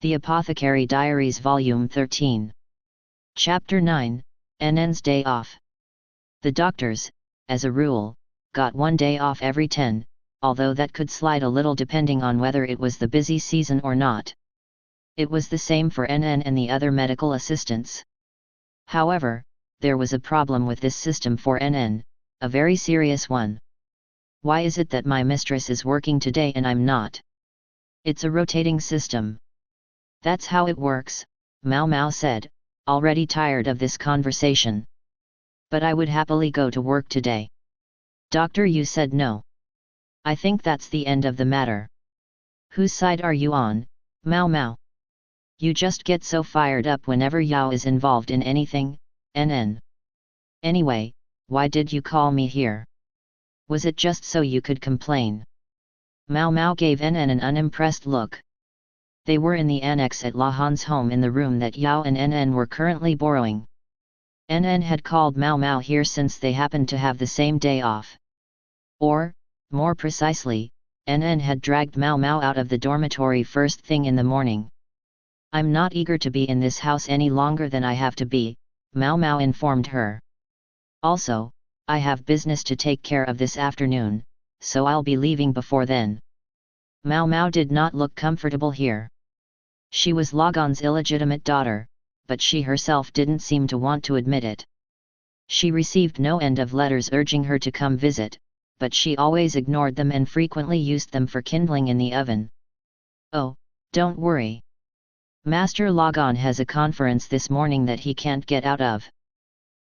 The Apothecary Diaries Volume 13. Chapter 9, NN's Day Off. The doctors, as a rule, got 1 day off every 10, although that could slide a little depending on whether it was the busy season or not. It was the same for NN and the other medical assistants. However, there was a problem with this system for NN, a very serious one. Why is it that my mistress is working today and I'm not? It's a rotating system. That's how it works, Mao Mao said, already tired of this conversation. But I would happily go to work today. Dr. Yu said no. I think that's the end of the matter. Whose side are you on, Mao Mao? You just get so fired up whenever Yao is involved in anything, NN. Anyway, why did you call me here? Was it just so you could complain? Mao Mao gave NN an unimpressed look. They were in the annex at La Han's home in the room that Yao and NN were currently borrowing. NN had called Mao Mao here since they happened to have the same day off. Or, more precisely, NN had dragged Mao Mao out of the dormitory first thing in the morning. I'm not eager to be in this house any longer than I have to be, Mao Mao informed her. Also, I have business to take care of this afternoon, so I'll be leaving before then. Mao Mao did not look comfortable here. She was Lagan's illegitimate daughter, but she herself didn't seem to want to admit it. She received no end of letters urging her to come visit, but she always ignored them and frequently used them for kindling in the oven. Oh, don't worry. Master Lagan has a conference this morning that he can't get out of.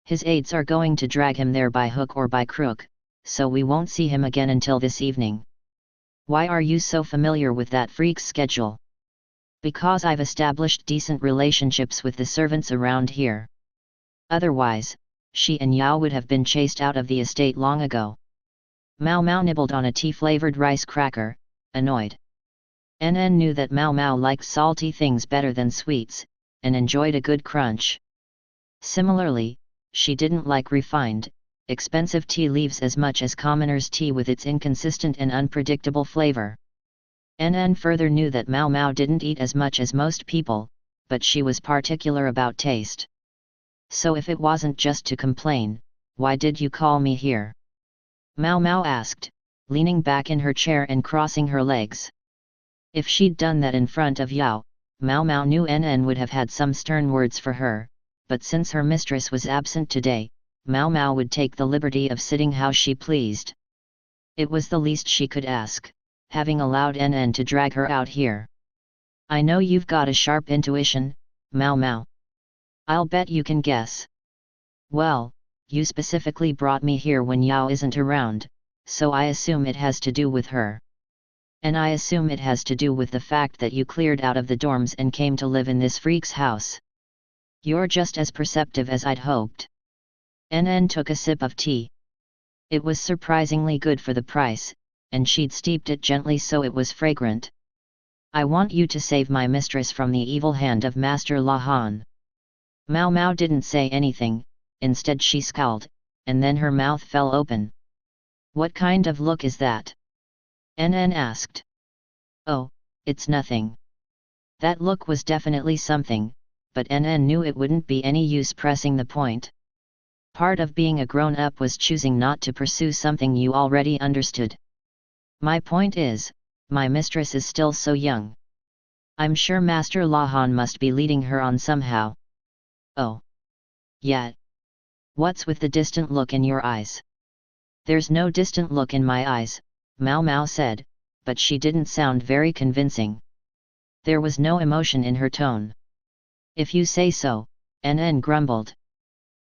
His aides are going to drag him there by hook or by crook, so we won't see him again until this evening. Why are you so familiar with that freak's schedule? Because I've established decent relationships with the servants around here. Otherwise, she and Yao would have been chased out of the estate long ago. Mao Mao nibbled on a tea-flavored rice cracker, annoyed. NN knew that Mao Mao liked salty things better than sweets, and enjoyed a good crunch. Similarly, she didn't like refined, expensive tea leaves as much as commoner's tea with its inconsistent and unpredictable flavor. NN further knew that Mao Mao didn't eat as much as most people, but she was particular about taste. So if it wasn't just to complain, why did you call me here? Mao Mao asked, leaning back in her chair and crossing her legs. If she'd done that in front of Yao, Mao Mao knew NN would have had some stern words for her, but since her mistress was absent today, Mao Mao would take the liberty of sitting how she pleased. It was the least she could ask, having allowed NN to drag her out here. I know you've got a sharp intuition, Mao Mao. I'll bet you can guess. Well, you specifically brought me here when Yao isn't around, so I assume it has to do with her. And I assume it has to do with the fact that you cleared out of the dorms and came to live in this freak's house. You're just as perceptive as I'd hoped. NN took a sip of tea. It was surprisingly good for the price, and she'd steeped it gently so it was fragrant. I want you to save my mistress from the evil hand of Master Lahan. Mao Mao didn't say anything, instead she scowled, and then her mouth fell open. What kind of look is that? NN asked. Oh, it's nothing. That look was definitely something, but NN knew it wouldn't be any use pressing the point. Part of being a grown-up was choosing not to pursue something you already understood. My point is, my mistress is still so young. I'm sure Master Lahan must be leading her on somehow. Oh. Yeah. What's with the distant look in your eyes? There's no distant look in my eyes, Mao Mao said, but she didn't sound very convincing. There was no emotion in her tone. If you say so, NN grumbled.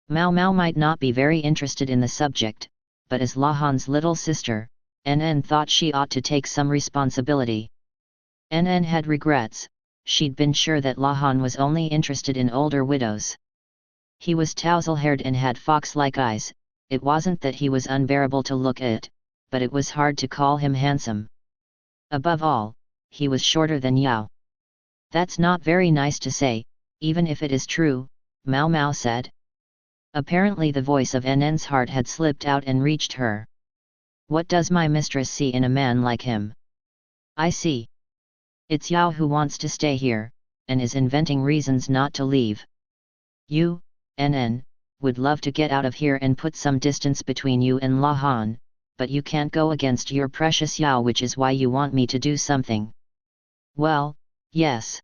Mao Mao might not be very interested in the subject, but as Lahan's little sister, NN thought she ought to take some responsibility. NN had regrets. She'd been sure that Lahan was only interested in older widows. He was tousle-haired and had fox-like eyes. It wasn't that he was unbearable to look at, but it was hard to call him handsome. Above all, he was shorter than Yao. That's not very nice to say, even if it is true, Mao Mao said. Apparently the voice of NN's heart had slipped out and reached her. What does my mistress see in a man like him? I see. It's Yao who wants to stay here, and is inventing reasons not to leave. You, NN, would love to get out of here and put some distance between you and La Han, but you can't go against your precious Yao, which is why you want me to do something. Well, yes.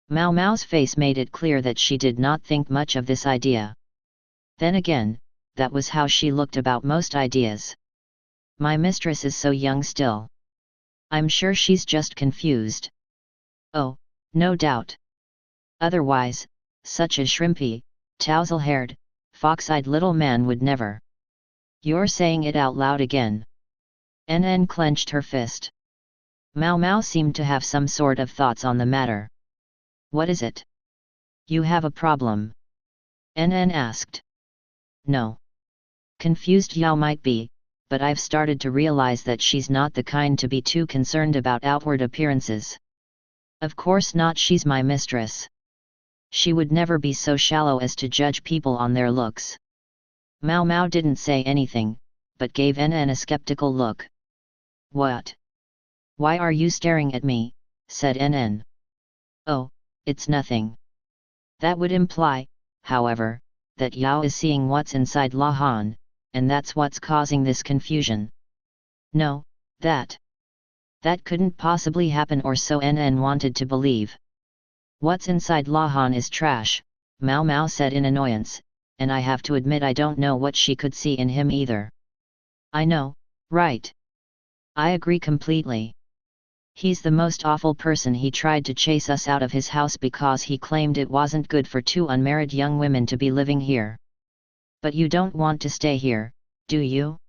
Mao Mao's face made it clear that she did not think much of this idea. Then again, that was how she looked about most ideas. My mistress is so young still. I'm sure she's just confused. Oh, no doubt. Otherwise, such a shrimpy, tousle-haired, fox-eyed little man would never. You're saying it out loud again. NN clenched her fist. Mao Mao seemed to have some sort of thoughts on the matter. What is it? You have a problem? NN asked. No. Confused Yao might be, but I've started to realize that she's not the kind to be too concerned about outward appearances. Of course not, she's my mistress. She would never be so shallow as to judge people on their looks. Mao Mao didn't say anything, but gave NN a skeptical look. What? Why are you staring at me? Said NN. Oh, it's nothing. That would imply, however, that Yao is seeing what's inside La Han, and that's what's causing this confusion. No, that couldn't possibly happen, or so NN wanted to believe. What's inside La Han is trash, Mao Mao said in annoyance, and I have to admit I don't know what she could see in him either. I know, right? I agree completely. He's the most awful person. He tried to chase us out of his house because he claimed it wasn't good for two unmarried young women to be living here. But you don't want to stay here, do you?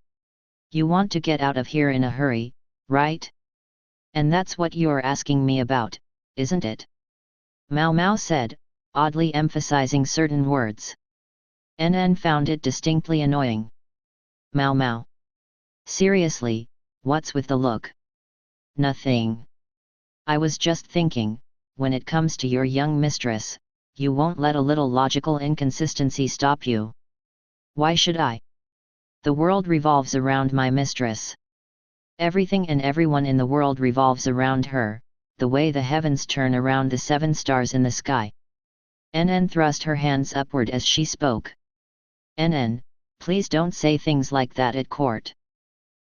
You want to get out of here in a hurry, right? And that's what you're asking me about, isn't it? Mao Mao said, oddly emphasizing certain words. NN found it distinctly annoying. Mao Mao. Seriously, what's with the look? Nothing. I was just thinking, when it comes to your young mistress, you won't let a little logical inconsistency stop you. Why should I? The world revolves around my mistress. Everything and everyone in the world revolves around her, the way the heavens turn around the 7 stars in the sky. NN thrust her hands upward as she spoke. NN, please don't say things like that at court.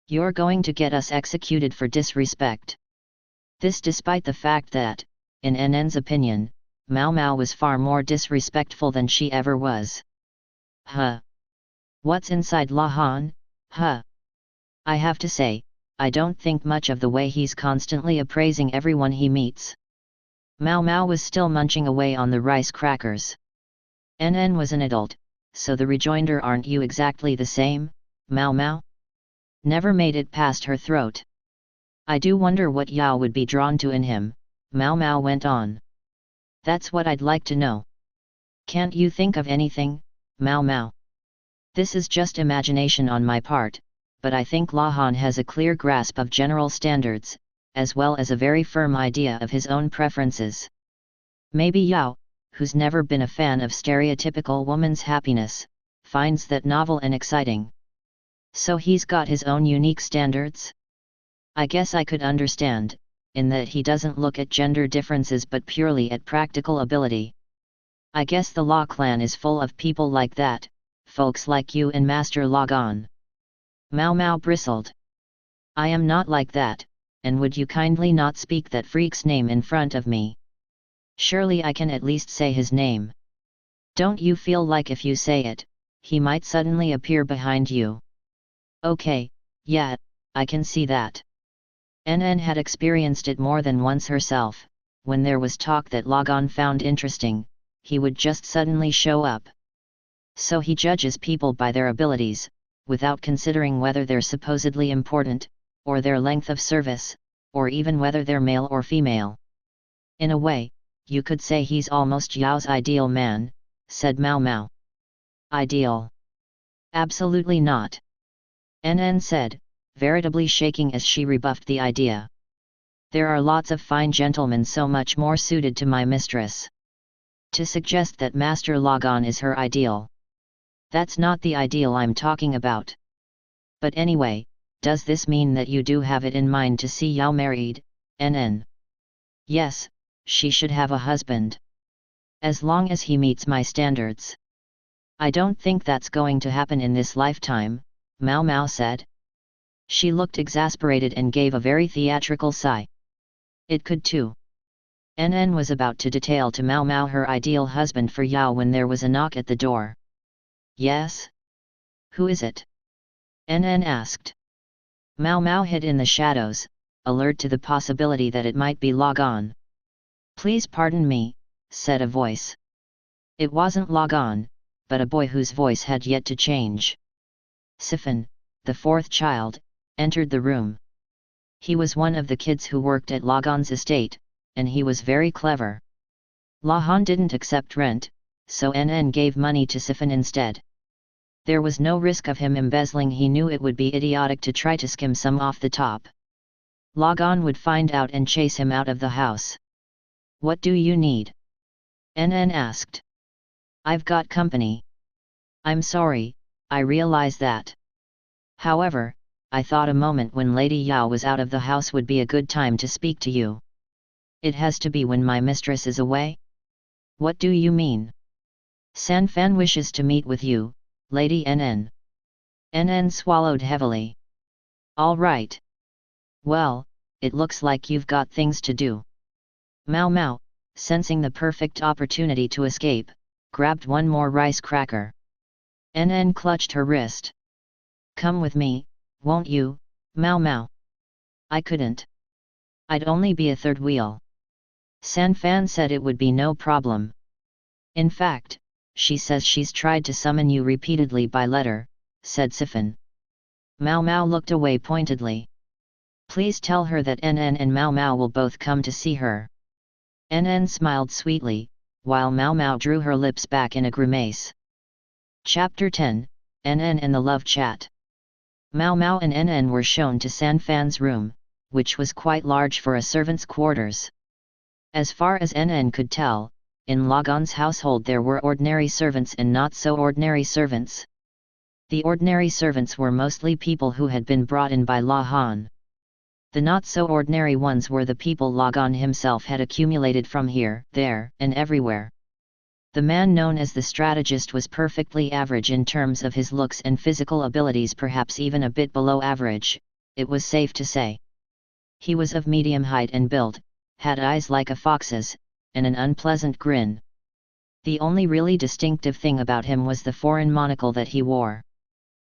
You're going to get us executed for disrespect. This despite the fact that, in NN's opinion, Mao Mao was far more disrespectful than she ever was. Huh? What's inside La Han? Huh? I have to say, I don't think much of the way he's constantly appraising everyone he meets. Mao Mao was still munching away on the rice crackers. NN was an adult, so the rejoinder, aren't you exactly the same, Mao Mao? Never made it past her throat. I do wonder what Yao would be drawn to in him, Mao Mao went on. That's what I'd like to know. Can't you think of anything, Mao Mao? This is just imagination on my part, but I think La Han has a clear grasp of general standards, as well as a very firm idea of his own preferences. Maybe Yao, who's never been a fan of stereotypical woman's happiness, finds that novel and exciting. So he's got his own unique standards? I guess I could understand, in that he doesn't look at gender differences but purely at practical ability. I guess the Law clan is full of people like that, folks like you and Master Logon. Mao Mao bristled. I am not like that, and would you kindly not speak that freak's name in front of me? Surely I can at least say his name. Don't you feel like if you say it, he might suddenly appear behind you? Okay, yeah, I can see that. NN had experienced it more than once herself. When there was talk that Logon found interesting, he would just suddenly show up. So he judges people by their abilities, without considering whether they're supposedly important, or their length of service, or even whether they're male or female. In a way, you could say he's almost Yao's ideal man, said Mao Mao. Ideal? Absolutely not. NN said, veritably shaking as she rebuffed the idea. There are lots of fine gentlemen so much more suited to my mistress. To suggest that Master Logon is her ideal. That's not the ideal I'm talking about. But anyway, does this mean that you do have it in mind to see Yao married, NN? Yes, she should have a husband. As long as he meets my standards. I don't think that's going to happen in this lifetime, Mao Mao said. She looked exasperated and gave a very theatrical sigh. It could too. NN was about to detail to Mao Mao her ideal husband for Yao when there was a knock at the door. Yes? Who is it? NN asked. Mao Mao hid in the shadows, alert to the possibility that it might be Logon. Please pardon me, said a voice. It wasn't Logon, but a boy whose voice had yet to change. Sifan, the fourth child, entered the room. He was one of the kids who worked at Logon's estate, and he was very clever. Lahan didn't accept rent, so NN gave money to Sifan instead. There was no risk of him embezzling. He knew it would be idiotic to try to skim some off the top. Logon would find out and chase him out of the house. What do you need? NN asked. I've got company. I'm sorry, I realize that. However, I thought a moment when Lady Yao was out of the house would be a good time to speak to you. It has to be when my mistress is away? What do you mean? San Fan wishes to meet with you, Lady NN. NN swallowed heavily. All right. Well, it looks like you've got things to do. Mao Mao, sensing the perfect opportunity to escape, grabbed one more rice cracker. NN clutched her wrist. Come with me, won't you, Mao Mao? I couldn't. I'd only be a third wheel. San Fan said it would be no problem. In fact, she says she's tried to summon you repeatedly by letter, said Sifan. Mao Mao looked away pointedly. Please tell her that NN and Mao Mao will both come to see her. NN smiled sweetly, while Mao Mao drew her lips back in a grimace. Chapter 10, NN and the Love Chat. Mao Mao and NN were shown to San Fan's room, which was quite large for a servant's quarters. As far as NN could tell, in Logon's household there were ordinary servants and not so ordinary servants. The ordinary servants were mostly people who had been brought in by Lahan. The not-so-ordinary ones were the people Logon himself had accumulated from here, there, and everywhere. The man known as the strategist was perfectly average in terms of his looks and physical abilities, perhaps even a bit below average, it was safe to say. He was of medium height and build, had eyes like a fox's, and an unpleasant grin. The only really distinctive thing about him was the foreign monocle that he wore.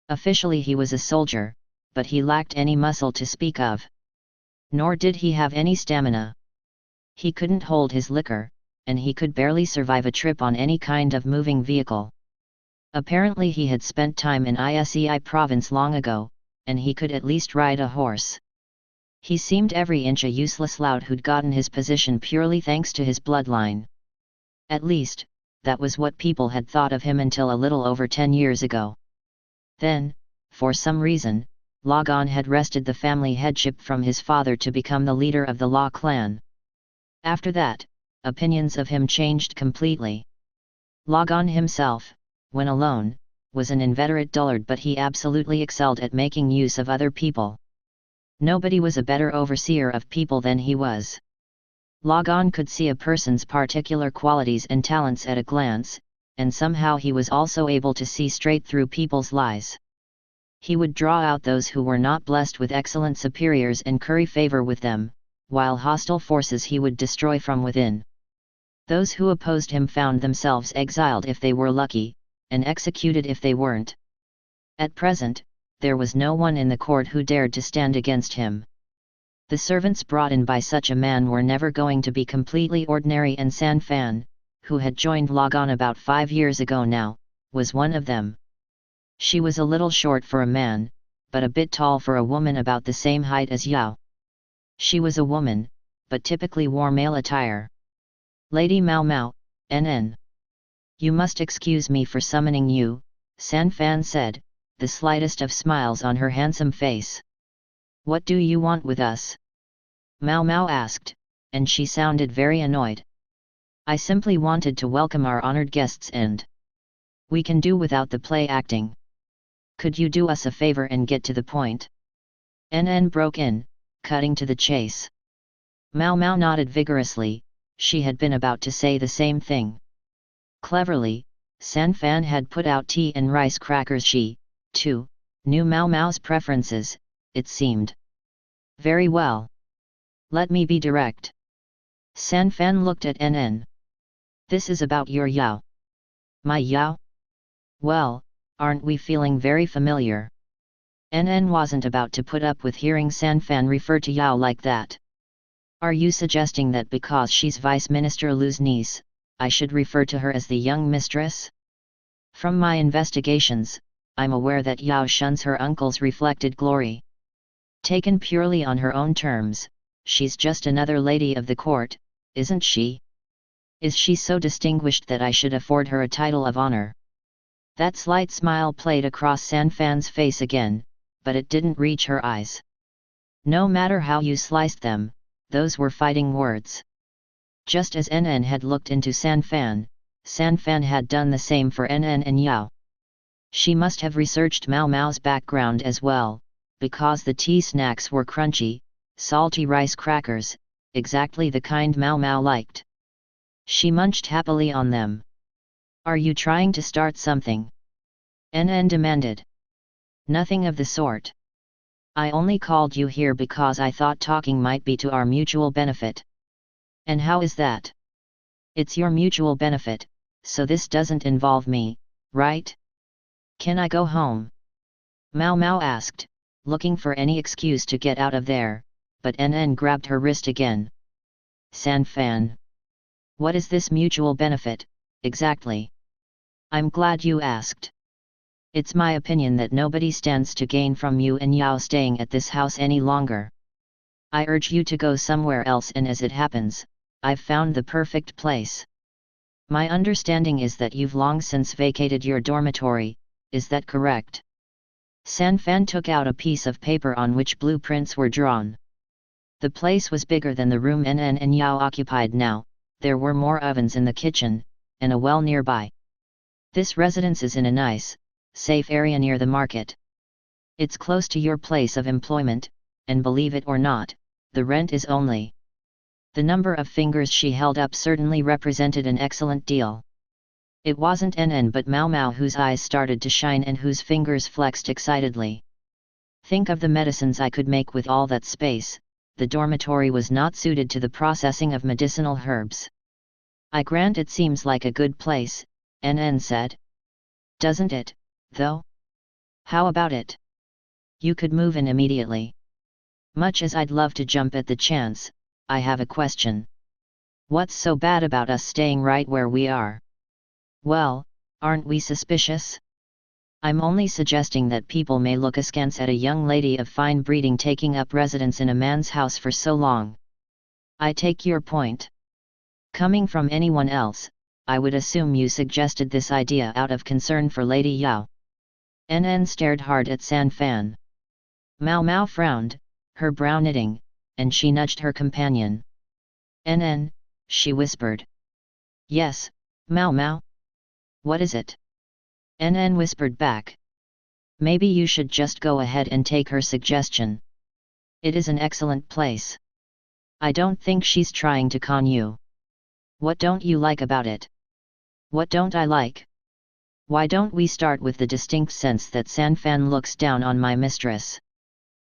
Officially he was a soldier, but he lacked any muscle to speak of. Nor did he have any stamina. He couldn't hold his liquor, and he could barely survive a trip on any kind of moving vehicle. Apparently he had spent time in Isei province long ago, and he could at least ride a horse. He seemed every inch a useless lout who'd gotten his position purely thanks to his bloodline. At least, that was what people had thought of him until a little over 10 years ago. Then, for some reason, Logon had wrested the family headship from his father to become the leader of the Law clan. After that, opinions of him changed completely. Logon himself, when alone, was an inveterate dullard, but he absolutely excelled at making use of other people. Nobody was a better overseer of people than he was. Logon could see a person's particular qualities and talents at a glance, and somehow he was also able to see straight through people's lies. He would draw out those who were not blessed with excellent superiors and curry favor with them, while hostile forces he would destroy from within. Those who opposed him found themselves exiled if they were lucky, and executed if they weren't. At present, there was no one in the court who dared to stand against him. The servants brought in by such a man were never going to be completely ordinary, and San Fan, who had joined Logon about 5 years ago now, was one of them. She was a little short for a man, but a bit tall for a woman about the same height as Yao. She was a woman, but typically wore male attire. Lady Mao Mao, NN. You must excuse me for summoning you, San Fan said, the slightest of smiles on her handsome face. What do you want with us? Mao Mao asked, and she sounded very annoyed. I simply wanted to welcome our honored guests, and we can do without the play acting. Could you do us a favor and get to the point? NN broke in, cutting to the chase. Mao Mao nodded vigorously, she had been about to say the same thing. Cleverly, San Fan had put out tea and rice crackers. She, too, knew Mao Mao's preferences, it seemed. Very well. Let me be direct. San Fan looked at NN. This is about your Yao. My Yao? Well, aren't we feeling very familiar? NN wasn't about to put up with hearing San Fan refer to Yao like that. Are you suggesting that because she's Vice Minister Lu's niece, I should refer to her as the young mistress? From my investigations, I'm aware that Yao shuns her uncle's reflected glory. Taken purely on her own terms, she's just another lady of the court, isn't she? Is she so distinguished that I should afford her a title of honor? That slight smile played across San Fan's face again, but it didn't reach her eyes. No matter how you sliced them, those were fighting words. Just as NN had looked into San Fan had done the same for NN and Yao. She must have researched Mao Mao's background as well, because the tea snacks were crunchy, salty rice crackers, exactly the kind Mao Mao liked. She munched happily on them. Are you trying to start something? NN demanded. Nothing of the sort. I only called you here because I thought talking might be to our mutual benefit. And how is that? It's your mutual benefit, so this doesn't involve me, right? Can I go home? Mao Mao asked, looking for any excuse to get out of there, but NN grabbed her wrist again. San Fan. What is this mutual benefit, exactly? I'm glad you asked. It's my opinion that nobody stands to gain from you and Yao staying at this house any longer. I urge you to go somewhere else, and as it happens, I've found the perfect place. My understanding is that you've long since vacated your dormitory, is that correct? San Fan took out a piece of paper on which blueprints were drawn. The place was bigger than the room NN and Yao occupied now. There were more ovens in the kitchen, and a well nearby. This residence is in a nice, safe area near the market. It's close to your place of employment, and believe it or not, the rent is only. The number of fingers she held up certainly represented an excellent deal. It wasn't NN but Mao Mao whose eyes started to shine and whose fingers flexed excitedly. Think of the medicines I could make with all that space. The dormitory was not suited to the processing of medicinal herbs. I grant it seems like a good place, NN said. Doesn't it, though? How about it? You could move in immediately. Much as I'd love to jump at the chance, I have a question. What's so bad about us staying right where we are? Well, aren't we suspicious? I'm only suggesting that people may look askance at a young lady of fine breeding taking up residence in a man's house for so long. I take your point. Coming from anyone else, I would assume you suggested this idea out of concern for Lady Yao. NN stared hard at San Fan. Mao Mao frowned, her brow knitting, and she nudged her companion. NN, she whispered. Yes, Mao Mao? What is it? NN whispered back. Maybe you should just go ahead and take her suggestion. It is an excellent place. I don't think she's trying to con you. What don't you like about it? What don't I like? Why don't we start with the distinct sense that San Fan looks down on my mistress?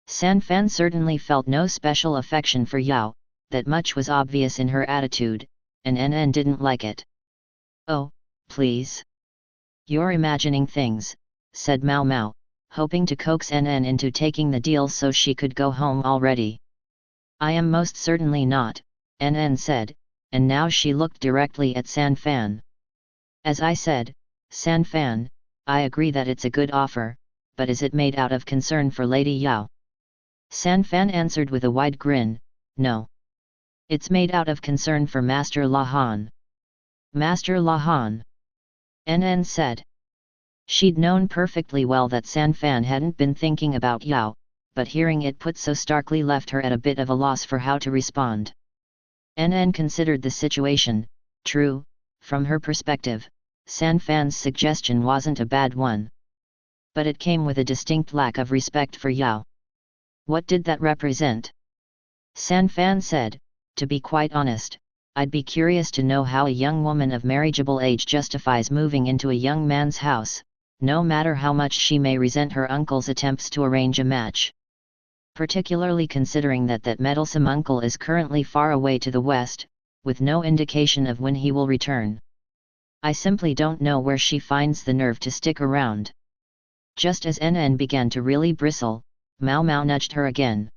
San Fan certainly felt no special affection for Yao, that much was obvious in her attitude, and NN didn't like it. Oh, please. You're imagining things, said Mao Mao, hoping to coax NN into taking the deal so she could go home already. I am most certainly not, NN said, and now she looked directly at San Fan. As I said, San Fan, I agree that it's a good offer, but is it made out of concern for Lady Yao? San Fan answered with a wide grin, no. It's made out of concern for Master Lahan. Master Lahan? NN said. She'd known perfectly well that San Fan hadn't been thinking about Yao, but hearing it put so starkly left her at a bit of a loss for how to respond. NN considered the situation. True, from her perspective, San Fan's suggestion wasn't a bad one. But it came with a distinct lack of respect for Yao. What did that represent? San Fan said, to be quite honest, I'd be curious to know how a young woman of marriageable age justifies moving into a young man's house, no matter how much she may resent her uncle's attempts to arrange a match. Particularly considering that meddlesome uncle is currently far away to the west, with no indication of when he will return. I simply don't know where she finds the nerve to stick around. Just as NN began to really bristle, Mao Mao nudged her again.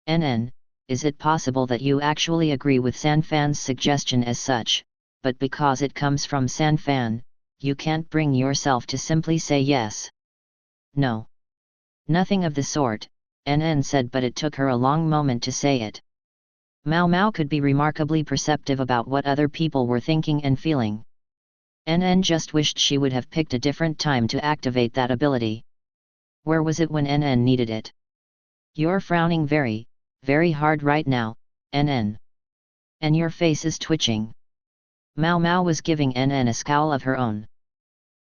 NN, is it possible that you actually agree with Sanfan's suggestion as such, but because it comes from Sanfan, you can't bring yourself to simply say yes? No. Nothing of the sort, NN said, but it took her a long moment to say it. Mao Mao could be remarkably perceptive about what other people were thinking and feeling. NN just wished she would have picked a different time to activate that ability. Where was it when NN needed it? You're frowning very, very hard right now, NN. And your face is twitching. Mao Mao was giving NN a scowl of her own.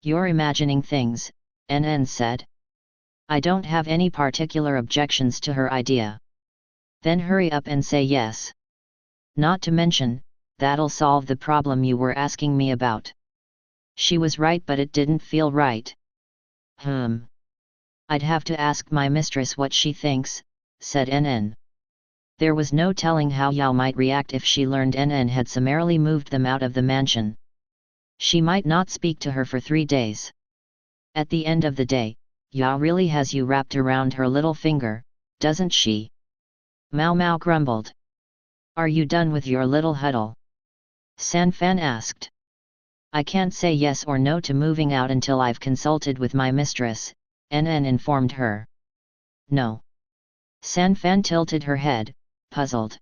You're imagining things, NN said. I don't have any particular objections to her idea. Then hurry up and say yes. Not to mention, that'll solve the problem you were asking me about. She was right, but it didn't feel right. I'd have to ask my mistress what she thinks, said NN. There was no telling how Yao might react if she learned NN had summarily moved them out of the mansion. She might not speak to her for 3 days. At the end of the day, Yao really has you wrapped around her little finger, doesn't she? Mao Mao grumbled. Are you done with your little huddle? Sanfan asked. I can't say yes or no to moving out until I've consulted with my mistress, NN informed her. No. Sanfan tilted her head, puzzled.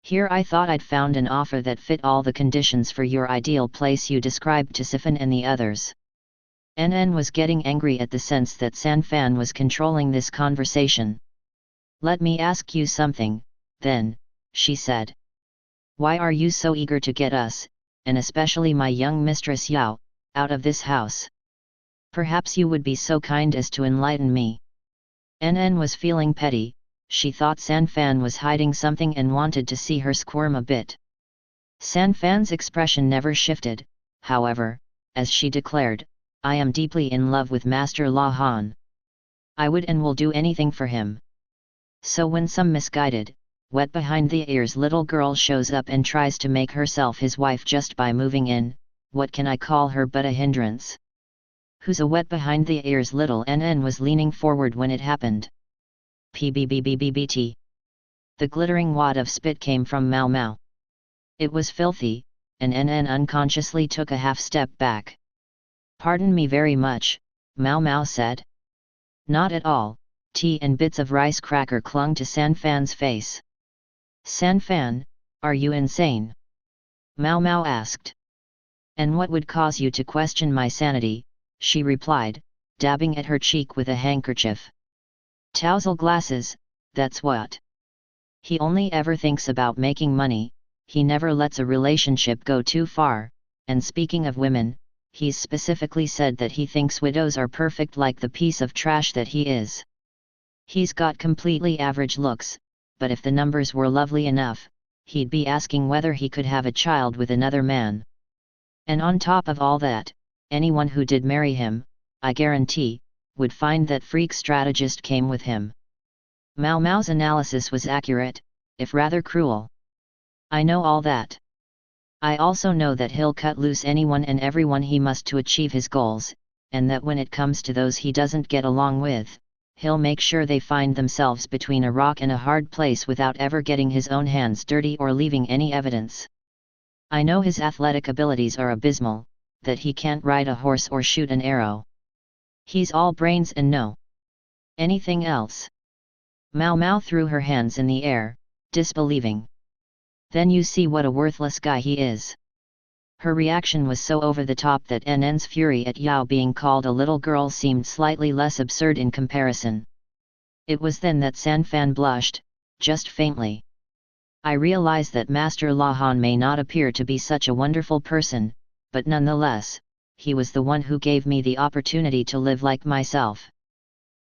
Here I thought I'd found an offer that fit all the conditions for your ideal place you described to Sifan and the others. NN was getting angry at the sense that Sanfan was controlling this conversation. Let me ask you something, then, she said. Why are you so eager to get us, and especially my young mistress Yao, out of this house? Perhaps you would be so kind as to enlighten me. NN was feeling petty. She thought Sanfan was hiding something and wanted to see her squirm a bit. Sanfan's expression never shifted, however, as she declared, I am deeply in love with Master La Han. I would and will do anything for him. So when some misguided, wet behind the ears little girl shows up and tries to make herself his wife just by moving in, what can I call her but a hindrance? Who's a wet behind the ears? Little NN was leaning forward when it happened. PBBBBBT. The glittering wad of spit came from Mao Mao. It was filthy, and NN unconsciously took a half step back. Pardon me very much, Mao Mao said. Not at all. Tea and bits of rice cracker clung to Sanfan's face. Sanfan, are you insane? Mao Mao asked. And what would cause you to question my sanity? She replied, dabbing at her cheek with a handkerchief. Tousle glasses, that's what. He only ever thinks about making money, he never lets a relationship go too far, and speaking of women, he's specifically said that he thinks widows are perfect like the piece of trash that he is. He's got completely average looks, but if the numbers were lovely enough, he'd be asking whether he could have a child with another man. And on top of all that, anyone who did marry him, I guarantee, would find that freak strategist came with him. Mao Mao's analysis was accurate, if rather cruel. I know all that. I also know that he'll cut loose anyone and everyone he must to achieve his goals, and that when it comes to those he doesn't get along with, he'll make sure they find themselves between a rock and a hard place without ever getting his own hands dirty or leaving any evidence. I know his athletic abilities are abysmal, that he can't ride a horse or shoot an arrow. He's all brains and no anything else. Mao Mao threw her hands in the air, disbelieving. Then you see what a worthless guy he is. Her reaction was so over the top that NN's fury at Yao being called a little girl seemed slightly less absurd in comparison. It was then that Sanfan blushed, just faintly. I realize that Master La Han may not appear to be such a wonderful person, but nonetheless, he was the one who gave me the opportunity to live like myself.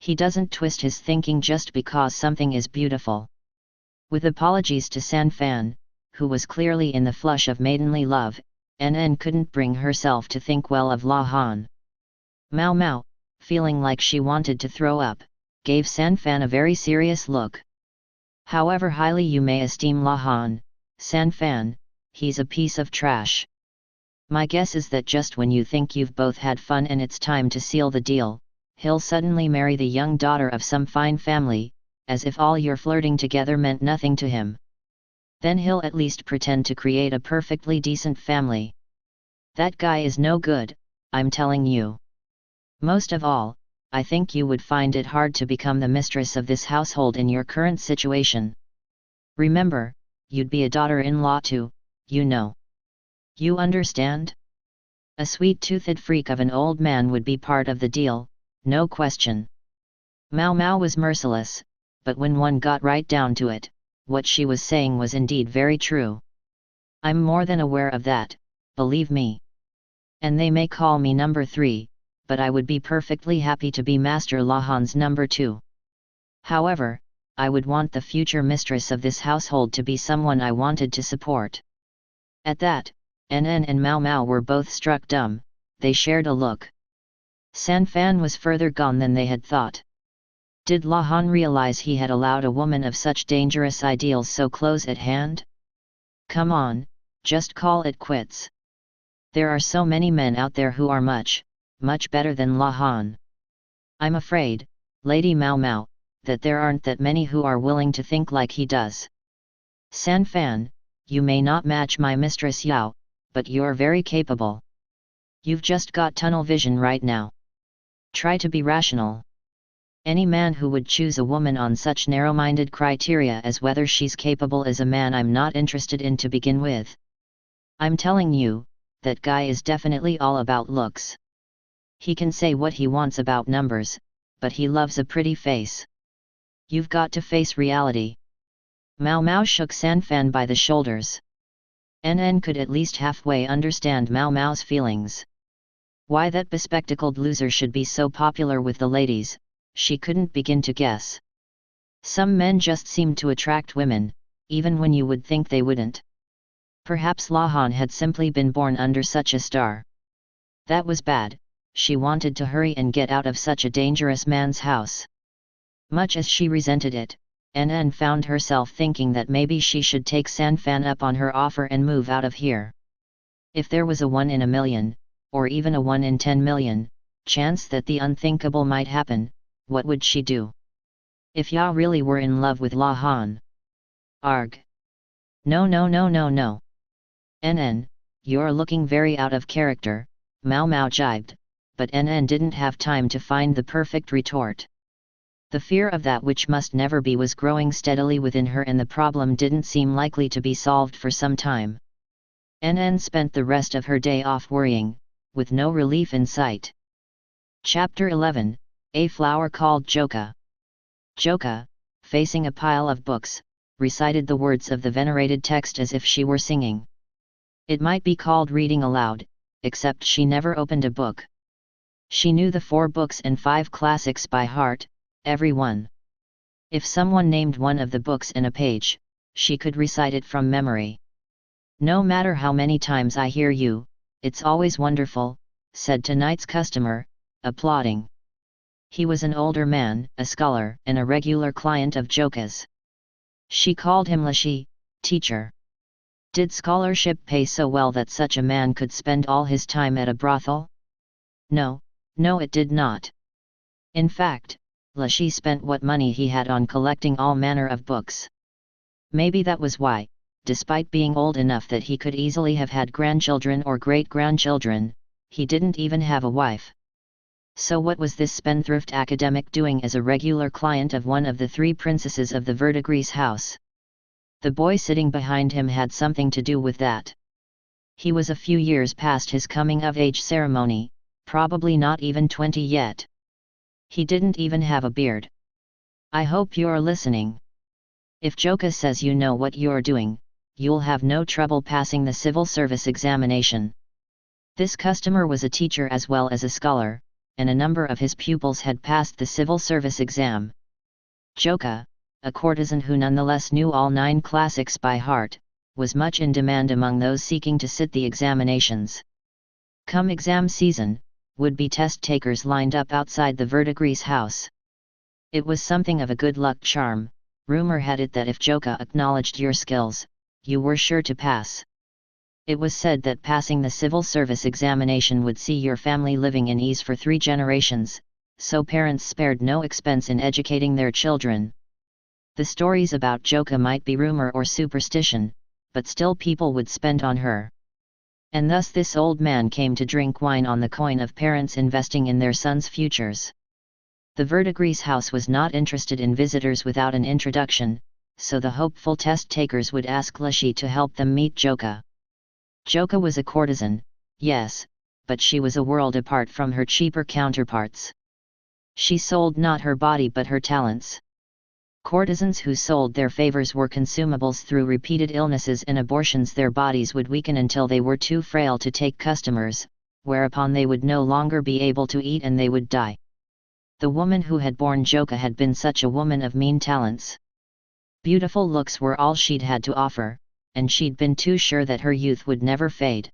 He doesn't twist his thinking just because something is beautiful. With apologies to Sanfan, who was clearly in the flush of maidenly love, NN couldn't bring herself to think well of La Han. Mao Mao, feeling like she wanted to throw up, gave Sanfan a very serious look. However highly you may esteem La Han, Sanfan, he's a piece of trash. My guess is that just when you think you've both had fun and it's time to seal the deal, he'll suddenly marry the young daughter of some fine family, as if all your flirting together meant nothing to him. Then he'll at least pretend to create a perfectly decent family. That guy is no good, I'm telling you. Most of all, I think you would find it hard to become the mistress of this household in your current situation. Remember, you'd be a daughter-in-law too, you know. You understand? A sweet-toothed freak of an old man would be part of the deal, no question. Mao Mao was merciless, but when one got right down to it, what she was saying was indeed very true. I'm more than aware of that, believe me. And they may call me number 3, but I would be perfectly happy to be Master La Han's number 2. However, I would want the future mistress of this household to be someone I wanted to support. At that, NN and Mao Mao were both struck dumb, they shared a look. Sanfan was further gone than they had thought. Did La Han realize he had allowed a woman of such dangerous ideals so close at hand? Come on, just call it quits. There are so many men out there who are much better than La Han. I'm afraid, Lady Mao Mao, that there aren't that many who are willing to think like he does. Sanfan, you may not match my Mistress Yao, but you're very capable. You've just got tunnel vision right now. Try to be rational. Any man who would choose a woman on such narrow-minded criteria as whether she's capable is a man I'm not interested in to begin with. I'm telling you, that guy is definitely all about looks. He can say what he wants about numbers, but he loves a pretty face. You've got to face reality. Mao Mao shook Sanfan by the shoulders. NN could at least halfway understand Mao Mao's feelings. Why that bespectacled loser should be so popular with the ladies, she couldn't begin to guess. Some men just seemed to attract women, even when you would think they wouldn't. Perhaps La Han had simply been born under such a star. That was bad. She wanted to hurry and get out of such a dangerous man's house. Much as she resented it, NN found herself thinking that maybe she should take Sanfan up on her offer and move out of here. If there was a 1 in a million, or even a 1 in 10 million, chance that the unthinkable might happen, what would she do? If Yao really were in love with La Han? Arg! No no no no no! NN, you're looking very out of character, Mao Mao jibed, but NN didn't have time to find the perfect retort. The fear of that which must never be was growing steadily within her, and the problem didn't seem likely to be solved for some time. NN spent the rest of her day off worrying, with no relief in sight. Chapter 11, A Flower Called Joka. Joka, facing a pile of books, recited the words of the venerated text as if she were singing. It might be called reading aloud, except she never opened a book. She knew the 4 books and 5 classics by heart, every one. If someone named one of the books in a page, she could recite it from memory. No matter how many times I hear you, it's always wonderful, said tonight's customer, applauding. He was an older man, a scholar, and a regular client of Joka's. She called him Lashi, teacher. Did scholarship pay so well that such a man could spend all his time at a brothel? No, it did not. In fact, Lashi spent what money he had on collecting all manner of books. Maybe that was why, despite being old enough that he could easily have had grandchildren or great-grandchildren, he didn't even have a wife. So what was this spendthrift academic doing as a regular client of one of the 3 princesses of the Verdigris house? The boy sitting behind him had something to do with that. He was a few years past his coming-of-age ceremony, probably not even 20 yet. He didn't even have a beard. I hope you're listening. If Joka says you know what you're doing, you'll have no trouble passing the civil service examination. This customer was a teacher as well as a scholar, and a number of his pupils had passed the civil service exam. Joka, a courtesan who nonetheless knew all 9 classics by heart, was much in demand among those seeking to sit the examinations. Come exam season, would-be test-takers lined up outside the verdigrease house. It was something of a good luck charm. Rumor had it that if Joka acknowledged your skills, you were sure to pass. It was said that passing the civil service examination would see your family living in ease for 3 generations, so parents spared no expense in educating their children. The stories about Joka might be rumor or superstition, but still people would spend on her. And thus this old man came to drink wine on the coin of parents investing in their sons' futures. The verdigrease house was not interested in visitors without an introduction, so the hopeful test-takers would ask Lashi to help them meet Joka. Joka was a courtesan, yes, but she was a world apart from her cheaper counterparts. She sold not her body but her talents. Courtesans who sold their favors were consumables. Through repeated illnesses and abortions their bodies would weaken until they were too frail to take customers, whereupon they would no longer be able to eat and they would die. The woman who had borne Joka had been such a woman of mean talents. Beautiful looks were all she'd had to offer, and she'd been too sure that her youth would never fade.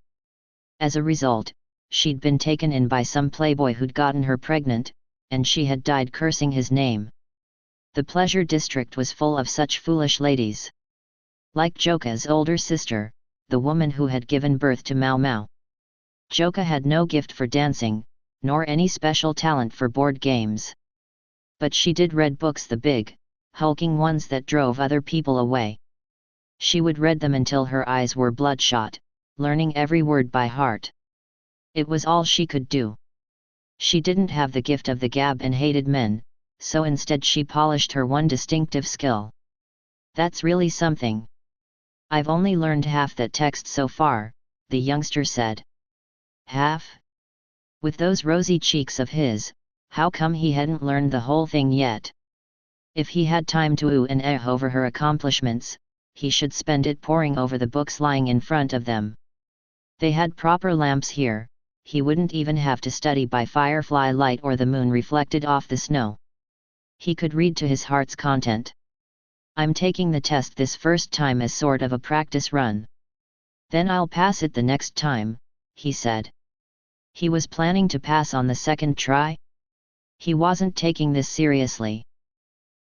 As a result, she'd been taken in by some playboy who'd gotten her pregnant, and she had died cursing his name. The pleasure district was full of such foolish ladies. Like Joka's older sister, the woman who had given birth to Mao Mao. Joka had no gift for dancing, nor any special talent for board games. But she did read books, the big, hulking ones that drove other people away. She would read them until her eyes were bloodshot, learning every word by heart. It was all she could do. She didn't have the gift of the gab and hated men, so instead she polished her one distinctive skill. That's really something. I've only learned half that text so far, the youngster said. Half? With those rosy cheeks of his, how come he hadn't learned the whole thing yet? If he had time to ooh and eh over her accomplishments, he should spend it poring over the books lying in front of them. They had proper lamps here, he wouldn't even have to study by firefly light or the moon reflected off the snow. He could read to his heart's content. I'm taking the test this first time as sort of a practice run. Then I'll pass it the next time, he said. He was planning to pass on the second try? He wasn't taking this seriously.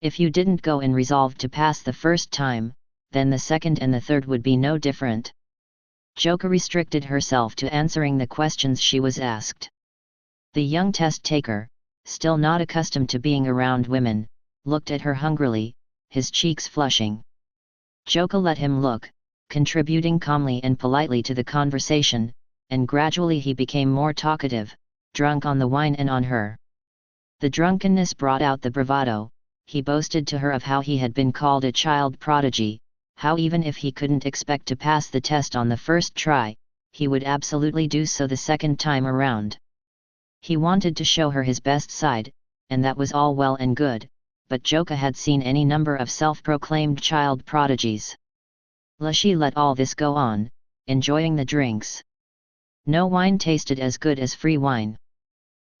If you didn't go in resolved to pass the first time, then the second and the third would be no different. Joka restricted herself to answering the questions she was asked. The young test-taker, still not accustomed to being around women, looked at her hungrily, his cheeks flushing. Joka let him look, contributing calmly and politely to the conversation, and gradually he became more talkative, drunk on the wine and on her. The drunkenness brought out the bravado. He boasted to her of how he had been called a child prodigy, how even if he couldn't expect to pass the test on the first try, he would absolutely do so the second time around. He wanted to show her his best side, and that was all well and good, but Joka had seen any number of self-proclaimed child prodigies. Lashi let all this go on, enjoying the drinks. No wine tasted as good as free wine.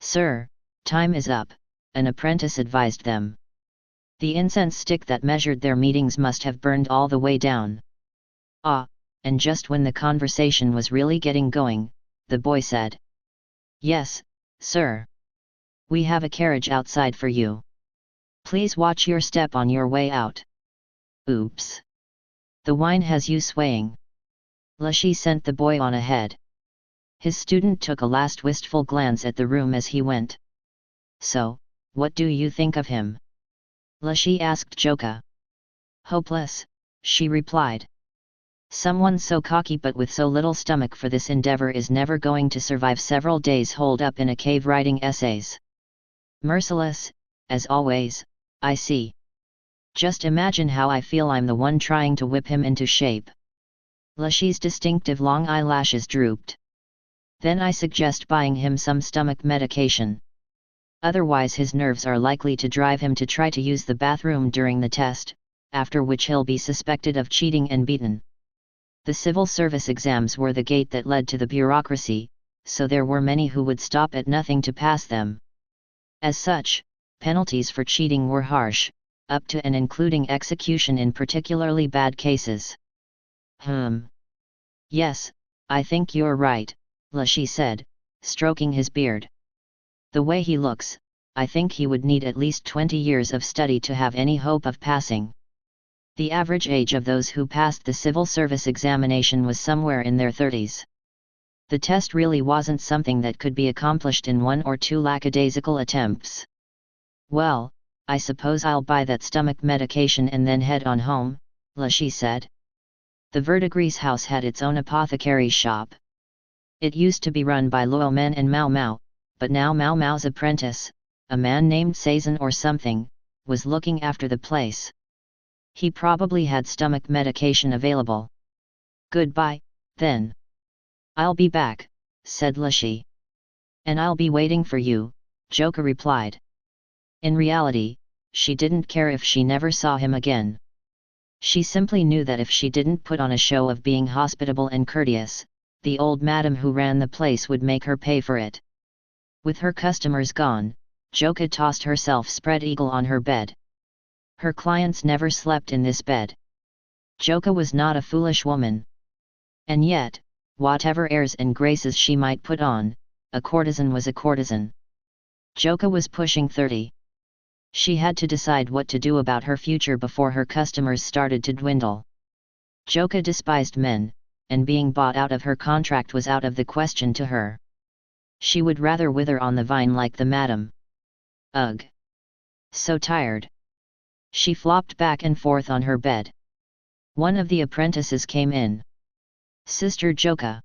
Sir, time is up, an apprentice advised them. The incense stick that measured their meetings must have burned all the way down. Ah, and just when the conversation was really getting going, the boy said. Yes, sir. We have a carriage outside for you. Please watch your step on your way out. Oops. The wine has you swaying. Lashi sent the boy on ahead. His student took a last wistful glance at the room as he went. So, what do you think of him? Lashi asked Joka. Hopeless, she replied. Someone so cocky but with so little stomach for this endeavor is never going to survive several days holed up in a cave writing essays. Merciless, as always, I see. Just imagine how I feel I'm the one trying to whip him into shape. Lashi's distinctive long eyelashes drooped. Then I suggest buying him some stomach medication. Otherwise his nerves are likely to drive him to try to use the bathroom during the test, after which he'll be suspected of cheating and beaten. The civil service exams were the gate that led to the bureaucracy, so there were many who would stop at nothing to pass them. As such, penalties for cheating were harsh, up to and including execution in particularly bad cases. Yes, I think you're right, Lashi said, stroking his beard. The way he looks, I think he would need at least 20 years of study to have any hope of passing. The average age of those who passed the civil service examination was somewhere in their 30s. The test really wasn't something that could be accomplished in 1 or 2 lackadaisical attempts. Well, I suppose I'll buy that stomach medication and then head on home, Lashi said. The Verdigris house had its own apothecary shop. It used to be run by Luo Men and Mao Mao, but now Mao Mao's apprentice, a man named Seizan or something, was looking after the place. He probably had stomach medication available. Goodbye, then. I'll be back, said Lashi. And I'll be waiting for you, Joka replied. In reality, she didn't care if she never saw him again. She simply knew that if she didn't put on a show of being hospitable and courteous, the old madam who ran the place would make her pay for it. With her customers gone, Joka tossed herself spread eagle on her bed. Her clients never slept in this bed. Joka was not a foolish woman. And yet, whatever airs and graces she might put on, a courtesan was a courtesan. Joka was pushing 30. She had to decide what to do about her future before her customers started to dwindle. Joka despised men, and being bought out of her contract was out of the question to her. She would rather wither on the vine like the madam. Ugh! So tired. She flopped back and forth on her bed. One of the apprentices came in. Sister Joka.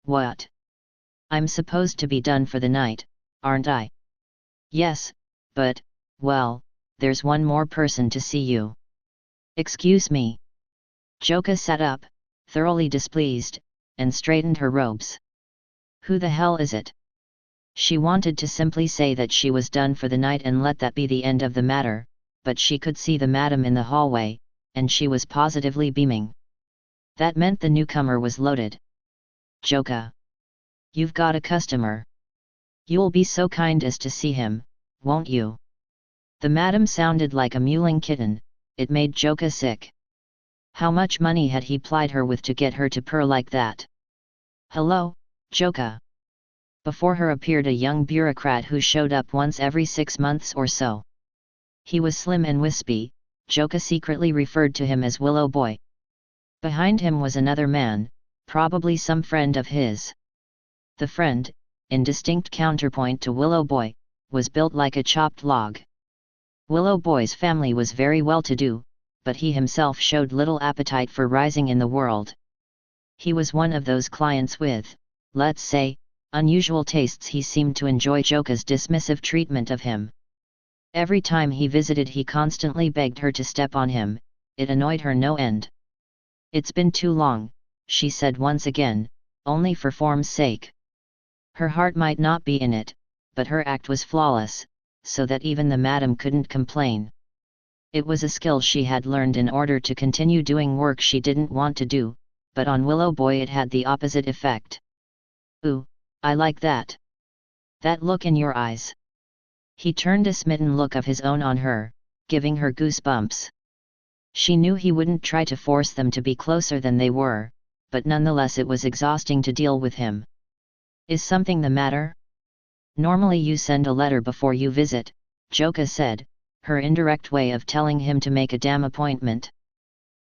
What? I'm supposed to be done for the night, aren't I? Yes, but, well, there's one more person to see you. Excuse me. Joka sat up, thoroughly displeased, and straightened her robes. Who the hell is it? She wanted to simply say that she was done for the night and let that be the end of the matter, but she could see the madam in the hallway, and she was positively beaming. That meant the newcomer was loaded. Joka. You've got a customer. You'll be so kind as to see him, won't you? The madam sounded like a mewling kitten. It made Joka sick. How much money had he plied her with to get her to purr like that? Hello, Joka. Before her appeared a young bureaucrat who showed up once every 6 months or so. He was slim and wispy. Joka secretly referred to him as Willow Boy. Behind him was another man, probably some friend of his. The friend, in distinct counterpoint to Willow Boy, was built like a chopped log. Willow Boy's family was very well-to-do, but he himself showed little appetite for rising in the world. He was one of those clients with, let's say, unusual tastes. He seemed to enjoy Joka's dismissive treatment of him. Every time he visited he constantly begged her to step on him. It annoyed her no end. It's been too long, she said once again, only for form's sake. Her heart might not be in it, but her act was flawless, so that even the madam couldn't complain. It was a skill she had learned in order to continue doing work she didn't want to do, but on Willow Boy it had the opposite effect. Ooh, I like that. That look in your eyes. He turned a smitten look of his own on her, giving her goosebumps. She knew he wouldn't try to force them to be closer than they were, but nonetheless it was exhausting to deal with him. Is something the matter? Normally you send a letter before you visit, Joka said, her indirect way of telling him to make a damn appointment.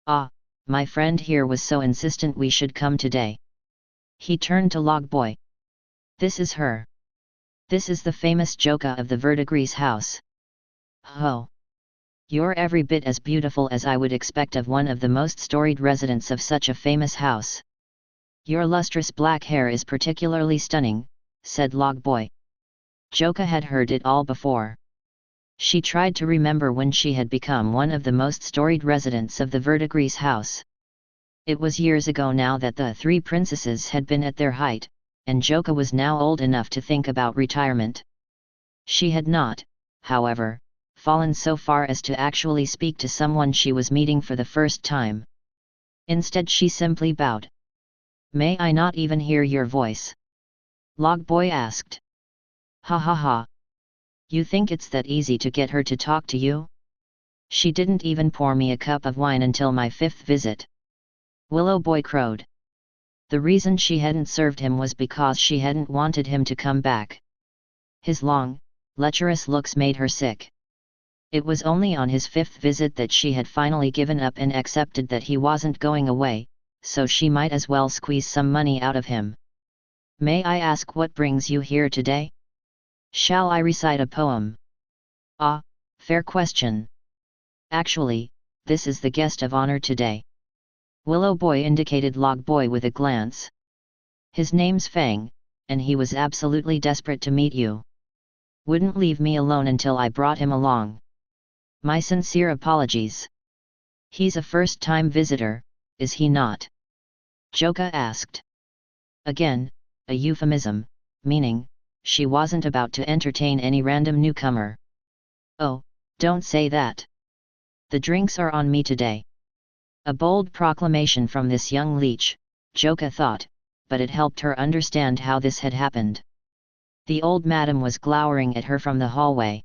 Ah, my friend here was so insistent we should come today. He turned to Log Boy. This is her. This is the famous Joka of the Verdigris house. Ho! You're every bit as beautiful as I would expect of one of the most storied residents of such a famous house. Your lustrous black hair is particularly stunning, said Log Boy. Joka had heard it all before. She tried to remember when she had become one of the most storied residents of the Verdigris house. It was years ago now that the 3 princesses had been at their height, and Joka was now old enough to think about retirement. She had not, however, fallen so far as to actually speak to someone she was meeting for the first time. Instead she simply bowed. May I not even hear your voice? Log Boy asked. Ha ha ha. You think it's that easy to get her to talk to you? She didn't even pour me a cup of wine until my 5th visit. Willow Boy crowed. The reason she hadn't served him was because she hadn't wanted him to come back. His long, lecherous looks made her sick. It was only on his 5th visit that she had finally given up and accepted that he wasn't going away, so she might as well squeeze some money out of him. May I ask what brings you here today? Shall I recite a poem? Ah, fair question. Actually, this is the guest of honor today. Willow Boy indicated Log Boy with a glance. His name's Fang, and he was absolutely desperate to meet you. Wouldn't leave me alone until I brought him along. My sincere apologies. He's a first-time visitor, is he not? Joka asked. Again, a euphemism, meaning, she wasn't about to entertain any random newcomer. Oh, don't say that. The drinks are on me today. A bold proclamation from this young leech, Joka thought, but it helped her understand how this had happened. The old madam was glowering at her from the hallway.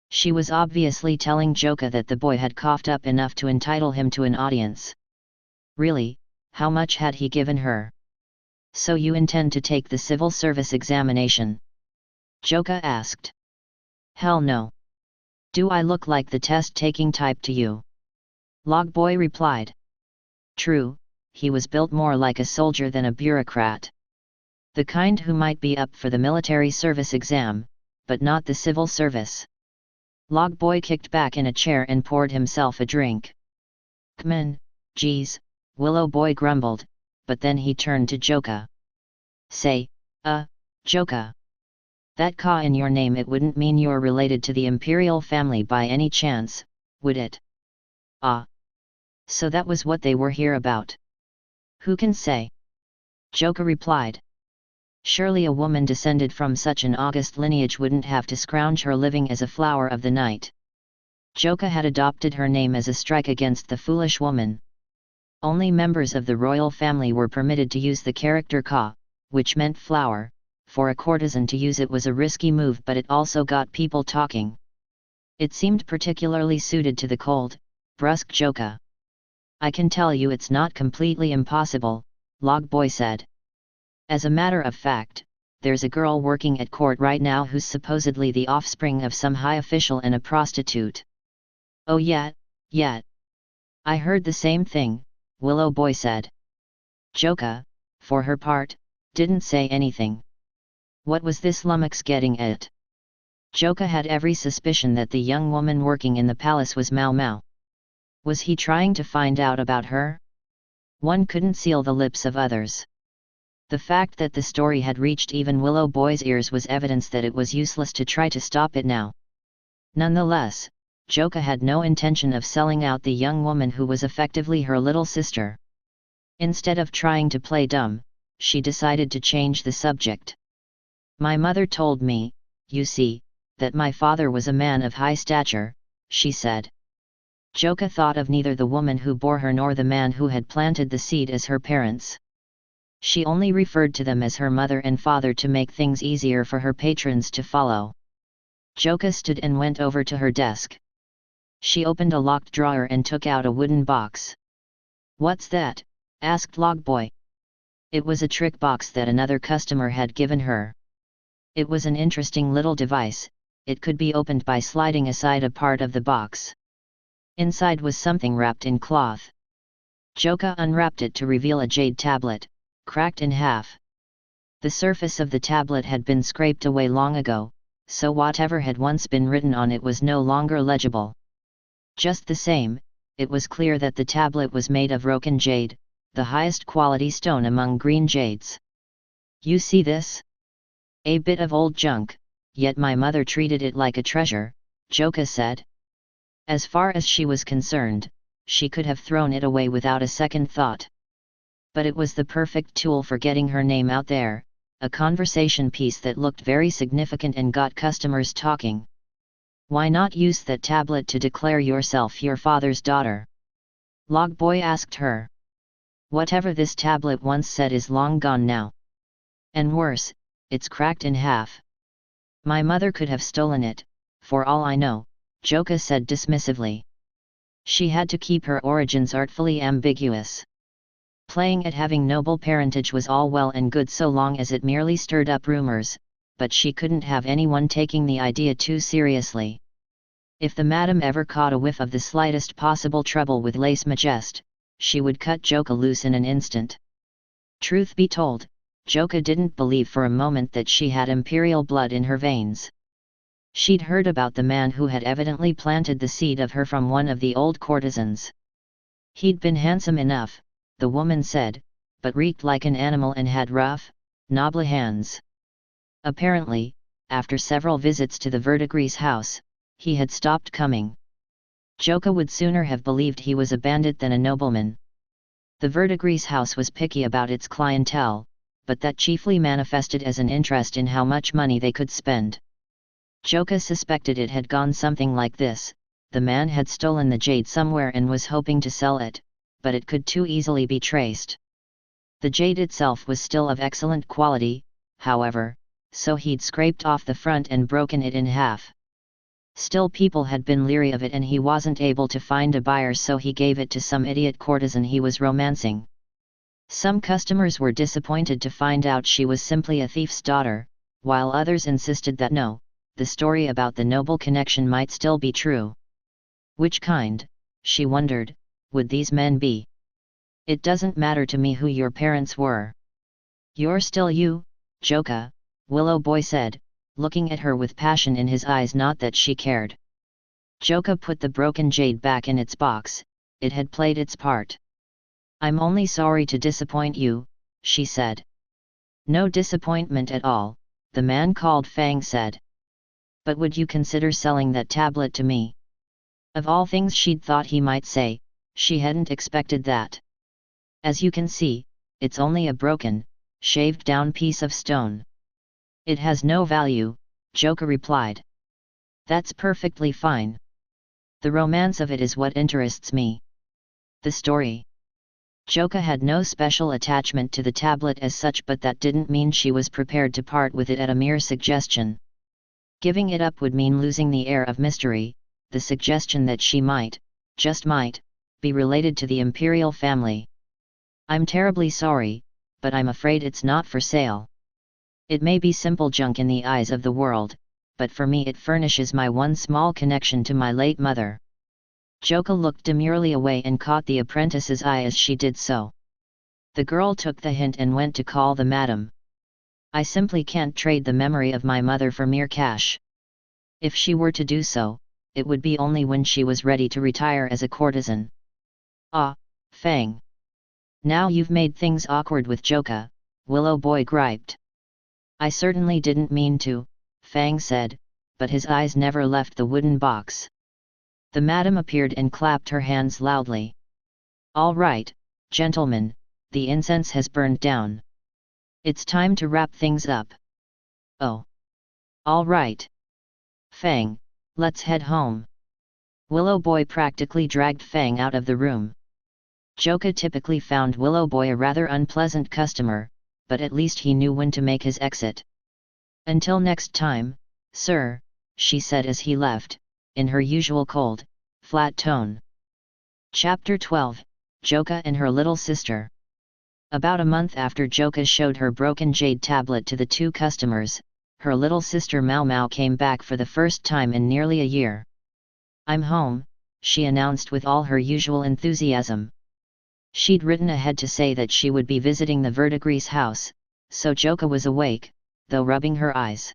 She was obviously telling Joka that the boy had coughed up enough to entitle him to an audience. Really, how much had he given her? So you intend to take the civil service examination? Joka asked. Hell no. Do I look like the test-taking type to you? Log Boy replied. True, he was built more like a soldier than a bureaucrat. The kind who might be up for the military service exam, but not the civil service. Log Boy kicked back in a chair and poured himself a drink. K'man, geez, Willow Boy grumbled, but then he turned to Joka. Say, Joka. That ka in your name, it wouldn't mean you're related to the imperial family by any chance, would it? Ah. So that was what they were here about. Who can say? Joka replied. Surely a woman descended from such an august lineage wouldn't have to scrounge her living as a flower of the night. Joka had adopted her name as a strike against the foolish woman. Only members of the royal family were permitted to use the character ka, which meant flower. For a courtesan to use it was a risky move, but it also got people talking. It seemed particularly suited to the cold, brusque Joka. I can tell you it's not completely impossible, Log Boy said. As a matter of fact, there's a girl working at court right now who's supposedly the offspring of some high official and a prostitute. Oh yeah. I heard the same thing, Willow Boy said. Joka, for her part, didn't say anything. What was this lummox getting at? Joka had every suspicion that the young woman working in the palace was Mao Mao. Was he trying to find out about her? One couldn't seal the lips of others. The fact that the story had reached even Willow Boy's ears was evidence that it was useless to try to stop it now. Nonetheless, Joka had no intention of selling out the young woman who was effectively her little sister. Instead of trying to play dumb, she decided to change the subject. My mother told me, you see, that my father was a man of high stature, she said. Joka thought of neither the woman who bore her nor the man who had planted the seed as her parents. She only referred to them as her mother and father to make things easier for her patrons to follow. Joka stood and went over to her desk. She opened a locked drawer and took out a wooden box. What's that? Asked Log Boy. It was a trick box that another customer had given her. It was an interesting little device. It could be opened by sliding aside a part of the box. Inside was something wrapped in cloth. Joka unwrapped it to reveal a jade tablet, cracked in half. The surface of the tablet had been scraped away long ago, so whatever had once been written on it was no longer legible. Just the same, it was clear that the tablet was made of Roken jade, the highest quality stone among green jades. You see this? A bit of old junk, yet my mother treated it like a treasure, Joka said. As far as she was concerned, she could have thrown it away without a second thought. But it was the perfect tool for getting her name out there, a conversation piece that looked very significant and got customers talking. Why not use that tablet to declare yourself your father's daughter? Log Boy asked her. Whatever this tablet once said is long gone now. And worse, it's cracked in half. My mother could have stolen it, for all I know, Joka said dismissively. She had to keep her origins artfully ambiguous. Playing at having noble parentage was all well and good so long as it merely stirred up rumors, but she couldn't have anyone taking the idea too seriously. If the madam ever caught a whiff of the slightest possible trouble with lèse majesté, she would cut Joka loose in an instant. Truth be told, Joka didn't believe for a moment that she had imperial blood in her veins. She'd heard about the man who had evidently planted the seed of her from one of the old courtesans. He'd been handsome enough, the woman said, but reeked like an animal and had rough, noble hands. Apparently, after several visits to the Verdigris house, he had stopped coming. Joka would sooner have believed he was a bandit than a nobleman. The Verdigris house was picky about its clientele, but that chiefly manifested as an interest in how much money they could spend. Joka suspected it had gone something like this: the man had stolen the jade somewhere and was hoping to sell it, but it could too easily be traced. The jade itself was still of excellent quality, however, so he'd scraped off the front and broken it in half. Still, people had been leery of it and he wasn't able to find a buyer, so he gave it to some idiot courtesan he was romancing. Some customers were disappointed to find out she was simply a thief's daughter, while others insisted that no, the story about the noble connection might still be true. Which kind, she wondered, would these men be? It doesn't matter to me who your parents were. You're still you, Joka, Willow Boy said, looking at her with passion in his eyes. Not that she cared. Joka put the broken jade back in its box, it had played its part. I'm only sorry to disappoint you, she said. No disappointment at all, the man called Fang said. But would you consider selling that tablet to me? Of all things she'd thought he might say, she hadn't expected that. As you can see, it's only a broken, shaved down piece of stone. It has no value, Joka replied. That's perfectly fine. The romance of it is what interests me. The story. Joka had no special attachment to the tablet as such, but that didn't mean she was prepared to part with it at a mere suggestion. Giving it up would mean losing the air of mystery, the suggestion that she might, just might, be related to the imperial family. I'm terribly sorry, but I'm afraid it's not for sale. It may be simple junk in the eyes of the world, but for me it furnishes my one small connection to my late mother. Joka looked demurely away and caught the apprentice's eye as she did so. The girl took the hint and went to call the madam. I simply can't trade the memory of my mother for mere cash. If she were to do so, it would be only when she was ready to retire as a courtesan. Ah, Fang. Now you've made things awkward with Joka, Willow Boy griped. I certainly didn't mean to, Fang said, but his eyes never left the wooden box. The madam appeared and clapped her hands loudly. All right, gentlemen, the incense has burned down. It's time to wrap things up. Oh. All right. Fang, let's head home. Willow Boy practically dragged Fang out of the room. Joka typically found Willow Boy a rather unpleasant customer, but at least he knew when to make his exit. Until next time, sir, she said as he left, in her usual cold, flat tone. Chapter 12, Joka and her little sister. About a month after Joka showed her broken jade tablet to the two customers, her little sister Mau Mau came back for the first time in nearly a year. I'm home, she announced with all her usual enthusiasm. She'd written ahead to say that she would be visiting the Verdigris house, so Joka was awake, though rubbing her eyes.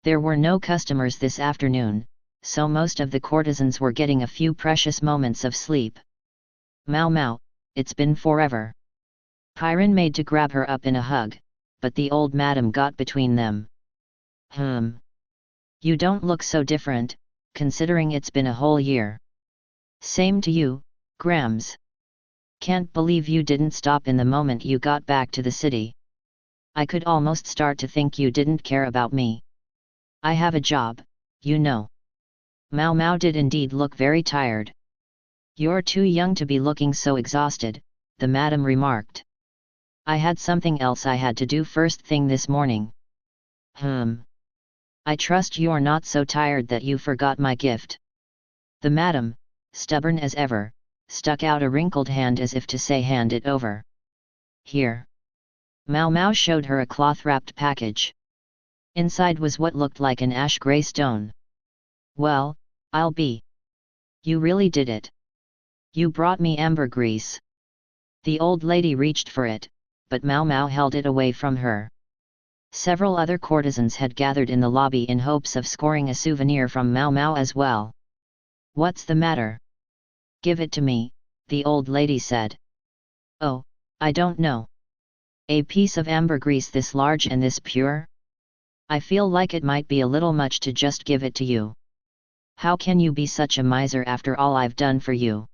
There were no customers this afternoon, so most of the courtesans were getting a few precious moments of sleep. Mau Mau, it's been forever. Pyron made to grab her up in a hug, but the old madam got between them. You don't look so different, considering it's been a whole year. Same to you, Grams. Can't believe you didn't stop in the moment you got back to the city. I could almost start to think you didn't care about me. I have a job, you know. Mau Mau did indeed look very tired. You're too young to be looking so exhausted, the madam remarked. I had something else I had to do first thing this morning. I trust you're not so tired that you forgot my gift. The madam, stubborn as ever, stuck out a wrinkled hand as if to say hand it over. Here. Mao Mao showed her a cloth-wrapped package. Inside was what looked like an ash-grey stone. Well, I'll be. You really did it. You brought me ambergris. The old lady reached for it, but Mao Mao held it away from her. Several other courtesans had gathered in the lobby in hopes of scoring a souvenir from Mao Mao as well. What's the matter? Give it to me, the old lady said. Oh, I don't know. A piece of ambergris this large and this pure? I feel like it might be a little much to just give it to you. How can you be such a miser after all I've done for you?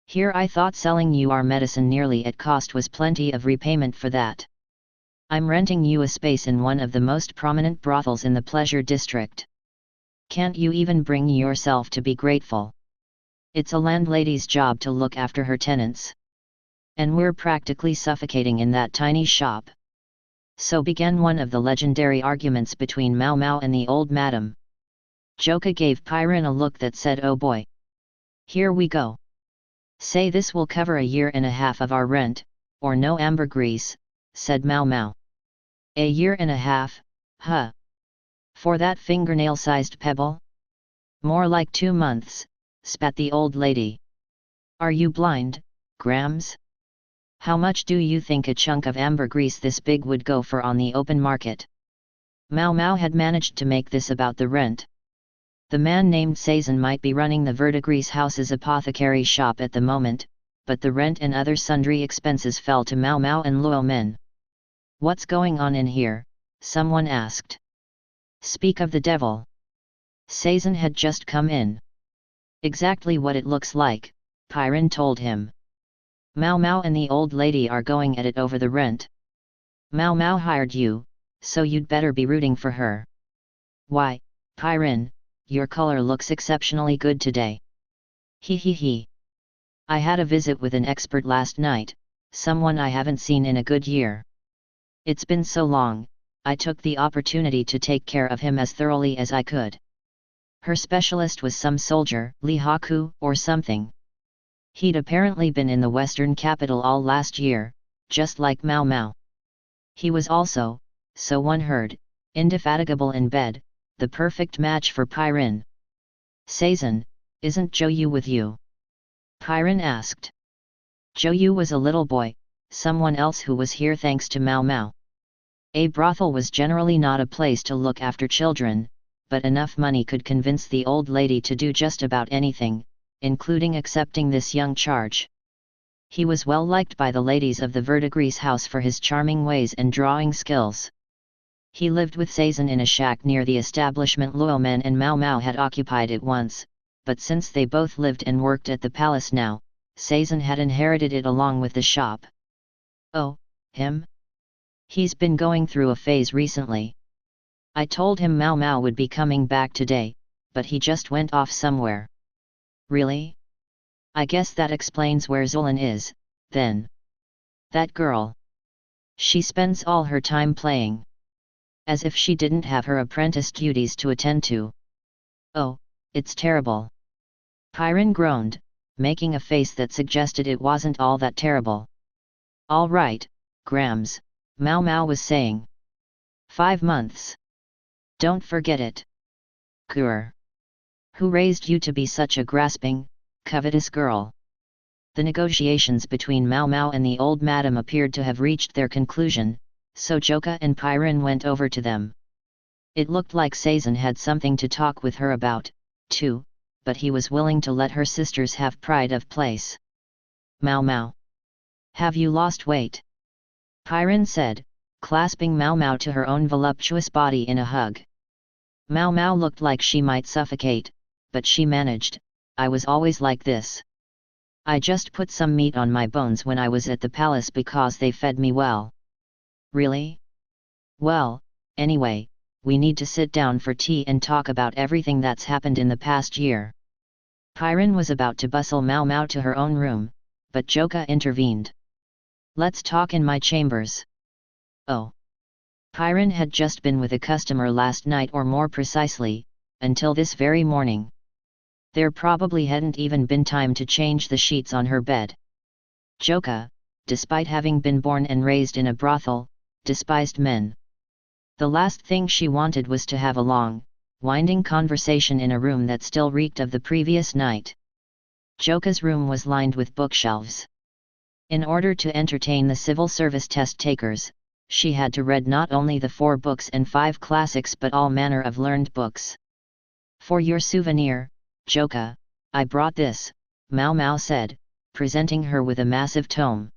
Here I thought selling you our medicine nearly at cost was plenty of repayment for that. I'm renting you a space in one of the most prominent brothels in the pleasure district. Can't you even bring yourself to be grateful? It's a landlady's job to look after her tenants. And we're practically suffocating in that tiny shop. So began one of the legendary arguments between Mao Mao and the old madam. Joka gave Pyrin a look that said, oh boy. Here we go. Say this will cover 1.5 years of our rent, or no ambergris, said Mao Mao. 1.5 years, huh? For that fingernail-sized pebble? More like 2 months, spat the old lady. Are you blind, Grams? How much do you think a chunk of ambergris this big would go for on the open market? Mao Mao had managed to make this about the rent. The man named Sazan might be running the Verdigris house's apothecary shop at the moment, but the rent and other sundry expenses fell to Mao Mao and Luo Men. What's going on in here? Someone asked. Speak of the devil. Sazan had just come in. Exactly what it looks like, Pyrin told him. Mao Mao and the old lady are going at it over the rent. Mao Mao hired you, so you'd better be rooting for her. Why, Pyrin, your color looks exceptionally good today. He. I had a visit with an expert last night, someone I haven't seen in a good year. It's been so long, I took the opportunity to take care of him as thoroughly as I could. Her specialist was some soldier, Li Haku, or something. He'd apparently been in the western capital all last year, just like Mao Mao. He was also, so one heard, indefatigable in bed, the perfect match for Pyrin. Sazan, isn't Joyu with you? Pyrin asked. Joyu was a little boy, someone else who was here thanks to Mao Mao. A brothel was generally not a place to look after children, but enough money could convince the old lady to do just about anything, including accepting this young charge. He was well liked by the ladies of the Verdigris house for his charming ways and drawing skills. He lived with Sazan in a shack near the establishment Luo Men and Mao Mao had occupied it once, but since they both lived and worked at the palace now, Sazan had inherited it along with the shop. Oh, him? He's been going through a phase recently. I told him Mao Mao would be coming back today, but he just went off somewhere. Really? I guess that explains where Zolan is, then. That girl. She spends all her time playing. As if she didn't have her apprentice duties to attend to. Oh, it's terrible. Pyrin groaned, making a face that suggested it wasn't all that terrible. All right, Grams, Mao Mao was saying. 5 months. Don't forget it. Gur. Who raised you to be such a grasping, covetous girl? The negotiations between Mao Mao and the old madam appeared to have reached their conclusion, so Joka and Pyrin went over to them. It looked like Sazan had something to talk with her about, too, but he was willing to let her sisters have pride of place. Mao Mao. Have you lost weight? Pyrin said, clasping Mao Mao to her own voluptuous body in a hug. Mao Mao looked like she might suffocate, but she managed. I was always like this. I just put some meat on my bones when I was at the palace because they fed me well. Really? Well, anyway, we need to sit down for tea and talk about everything that's happened in the past year. Pyrin was about to bustle Mao Mao to her own room, but Joka intervened. Let's talk in my chambers. Oh. Pyrin had just been with a customer last night, or more precisely, until this very morning. There probably hadn't even been time to change the sheets on her bed. Joka, despite having been born and raised in a brothel, despised men. The last thing she wanted was to have a long, winding conversation in a room that still reeked of the previous night. Joka's room was lined with bookshelves. In order to entertain the civil service test takers, she had to read not only the 4 books and 5 classics but all manner of learned books. "For your souvenir, Joka, I brought this," Mao Mao said, presenting her with a massive tome.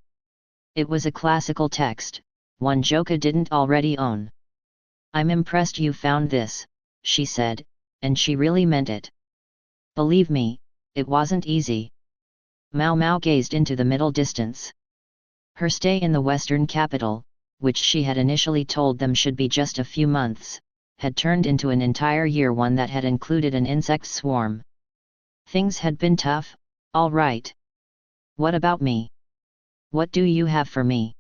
It was a classical text, one Joka didn't already own. "I'm impressed you found this," she said, and she really meant it. "Believe me, it wasn't easy." Mao Mao gazed into the middle distance. Her stay in the western capital, which she had initially told them should be just a few months, had turned into an entire year, one that had included an insect swarm. Things had been tough, all right. "What about me? What do you have for me?"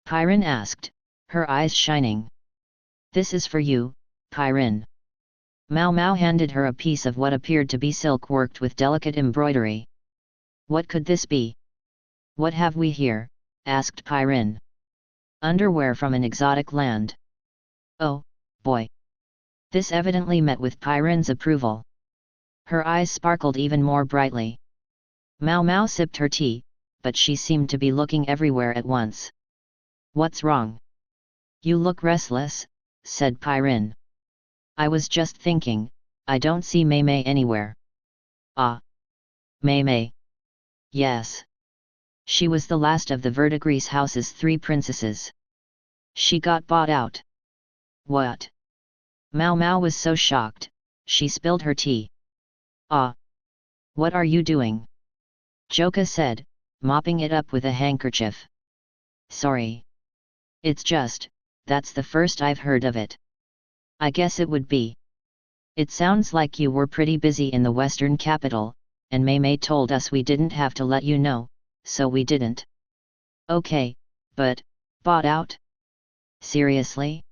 Pyrin asked, her eyes shining. "This is for you, Pyrin." Mao Mao handed her a piece of what appeared to be silk worked with delicate embroidery. "What could this be?" "What have we here?" asked Pyrin. "Underwear from an exotic land." "Oh, boy." This evidently met with Pyrin's approval. Her eyes sparkled even more brightly. Mao Mao sipped her tea, but she seemed to be looking everywhere at once. "What's wrong? You look restless," said Pyrin. "I was just thinking, I don't see Mei Mei anywhere." "Ah. Mei Mei. Yes. She was the last of the Verdigris house's 3 princesses. She got bought out." "What?" Mao Mao was so shocked, she spilled her tea. "Ah. What are you doing?" Joka said, mopping it up with a handkerchief. "Sorry. It's just, that's the first I've heard of it." "I guess it would be. It sounds like you were pretty busy in the western capital, and Mei Mei told us we didn't have to let you know, so we didn't." "Okay, but, bought out? Seriously?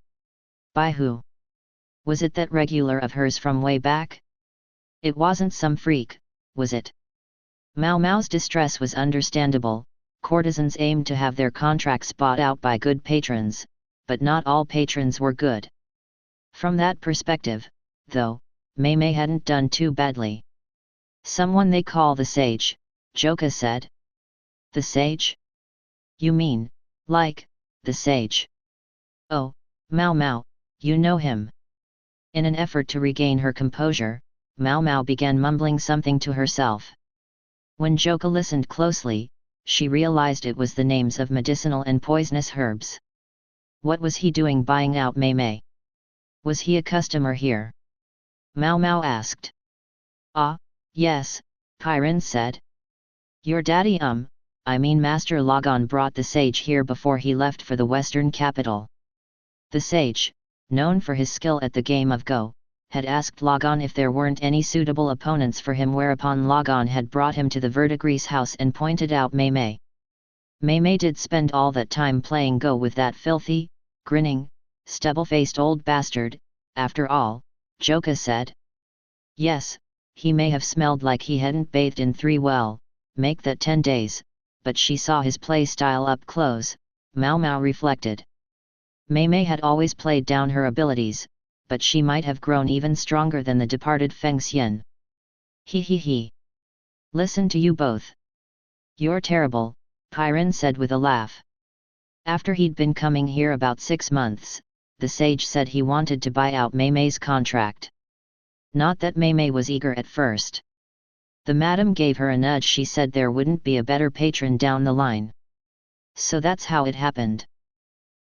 By who? Was it that regular of hers from way back? It wasn't some freak, was it?" Mao Mao's distress was understandable. Courtesans aimed to have their contracts bought out by good patrons, but not all patrons were good. From that perspective, though, Mei Mei hadn't done too badly. "Someone they call the Sage," Joka said. "The Sage? You mean, like, the Sage? Oh, Mao Mao, you know him." In an effort to regain her composure, Mao Mao began mumbling something to herself. When Joka listened closely, she realized it was the names of medicinal and poisonous herbs. What was he doing buying out Mei Mei? Was he a customer here? Mao Mao asked. "Ah, yes," Pyrin said. "Your daddy I mean Master Logon brought the sage here before he left for the western capital." The sage, known for his skill at the game of Go, had asked Logon if there weren't any suitable opponents for him, whereupon Logon had brought him to the Verdigris house and pointed out Mei Mei. Mei Mei did spend all that time playing Go with that filthy, grinning, stubble-faced old bastard, after all, Joka said. Yes, he may have smelled like he hadn't bathed in 10 days, but she saw his play style up close, Mao Mao reflected. Mei Mei had always played down her abilities, but she might have grown even stronger than the departed Feng Xian. He. Listen to you both. You're terrible, Pyrin said with a laugh. After he'd been coming here about 6 months, the sage said he wanted to buy out Mei Mei's contract. Not that Mei Mei was eager at first. The madam gave her a nudge. She said there wouldn't be a better patron down the line. So that's how it happened.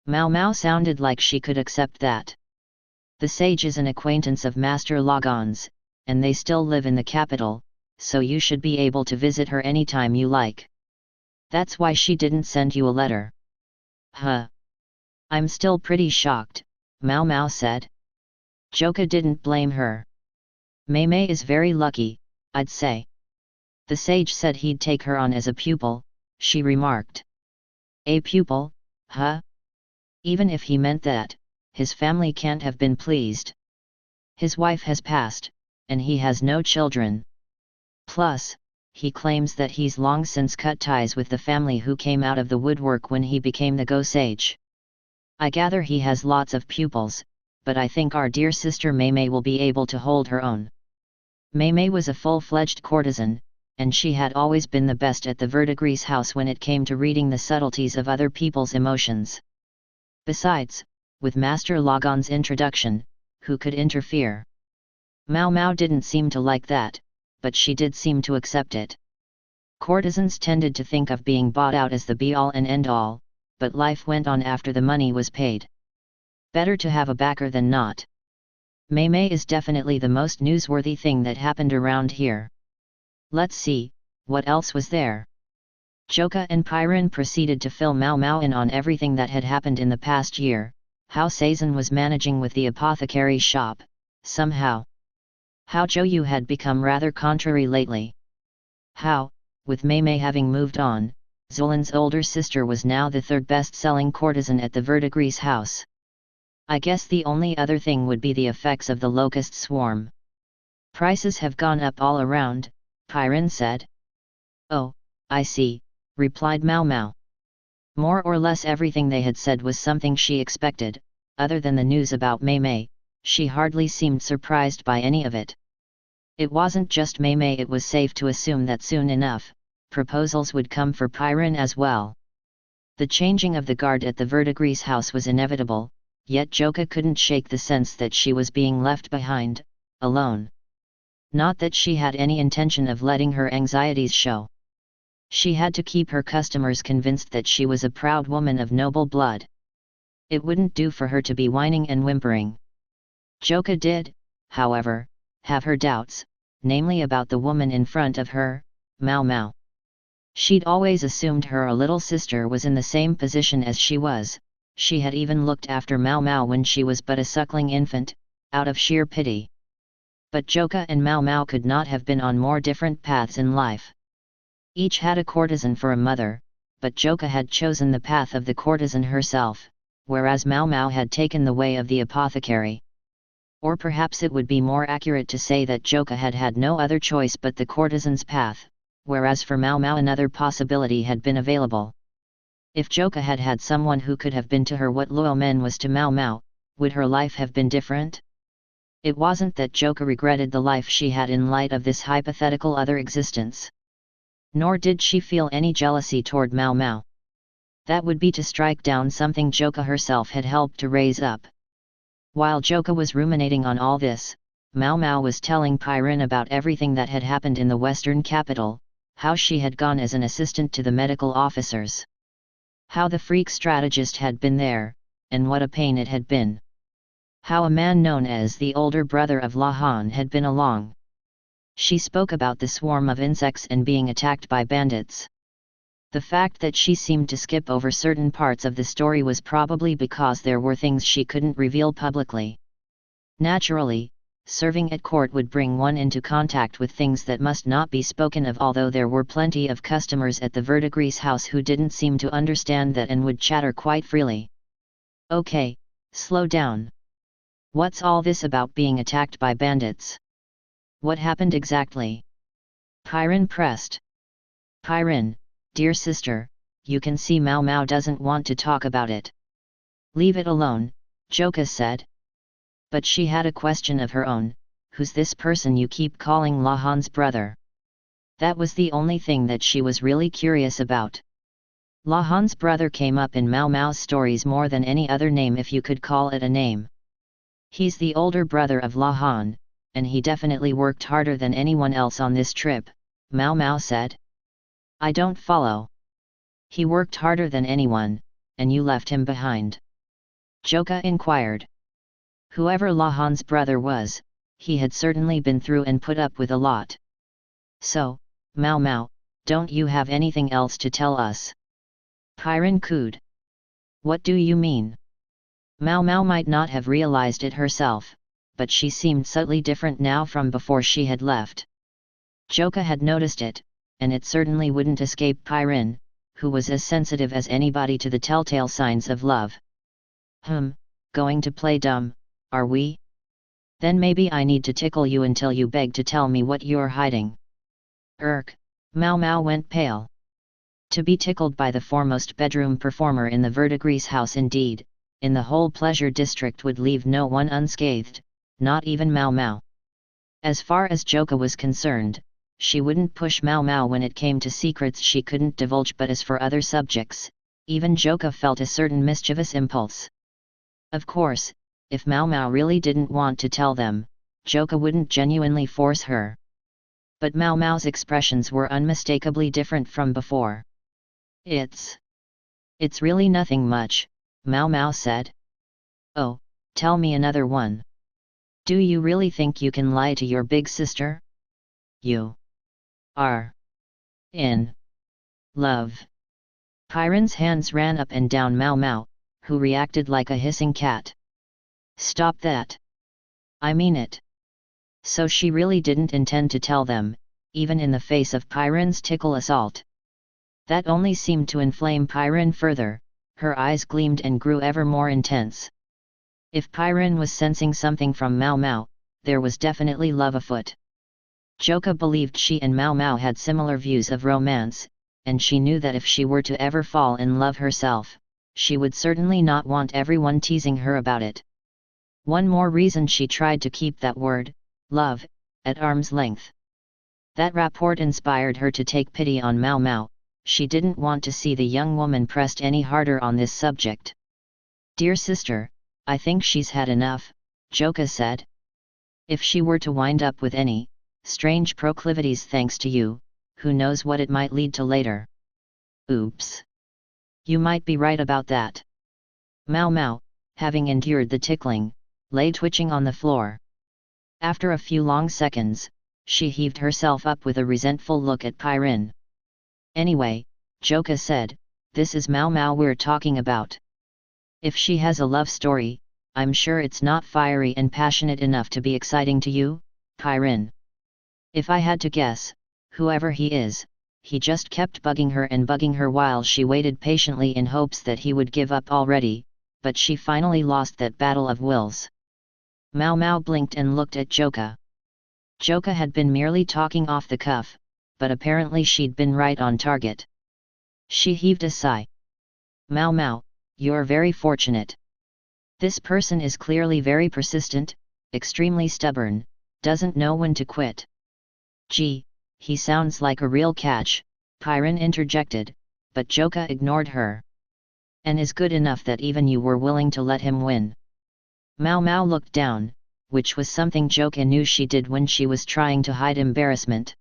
Mao Mao sounded like she could accept that. The sage is an acquaintance of Master Logon's, and they still live in the capital, so you should be able to visit her anytime you like. That's why she didn't send you a letter. Huh. I'm still pretty shocked, Mao Mao said. Joka didn't blame her. Mei Mei is very lucky, I'd say. The sage said he'd take her on as a pupil, she remarked. A pupil, huh? Even if he meant that, his family can't have been pleased. His wife has passed, and he has no children. Plus, he claims that he's long since cut ties with the family who came out of the woodwork when he became the Go Sage. I gather he has lots of pupils, but I think our dear sister Meimei will be able to hold her own. Meimei was a full-fledged courtesan, and she had always been the best at the Verdigris house when it came to reading the subtleties of other people's emotions. Besides, with Master Lagan's introduction, who could interfere? Mao Mao didn't seem to like that, but she did seem to accept it. Courtesans tended to think of being bought out as the be-all and end-all, but life went on after the money was paid. Better to have a backer than not. Meimei is definitely the most newsworthy thing that happened around here. Let's see, what else was there? Joka and Pyrin proceeded to fill Mao Mao in on everything that had happened in the past year, how Seizan was managing with the apothecary shop, somehow. How Joyu had become rather contrary lately. How, with Meimei having moved on, Zulin's older sister was now the third best-selling courtesan at the Verdigris house. I guess the only other thing would be the effects of the locust swarm. Prices have gone up all around, Pyrin said. Oh, I see, replied Mao Mao. More or less everything they had said was something she expected, other than the news about Meimei. She hardly seemed surprised by any of it. It wasn't just Meimei, it was safe to assume that soon enough, proposals would come for Pyrin as well. The changing of the guard at the Verdigris house was inevitable, yet Joka couldn't shake the sense that she was being left behind, alone. Not that she had any intention of letting her anxieties show. She had to keep her customers convinced that she was a proud woman of noble blood. It wouldn't do for her to be whining and whimpering. Joka did, however, have her doubts, namely about the woman in front of her, Mao Mao. She'd always assumed her little sister was in the same position as she was. She had even looked after Mao Mao when she was but a suckling infant, out of sheer pity. But Joka and Mao Mao could not have been on more different paths in life. Each had a courtesan for a mother, but Joka had chosen the path of the courtesan herself, whereas Mao Mao had taken the way of the apothecary. Or perhaps it would be more accurate to say that Joka had had no other choice but the courtesan's path, whereas for Mao Mao another possibility had been available. If Joka had had someone who could have been to her what Luo Men was to Mao Mao, would her life have been different? It wasn't that Joka regretted the life she had in light of this hypothetical other existence. Nor did she feel any jealousy toward Mao Mao. That would be to strike down something Joka herself had helped to raise up. While Joka was ruminating on all this, Mao Mao was telling Pyrin about everything that had happened in the western capital, how she had gone as an assistant to the medical officers. How the freak strategist had been there, and what a pain it had been. How a man known as the older brother of Lahan had been along. She spoke about the swarm of insects and being attacked by bandits. The fact that she seemed to skip over certain parts of the story was probably because there were things she couldn't reveal publicly. Naturally, serving at court would bring one into contact with things that must not be spoken of, although there were plenty of customers at the Verdigris house who didn't seem to understand that and would chatter quite freely. Okay, slow down. What's all this about being attacked by bandits? What happened exactly? Pyrin pressed. Pyrin, dear sister, you can see Mao Mao doesn't want to talk about it. Leave it alone, Joka said. But she had a question of her own. Who's this person you keep calling Lahan's brother? That was the only thing that she was really curious about. Lahan's brother came up in Mao Mao's stories more than any other name, if you could call it a name. He's the older brother of Lahan, and he definitely worked harder than anyone else on this trip, Mao Mao said. I don't follow. He worked harder than anyone, and you left him behind? Joka inquired. Whoever Lahan's brother was, he had certainly been through and put up with a lot. So, Mao Mao, don't you have anything else to tell us? Pyrin cooed. What do you mean? Mao Mao might not have realized it herself, but she seemed subtly different now from before she had left. Joka had noticed it, and it certainly wouldn't escape Pyrin, who was as sensitive as anybody to the telltale signs of love. Going to play dumb, are we? Then maybe I need to tickle you until you beg to tell me what you're hiding. Mao Mao went pale. To be tickled by the foremost bedroom performer in the verdigris house indeed, in the whole pleasure district would leave no one unscathed, not even Mao Mao. As far as Joka was concerned, she wouldn't push Mao Mao when it came to secrets she couldn't divulge, but as for other subjects, even Joka felt a certain mischievous impulse. Of course, if Mao Mao really didn't want to tell them, Joka wouldn't genuinely force her. But Mao Mao's expressions were unmistakably different from before. It's really nothing much, Mao Mao said. Oh, tell me another one. Do you really think you can lie to your big sister? You are in love. Pyron's hands ran up and down Mao Mao, who reacted like a hissing cat. Stop that. I mean it. So she really didn't intend to tell them, even in the face of Pyron's tickle assault. That only seemed to inflame Pyron further, her eyes gleamed and grew ever more intense. If Pyron was sensing something from Mao Mao, there was definitely love afoot. Joka believed she and Mao Mao had similar views of romance, and she knew that if she were to ever fall in love herself, she would certainly not want everyone teasing her about it. One more reason she tried to keep that word, love, at arm's length. That rapport inspired her to take pity on Mao Mao. She didn't want to see the young woman pressed any harder on this subject. Dear sister, I think she's had enough, Joka said. If she were to wind up with any strange proclivities thanks to you, who knows what it might lead to later. Oops. You might be right about that. Mao Mao, having endured the tickling, lay twitching on the floor. After a few long seconds, she heaved herself up with a resentful look at Pyron. Anyway, Joka said, this is Mao Mao we're talking about. If she has a love story, I'm sure it's not fiery and passionate enough to be exciting to you, Pyron. If I had to guess, whoever he is, he just kept bugging her while she waited patiently in hopes that he would give up already, but she finally lost that battle of wills. Mao Mao blinked and looked at Joka. Joka had been merely talking off the cuff, but apparently she'd been right on target. She heaved a sigh. Mao Mao, you're very fortunate. This person is clearly very persistent, extremely stubborn, doesn't know when to quit. Gee, he sounds like a real catch, Pyron interjected, but Joka ignored her. And is good enough that even you were willing to let him win. Mao Mao looked down, which was something Joka knew she did when she was trying to hide embarrassment.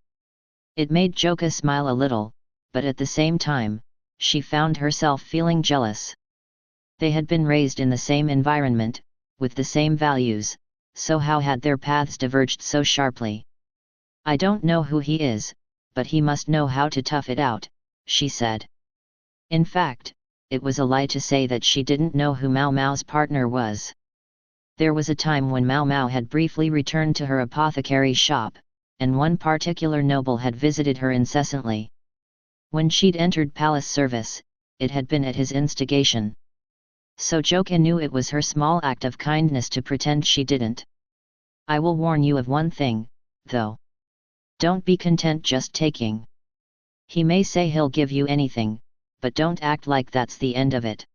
It made Joka smile a little, but at the same time, she found herself feeling jealous. They had been raised in the same environment, with the same values, so how had their paths diverged so sharply? I don't know who he is, but he must know how to tough it out, she said. In fact, it was a lie to say that she didn't know who Mao Mao's partner was. There was a time when Mao Mao had briefly returned to her apothecary shop, and one particular noble had visited her incessantly. When she'd entered palace service, it had been at his instigation. So Joka knew it was her small act of kindness to pretend she didn't. I will warn you of one thing, though. Don't be content just taking. He may say he'll give you anything, but don't act like that's the end of it.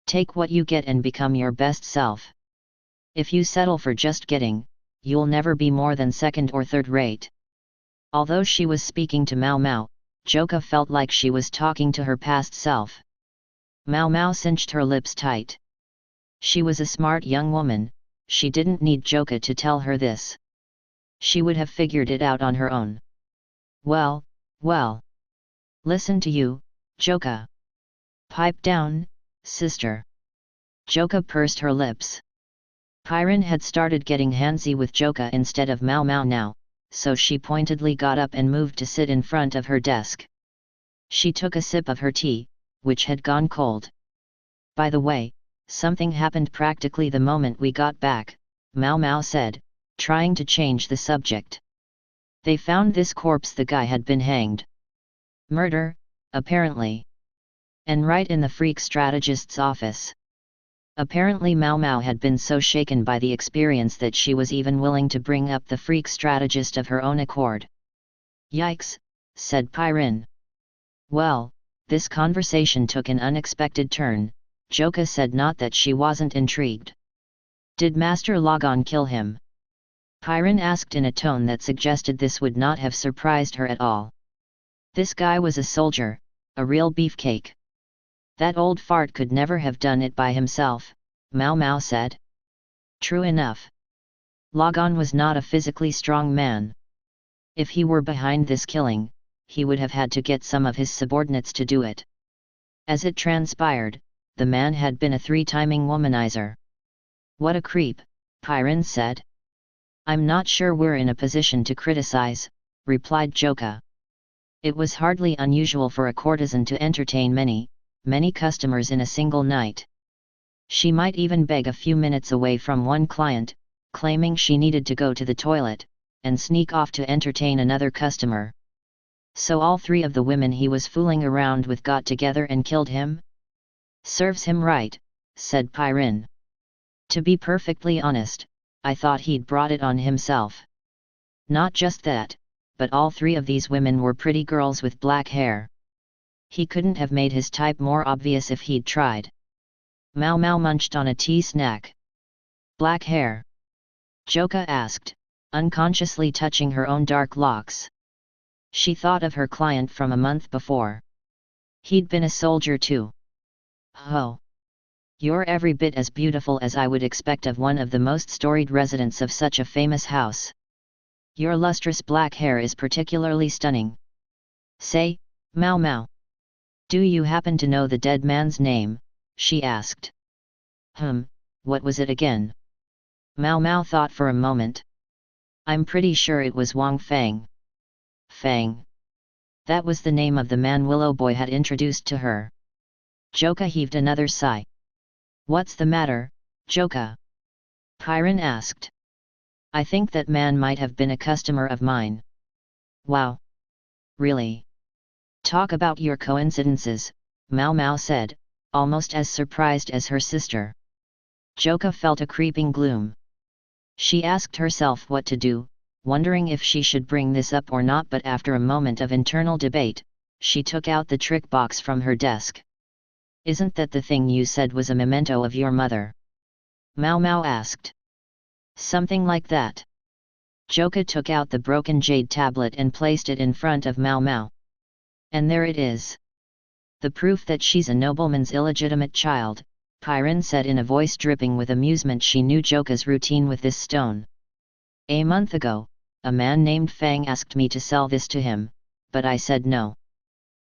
Take what you get and become your best self. If you settle for just getting, you'll never be more than second or third rate. Although she was speaking to Mao Mao, Joka felt like she was talking to her past self. Mao Mao cinched her lips tight. She was a smart young woman, she didn't need Joka to tell her this. She would have figured it out on her own. Well. Listen to you, Joka. Pipe down, sister. Joka pursed her lips. Pyron had started getting handsy with Joka instead of Mao Mao now, so she pointedly got up and moved to sit in front of her desk. She took a sip of her tea, which had gone cold. By the way, something happened practically the moment we got back, Mao Mao said, trying to change the subject. They found this corpse. The guy had been hanged. Murder, apparently. And right in the freak strategist's office. Apparently Mao Mao had been so shaken by the experience that she was even willing to bring up the freak strategist of her own accord. Yikes, said Pairin. Well, this conversation took an unexpected turn. Joka said not that she wasn't intrigued. Did Master Logon kill him? Pairin asked in a tone that suggested this would not have surprised her at all. This guy was a soldier, a real beefcake. That old fart could never have done it by himself, Mao Mao said. True enough. Logon was not a physically strong man. If he were behind this killing, he would have had to get some of his subordinates to do it. As it transpired, the man had been a three-timing womanizer. What a creep, Pairin said. I'm not sure we're in a position to criticize, replied Joka. It was hardly unusual for a courtesan to entertain many customers in a single night. She might even beg a few minutes away from one client, claiming she needed to go to the toilet, and sneak off to entertain another customer. So all three of the women he was fooling around with got together and killed him? Serves him right, said Pairin. To be perfectly honest, I thought he'd brought it on himself. Not just that, but all three of these women were pretty girls with black hair. He couldn't have made his type more obvious if he'd tried. Mao Mao munched on a tea snack. Black hair? Joka asked, unconsciously touching her own dark locks. She thought of her client from a month before. He'd been a soldier too. Oh! You're every bit as beautiful as I would expect of one of the most storied residents of such a famous house. Your lustrous black hair is particularly stunning. Say, Mao Mao. Do you happen to know the dead man's name? She asked. What was it again? Mao Mao thought for a moment. I'm pretty sure it was Wang Fang. Fang. That was the name of the man Willowboy had introduced to her. Joka heaved another sigh. What's the matter, Joka? Pairin asked. I think that man might have been a customer of mine. Wow. Really? Talk about your coincidences, Mao Mao said, almost as surprised as her sister. Joka felt a creeping gloom. She asked herself what to do, wondering if she should bring this up or not, but after a moment of internal debate, she took out the trick box from her desk. Isn't that the thing you said was a memento of your mother? Mao Mao asked. Something like that. Joka took out the broken jade tablet and placed it in front of Mao Mao. And there it is. The proof that she's a nobleman's illegitimate child, Pairin said in a voice dripping with amusement. She knew Joka's routine with this stone. A month ago, a man named Fang asked me to sell this to him, but I said no.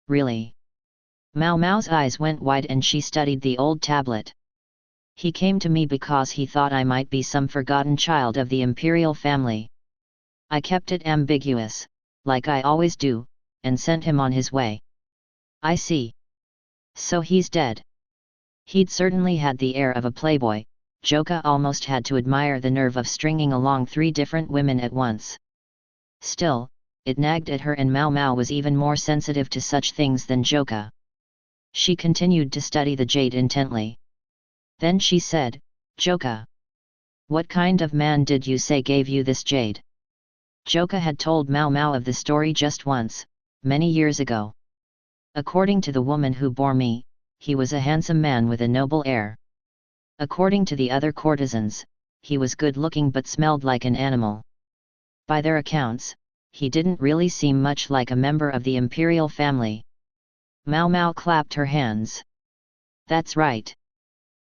Really? Mao Mao's eyes went wide and she studied the old tablet. He came to me because he thought I might be some forgotten child of the imperial family. I kept it ambiguous, like I always do, and sent him on his way. I see. So he's dead. He'd certainly had the air of a playboy. Joka almost had to admire the nerve of stringing along three different women at once. Still, it nagged at her, and Mao Mao was even more sensitive to such things than Joka. She continued to study the jade intently. Then she said, Joka. What kind of man did you say gave you this jade? Joka had told Mao Mao of the story just once, many years ago. According to the woman who bore me, he was a handsome man with a noble air. According to the other courtesans, he was good-looking but smelled like an animal. By their accounts, he didn't really seem much like a member of the imperial family. Mao Mao clapped her hands. That's right.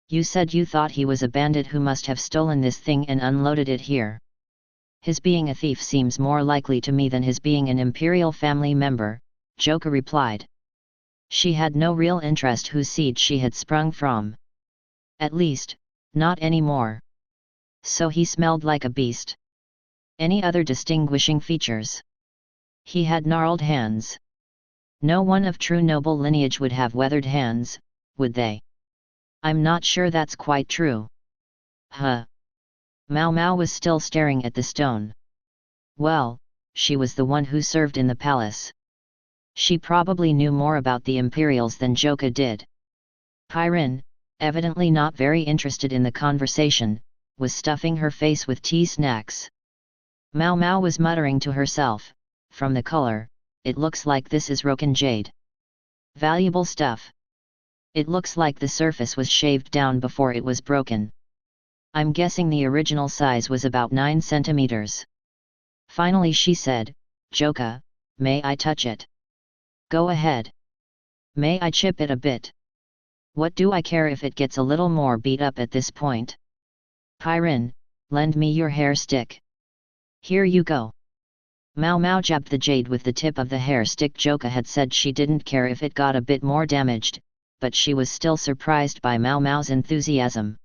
You said you thought he was a bandit who must have stolen this thing and unloaded it here. His being a thief seems more likely to me than his being an imperial family member, Joka replied. She had no real interest whose seed she had sprung from. At least, not anymore. So he smelled like a beast. Any other distinguishing features? He had gnarled hands. No one of true noble lineage would have weathered hands, would they? I'm not sure that's quite true. Huh. Mao Mao was still staring at the stone. Well, she was the one who served in the palace. She probably knew more about the Imperials than Joka did. Pairin, evidently not very interested in the conversation, was stuffing her face with tea snacks. Mao Mao was muttering to herself, from the color, it looks like this is Roken jade. Valuable stuff. It looks like the surface was shaved down before it was broken. I'm guessing the original size was about 9 centimeters. Finally she said, Joka, may I touch it? Go ahead. May I chip it a bit? What do I care if it gets a little more beat up at this point? Pyrin, lend me your hair stick. Here you go. Mao Mao jabbed the jade with the tip of the hair stick. Joka had said she didn't care if it got a bit more damaged, but she was still surprised by Mao Mao's enthusiasm.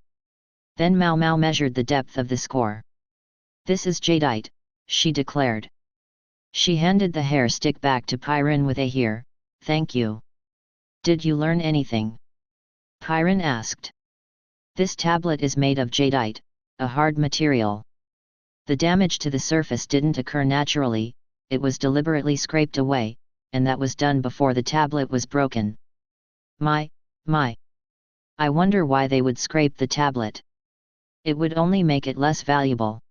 Then Mao Mao measured the depth of the score. This is jadeite, she declared. She handed the hair stick back to Pyrin with a here, thank you. Did you learn anything? Pyrin asked. This tablet is made of jadeite, a hard material. The damage to the surface didn't occur naturally, it was deliberately scraped away, and that was done before the tablet was broken. My. I wonder why they would scrape the tablet. It would only make it less valuable.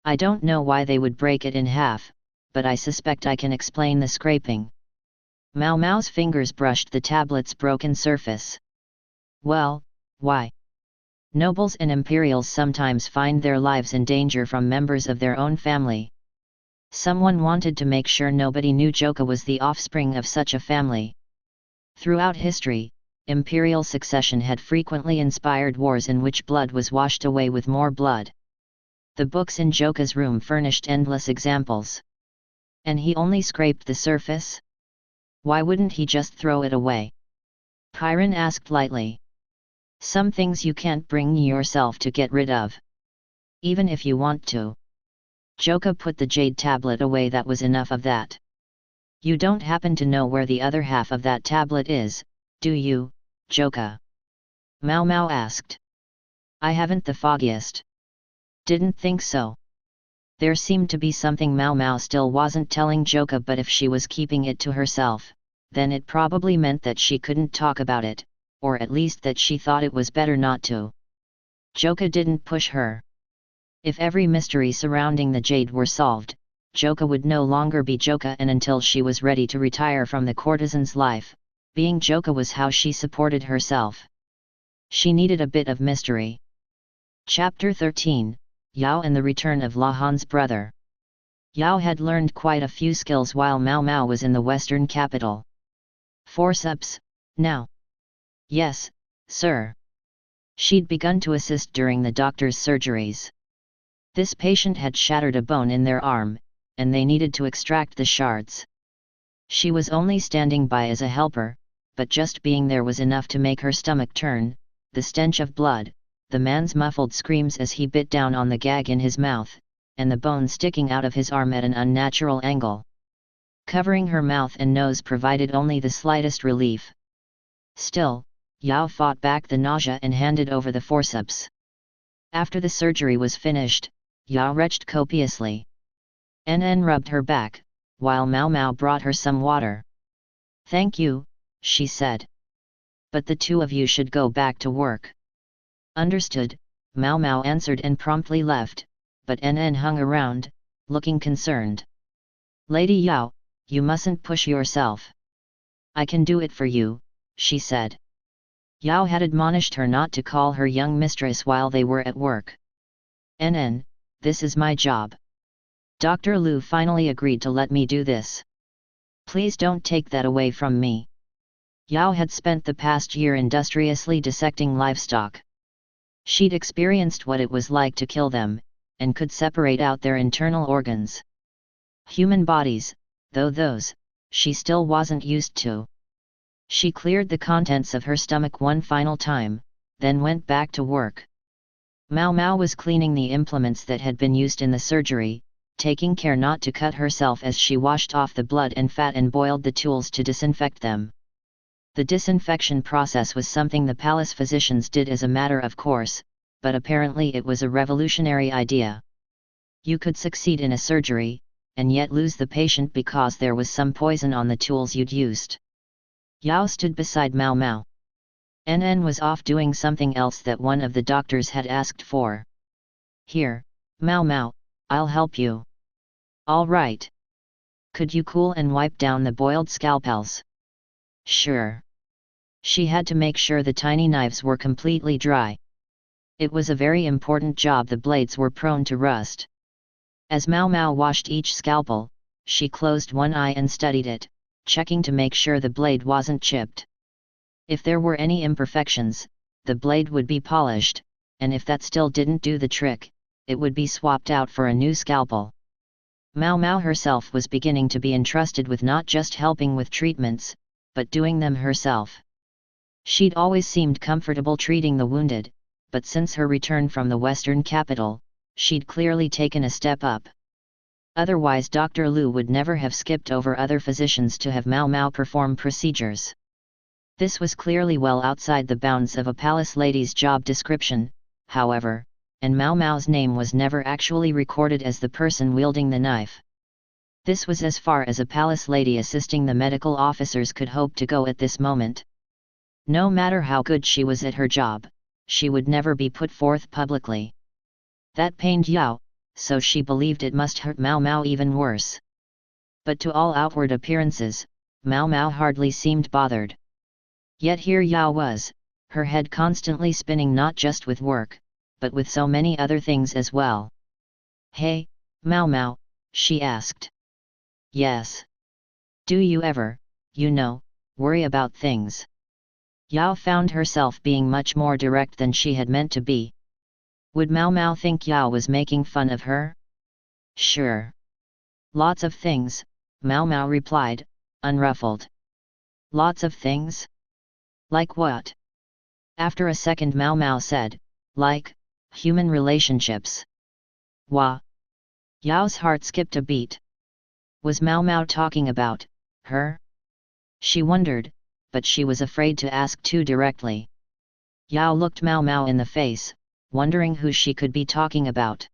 I don't know why they would break it in half, but I suspect I can explain the scraping. Mao Mao's fingers brushed the tablet's broken surface. Well, why? Nobles and imperials sometimes find their lives in danger from members of their own family. Someone wanted to make sure nobody knew Joka was the offspring of such a family. Throughout history, imperial succession had frequently inspired wars in which blood was washed away with more blood. The books in Joka's room furnished endless examples. And he only scraped the surface? Why wouldn't he just throw it away? Pyrin asked lightly. Some things you can't bring yourself to get rid of. Even if you want to. Joka put the jade tablet away. That was enough of that. You don't happen to know where the other half of that tablet is, do you, Joka? Mao Mao asked. I haven't the foggiest. Didn't think so. There seemed to be something Mao Mao still wasn't telling Joka, but if she was keeping it to herself, then it probably meant that she couldn't talk about it, or at least that she thought it was better not to. Joka didn't push her. If every mystery surrounding the jade were solved, Joka would no longer be Joka, and until she was ready to retire from the courtesan's life, being Joka was how she supported herself. She needed a bit of mystery. Chapter 13, Yao and the Return of Lahan's Brother. Yao had learned quite a few skills while Mao Mao was in the western capital. Forceps, now. Yes, sir. She'd begun to assist during the doctor's surgeries. This patient had shattered a bone in their arm, and they needed to extract the shards. She was only standing by as a helper, but just being there was enough to make her stomach turn. The stench of blood, the man's muffled screams as he bit down on the gag in his mouth, and the bone sticking out of his arm at an unnatural angle. Covering her mouth and nose provided only the slightest relief. Still, Yao fought back the nausea and handed over the forceps. After the surgery was finished, Yao retched copiously. NN rubbed her back, while Mao Mao brought her some water. Thank you, she said. But the two of you should go back to work. Understood, Mao Mao answered and promptly left, but NN hung around, looking concerned. Lady Yao, you mustn't push yourself. I can do it for you, she said. Yao had admonished her not to call her young mistress while they were at work. NN, this is my job. Dr. Liu finally agreed to let me do this. Please don't take that away from me. Yao had spent the past year industriously dissecting livestock. She'd experienced what it was like to kill them, and could separate out their internal organs. Human bodies, though those, she still wasn't used to. She cleared the contents of her stomach one final time, then went back to work. Mao Mao was cleaning the implements that had been used in the surgery, taking care not to cut herself as she washed off the blood and fat and boiled the tools to disinfect them. The disinfection process was something the palace physicians did as a matter of course, but apparently it was a revolutionary idea. You could succeed in a surgery, and yet lose the patient because there was some poison on the tools you'd used. Yao stood beside Mao Mao. NN was off doing something else that one of the doctors had asked for. Here, Mao Mao, I'll help you. All right. Could you cool and wipe down the boiled scalpels? Sure. She had to make sure the tiny knives were completely dry. It was a very important job. The blades were prone to rust. As Mao Mao washed each scalpel, she closed one eye and studied it, checking to make sure the blade wasn't chipped. If there were any imperfections, the blade would be polished, and if that still didn't do the trick, it would be swapped out for a new scalpel. Mao Mao herself was beginning to be entrusted with not just helping with treatments, but doing them herself. She'd always seemed comfortable treating the wounded, but since her return from the western capital, she'd clearly taken a step up. Otherwise Dr. Lu would never have skipped over other physicians to have Mao Mao perform procedures. This was clearly well outside the bounds of a palace lady's job description, however, and Mao Mao's name was never actually recorded as the person wielding the knife. This was as far as a palace lady assisting the medical officers could hope to go at this moment. No matter how good she was at her job, she would never be put forth publicly. That pained Yao, so she believed it must hurt Mao Mao even worse. But to all outward appearances, Mao Mao hardly seemed bothered. Yet here Yao was, her head constantly spinning not just with work, but with so many other things as well. "Hey, Mao Mao," she asked. "Yes. Do you ever, worry about things?" Yao found herself being much more direct than she had meant to be. Would Mao Mao think Yao was making fun of her? Sure. Lots of things, Mao Mao replied, unruffled. Lots of things? Like what? After a second Mao Mao said, like, human relationships. Wah! Yao's heart skipped a beat. Was Mao Mao talking about her? She wondered, but she was afraid to ask too directly. Yao looked Mao Mao in the face, wondering who she could be talking about.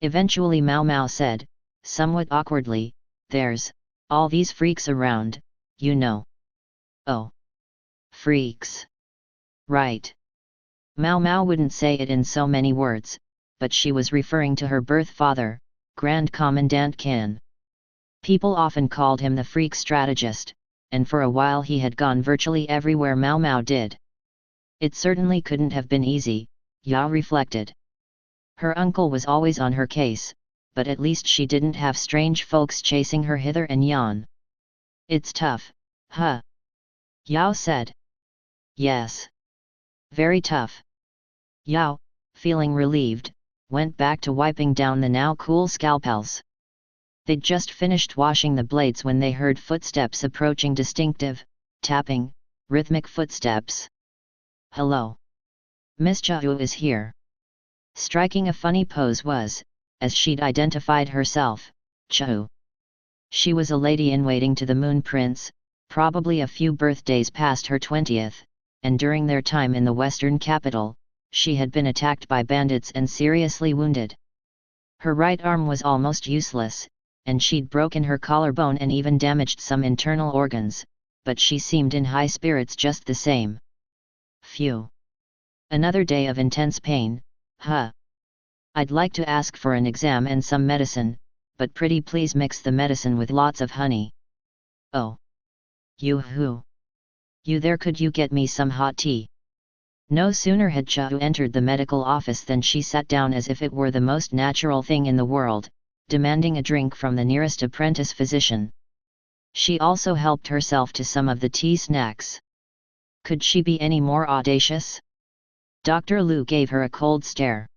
Eventually Mao Mao said, somewhat awkwardly, "There's all these freaks around, you know." "Oh. Freaks. Right." Mao Mao wouldn't say it in so many words, but she was referring to her birth father, Grand Commandant Kan. People often called him the freak strategist, and for a while he had gone virtually everywhere Mao Mao did. It certainly couldn't have been easy, Yao reflected. Her uncle was always on her case, but at least she didn't have strange folks chasing her hither and yon. "It's tough, huh?" Yao said. "Yes. Very tough." Yao, feeling relieved, went back to wiping down the now cool scalpels. They'd just finished washing the blades when they heard footsteps approaching, distinctive, tapping, rhythmic footsteps. "Hello. Miss Chao is here." Striking a funny pose was, as she'd identified herself, Chao. She was a lady-in-waiting to the Moon Prince, probably a few birthdays past her 20th, and during their time in the western capital, she had been attacked by bandits and seriously wounded. Her right arm was almost useless, and she'd broken her collarbone and even damaged some internal organs, but she seemed in high spirits just the same. "Phew. Another day of intense pain, huh? I'd like to ask for an exam and some medicine, but pretty please mix the medicine with lots of honey." "Oh. You who? You there, could you get me some hot tea?" No sooner had Chao entered the medical office than she sat down as if it were the most natural thing in the world, demanding a drink from the nearest apprentice physician. She also helped herself to some of the tea snacks. Could she be any more audacious? Dr. Lu gave her a cold stare.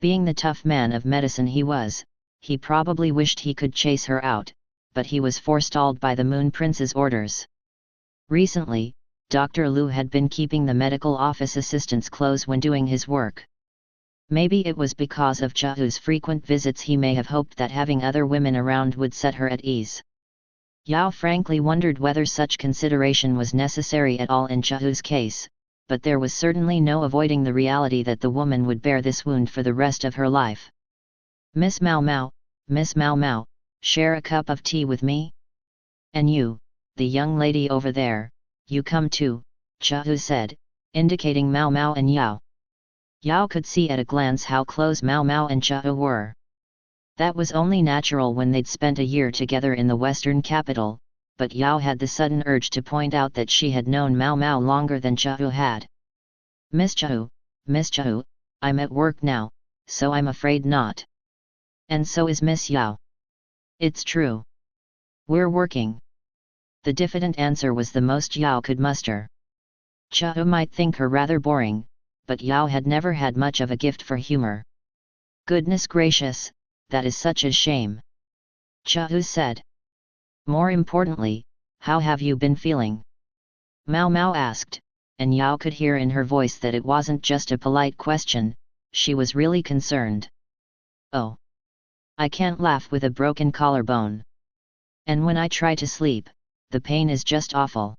Being the tough man of medicine he was, he probably wished he could chase her out, but he was forestalled by the Moon Prince's orders. Recently, Dr. Lu had been keeping the medical office assistants close when doing his work. Maybe it was because of Chao's frequent visits he may have hoped that having other women around would set her at ease. Yao frankly wondered whether such consideration was necessary at all in Chao's case, but there was certainly no avoiding the reality that the woman would bear this wound for the rest of her life. Miss Mao Mao, share a cup of tea with me? And you, the young lady over there, you come too," Chao said, indicating Mao Mao and Yao. Yao could see at a glance how close Mao Mao and Chao were. That was only natural when they'd spent a year together in the western capital, but Yao had the sudden urge to point out that she had known Mao Mao longer than Chiu had. Miss Chiu, I'm at work now, so I'm afraid not. And so is Miss Yao. It's true. We're working. The diffident answer was the most Yao could muster. Chiu might think her rather boring, but Yao had never had much of a gift for humor. Goodness gracious, that is such a shame. Chiu said. More importantly, how have you been feeling? Mao Mao asked, and Yao could hear in her voice that it wasn't just a polite question, she was really concerned. Oh. I can't laugh with a broken collarbone. And when I try to sleep, the pain is just awful.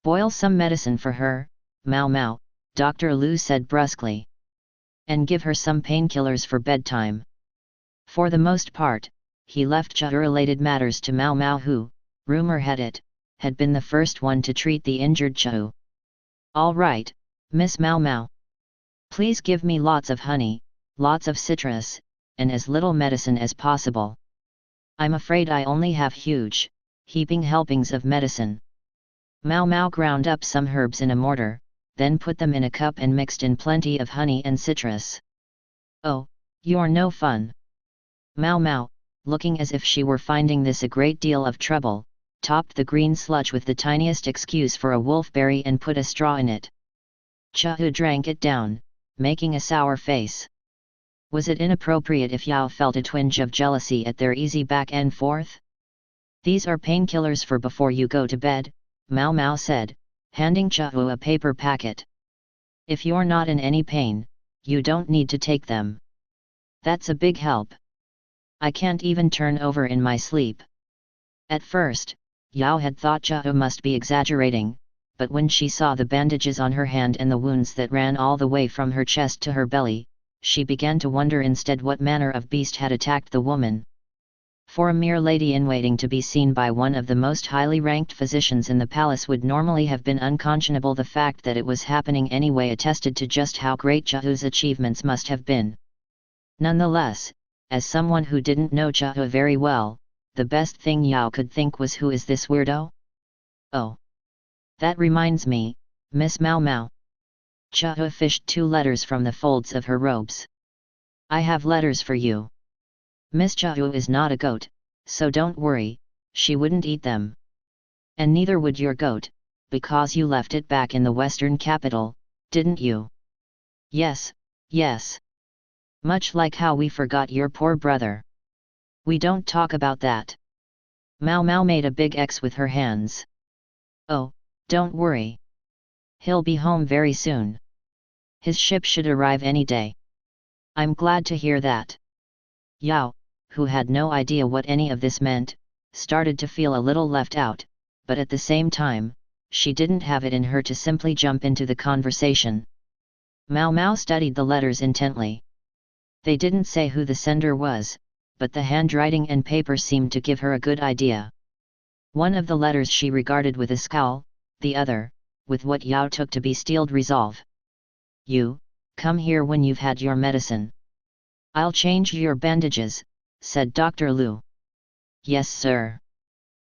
Boil some medicine for her, Mao Mao, Dr. Lu said brusquely. And give her some painkillers for bedtime. For the most part, he left Chiu-related matters to Mao Mao who, rumor had it, had been the first one to treat the injured Chiu. All right, Miss Mao Mao. Please give me lots of honey, lots of citrus, and as little medicine as possible. I'm afraid I only have huge, heaping helpings of medicine. Mao Mao ground up some herbs in a mortar, then put them in a cup and mixed in plenty of honey and citrus. Oh, you're no fun. Mao Mao, looking as if she were finding this a great deal of trouble, topped the green sludge with the tiniest excuse for a wolfberry and put a straw in it. Chiu drank it down, making a sour face. Was it inappropriate if Yao felt a twinge of jealousy at their easy back and forth? These are painkillers for before you go to bed, Mao Mao said, handing Chiu a paper packet. If you're not in any pain, you don't need to take them. That's a big help. I can't even turn over in my sleep. At first, Yao had thought Chiu must be exaggerating, but when she saw the bandages on her hand and the wounds that ran all the way from her chest to her belly, she began to wonder instead what manner of beast had attacked the woman. For a mere lady-in-waiting to be seen by one of the most highly ranked physicians in the palace would normally have been unconscionable. The fact that it was happening anyway attested to just how great Chiu's achievements must have been. Nonetheless, as someone who didn't know Chiu very well, the best thing Yao could think was, who is this weirdo? Oh. That reminds me, Miss Mao Mao. Chiu fished 2 letters from the folds of her robes. I have letters for you. Miss Chiu is not a goat, so don't worry, she wouldn't eat them. And neither would your goat, because you left it back in the western capital, didn't you? Yes, yes. Much like how we forgot your poor brother. We don't talk about that. Mao Mao made a big X with her hands. Oh, don't worry. He'll be home very soon. His ship should arrive any day. I'm glad to hear that. Yao, who had no idea what any of this meant, started to feel a little left out, but at the same time, she didn't have it in her to simply jump into the conversation. Mao Mao studied the letters intently. They didn't say who the sender was, but the handwriting and paper seemed to give her a good idea. One of the letters she regarded with a scowl, the other, with what Yao took to be steeled resolve. You, come here when you've had your medicine. I'll change your bandages, said Dr. Lu. Yes sir.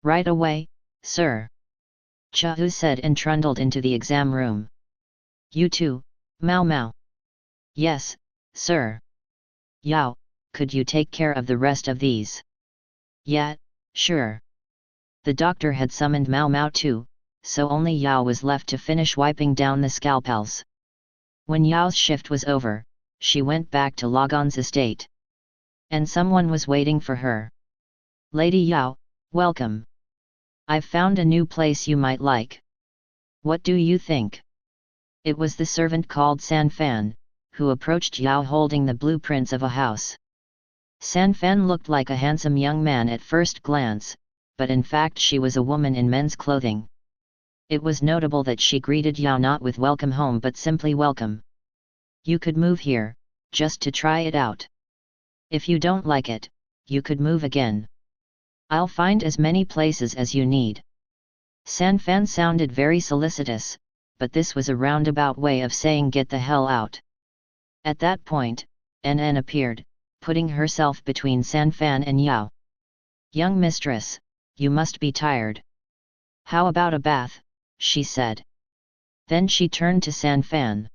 Right away, sir. Chiu said and trundled into the exam room. You too, Mao Mao. Yes, sir. Yao, could you take care of the rest of these? Yeah, sure. The doctor had summoned Mao Mao too, so only Yao was left to finish wiping down the scalpels. When Yao's shift was over, she went back to Logon's estate. And someone was waiting for her. Lady Yao, welcome. I've found a new place you might like. What do you think? It was the servant called San Fan, who approached Yao holding the blueprints of a house. San Fan looked like a handsome young man at first glance, but in fact she was a woman in men's clothing. It was notable that she greeted Yao not with welcome home but simply welcome. You could move here, just to try it out. If you don't like it, you could move again. I'll find as many places as you need. San Fan sounded very solicitous, but this was a roundabout way of saying get the hell out. At that point, NN appeared, putting herself between Sanfan and Yao. "Young mistress, you must be tired. How about a bath?" she said. Then she turned to Sanfan.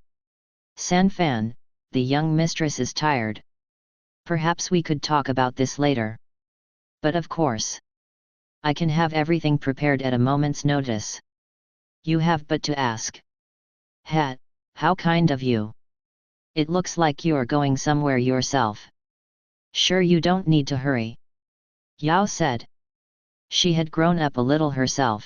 "Sanfan, the young mistress is tired. Perhaps we could talk about this later. But of course. I can have everything prepared at a moment's notice. You have but to ask." "Hat, how kind of you. It looks like you're going somewhere yourself." "Sure, you don't need to hurry," Yao said. She had grown up a little herself.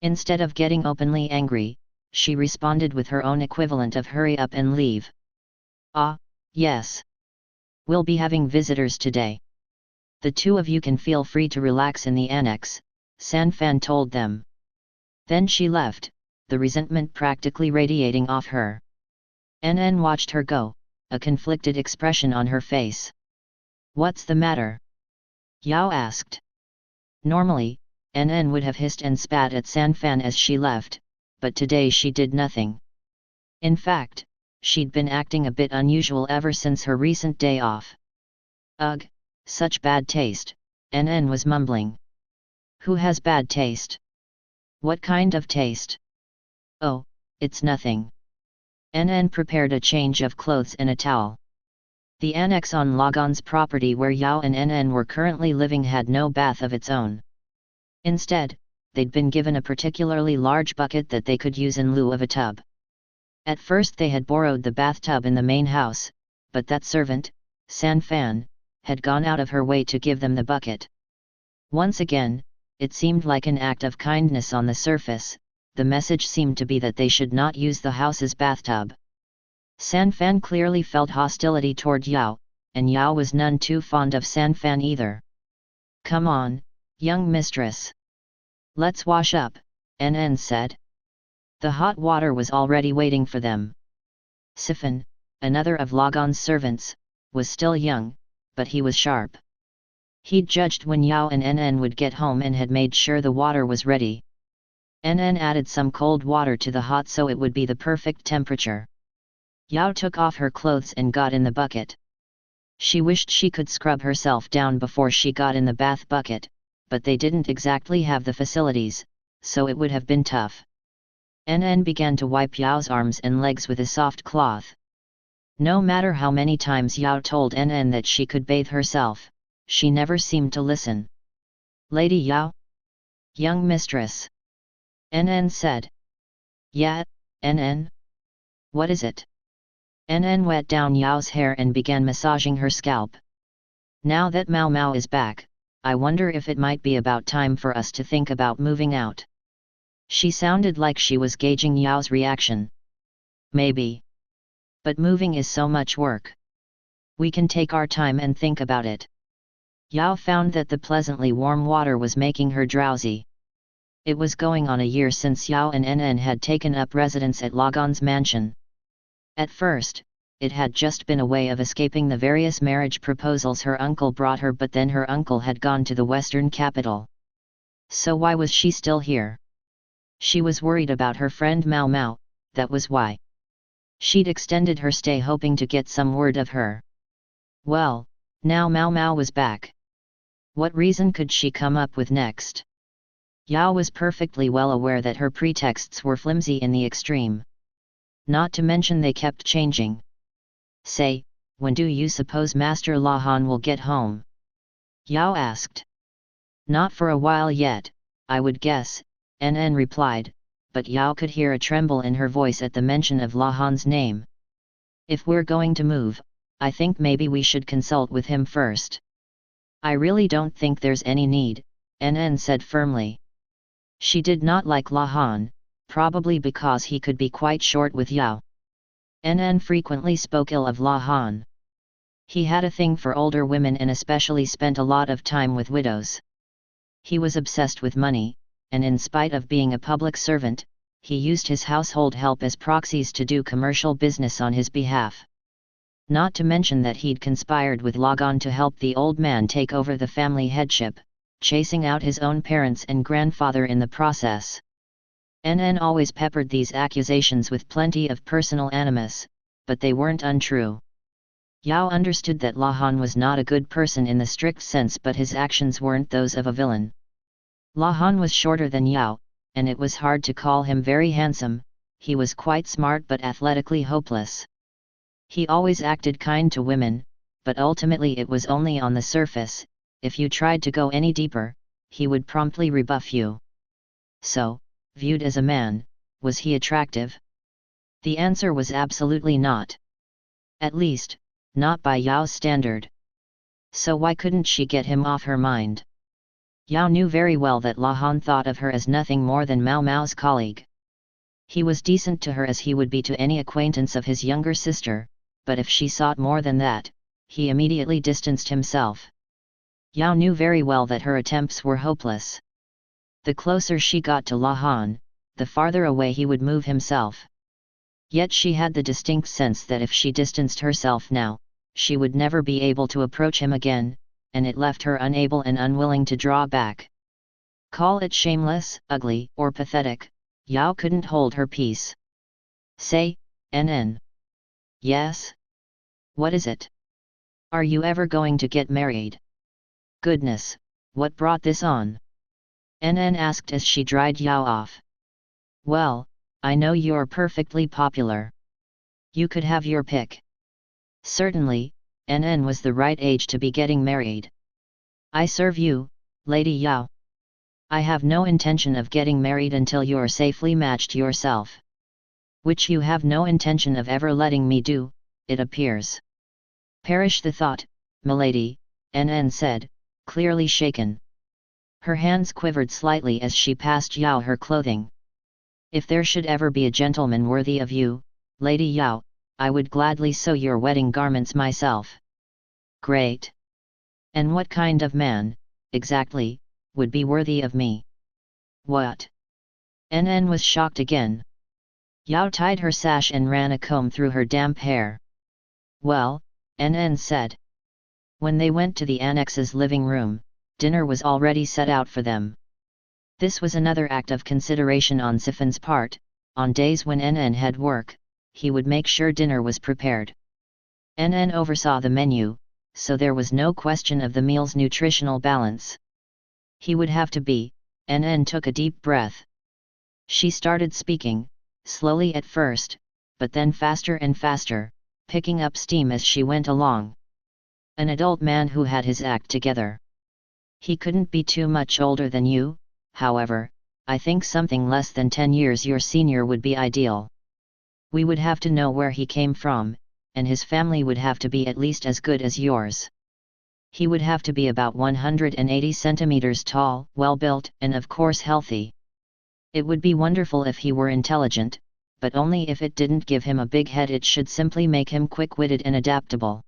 Instead of getting openly angry, she responded with her own equivalent of hurry up and leave. "Ah, yes. We'll be having visitors today. The two of you can feel free to relax in the annex," Sanfan told them. Then she left, the resentment practically radiating off her. NN watched her go, a conflicted expression on her face. "What's the matter?" Yao asked. Normally, NN would have hissed and spat at Sanfan as she left, but today she did nothing. In fact, she'd been acting a bit unusual ever since her recent day off. "Ugh, such bad taste," NN was mumbling. "Who has bad taste? What kind of taste?" "Oh, it's nothing." NN prepared a change of clothes and a towel. The annex on Lagan's property where Yao and NN were currently living had no bath of its own. Instead, they'd been given a particularly large bucket that they could use in lieu of a tub. At first they had borrowed the bathtub in the main house, but that servant, Sanfan, had gone out of her way to give them the bucket. Once again, it seemed like an act of kindness on the surface. The message seemed to be that they should not use the house's bathtub. Sanfan clearly felt hostility toward Yao, and Yao was none too fond of Sanfan either. "Come on, young mistress. Let's wash up," NN said. The hot water was already waiting for them. Sifan, another of Lagan's servants, was still young, but he was sharp. He'd judged when Yao and NN would get home and had made sure the water was ready. NN added some cold water to the hot so it would be the perfect temperature. Yao took off her clothes and got in the bucket. She wished she could scrub herself down before she got in the bath bucket, but they didn't exactly have the facilities, so it would have been tough. NN began to wipe Yao's arms and legs with a soft cloth. No matter how many times Yao told NN that she could bathe herself, she never seemed to listen. "Lady Yao? Young mistress?" NN said. "Yeah, NN? What is it?" NN wet down Yao's hair and began massaging her scalp. "Now that Mao Mao is back, I wonder if it might be about time for us to think about moving out." She sounded like she was gauging Yao's reaction. "Maybe. But moving is so much work. We can take our time and think about it." Yao found that the pleasantly warm water was making her drowsy. It was going on a year since Yao and NN had taken up residence at Lagan's mansion. At first, it had just been a way of escaping the various marriage proposals her uncle brought her, but then her uncle had gone to the western capital. So why was she still here? She was worried about her friend Mao Mao, that was why. She'd extended her stay hoping to get some word of her. Well, now Mao Mao was back. What reason could she come up with next? Yao was perfectly well aware that her pretexts were flimsy in the extreme. Not to mention they kept changing. "Say, when do you suppose Master Lahan will get home?" Yao asked. "Not for a while yet, I would guess," NN replied, but Yao could hear a tremble in her voice at the mention of Lahan's name. "If we're going to move, I think maybe we should consult with him first." "I really don't think there's any need," NN said firmly. She did not like Lahan, probably because he could be quite short with Yao. NN frequently spoke ill of Lahan. He had a thing for older women and especially spent a lot of time with widows. He was obsessed with money, and in spite of being a public servant, he used his household help as proxies to do commercial business on his behalf. Not to mention that he'd conspired with Lagan to help the old man take over the family headship, chasing out his own parents and grandfather in the process. NN always peppered these accusations with plenty of personal animus, but they weren't untrue. Yao understood that La Han was not a good person in the strict sense, but his actions weren't those of a villain. La Han was shorter than Yao, and it was hard to call him very handsome. He was quite smart but athletically hopeless. He always acted kind to women, but ultimately it was only on the surface. If you tried to go any deeper, he would promptly rebuff you. So, viewed as a man, was he attractive? The answer was absolutely not. At least, not by Yao's standard. So why couldn't she get him off her mind? Yao knew very well that La Han thought of her as nothing more than Mao Mao's colleague. He was decent to her as he would be to any acquaintance of his younger sister, but if she sought more than that, he immediately distanced himself. Yao knew very well that her attempts were hopeless. The closer she got to La Han, the farther away he would move himself. Yet she had the distinct sense that if she distanced herself now, she would never be able to approach him again, and it left her unable and unwilling to draw back. Call it shameless, ugly, or pathetic, Yao couldn't hold her peace. Say, NN. Yes? What is it? Are you ever going to get married? Goodness, what brought this on? NN asked as she dried Yao off. Well, I know you're perfectly popular. You could have your pick. Certainly, NN was the right age to be getting married. I serve you, Lady Yao. I have no intention of getting married until you're safely matched yourself. Which you have no intention of ever letting me do, it appears. Perish the thought, milady, NN said, clearly shaken. Her hands quivered slightly as she passed Yao her clothing. If there should ever be a gentleman worthy of you, Lady Yao, I would gladly sew your wedding garments myself. Great! And what kind of man, exactly, would be worthy of me? What? NN was shocked again. Yao tied her sash and ran a comb through her damp hair. Well, NN said. When they went to the annex's living room, dinner was already set out for them. This was another act of consideration on Sifan's part. On days when NN had work, he would make sure dinner was prepared. NN oversaw the menu, so there was no question of the meal's nutritional balance. He would have to be. NN took a deep breath. She started speaking, slowly at first, but then faster and faster, picking up steam as she went along. An adult man who had his act together. He couldn't be too much older than you, however. I think something less than 10 years your senior would be ideal. We would have to know where he came from, and his family would have to be at least as good as yours. He would have to be about 180 centimeters tall, well-built, and of course healthy. It would be wonderful if he were intelligent, but only if it didn't give him a big head. It should simply make him quick-witted and adaptable.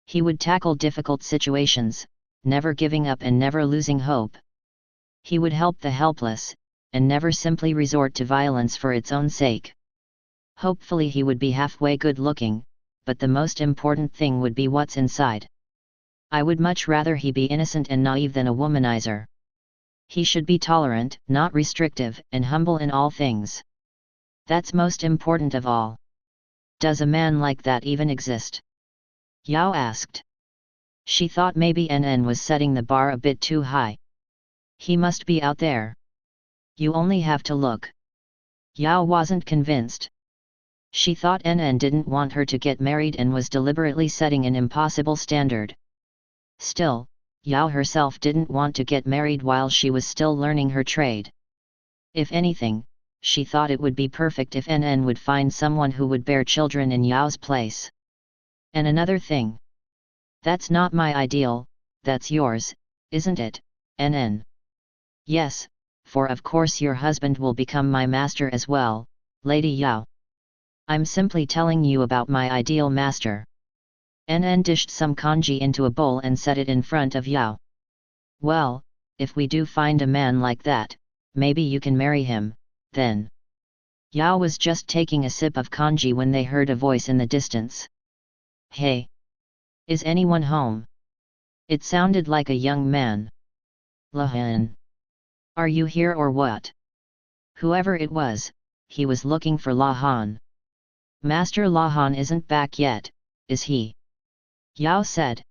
He would tackle difficult situations, never giving up and never losing hope. He would help the helpless, and never simply resort to violence for its own sake. Hopefully he would be halfway good-looking, but the most important thing would be what's inside. I would much rather he be innocent and naive than a womanizer. He should be tolerant, not restrictive, and humble in all things. That's most important of all. Does a man like that even exist? Yao asked. She thought maybe NN was setting the bar a bit too high. He must be out there. You only have to look. Yao wasn't convinced. She thought NN didn't want her to get married and was deliberately setting an impossible standard. Still, Yao herself didn't want to get married while she was still learning her trade. If anything, she thought it would be perfect if NN would find someone who would bear children in Yao's place. And another thing. That's not my ideal, that's yours, isn't it, NN? Yes, for of course your husband will become my master as well, Lady Yao. I'm simply telling you about my ideal master. NN dished some congee into a bowl and set it in front of Yao. Well, if we do find a man like that, maybe you can marry him, then. Yao was just taking a sip of congee when they heard a voice in the distance. Hey! Is anyone home? It sounded like a young man. Lahan. Are you here or what? Whoever it was, he was looking for Lahan. Master Lahan isn't back yet, is he? Yao said.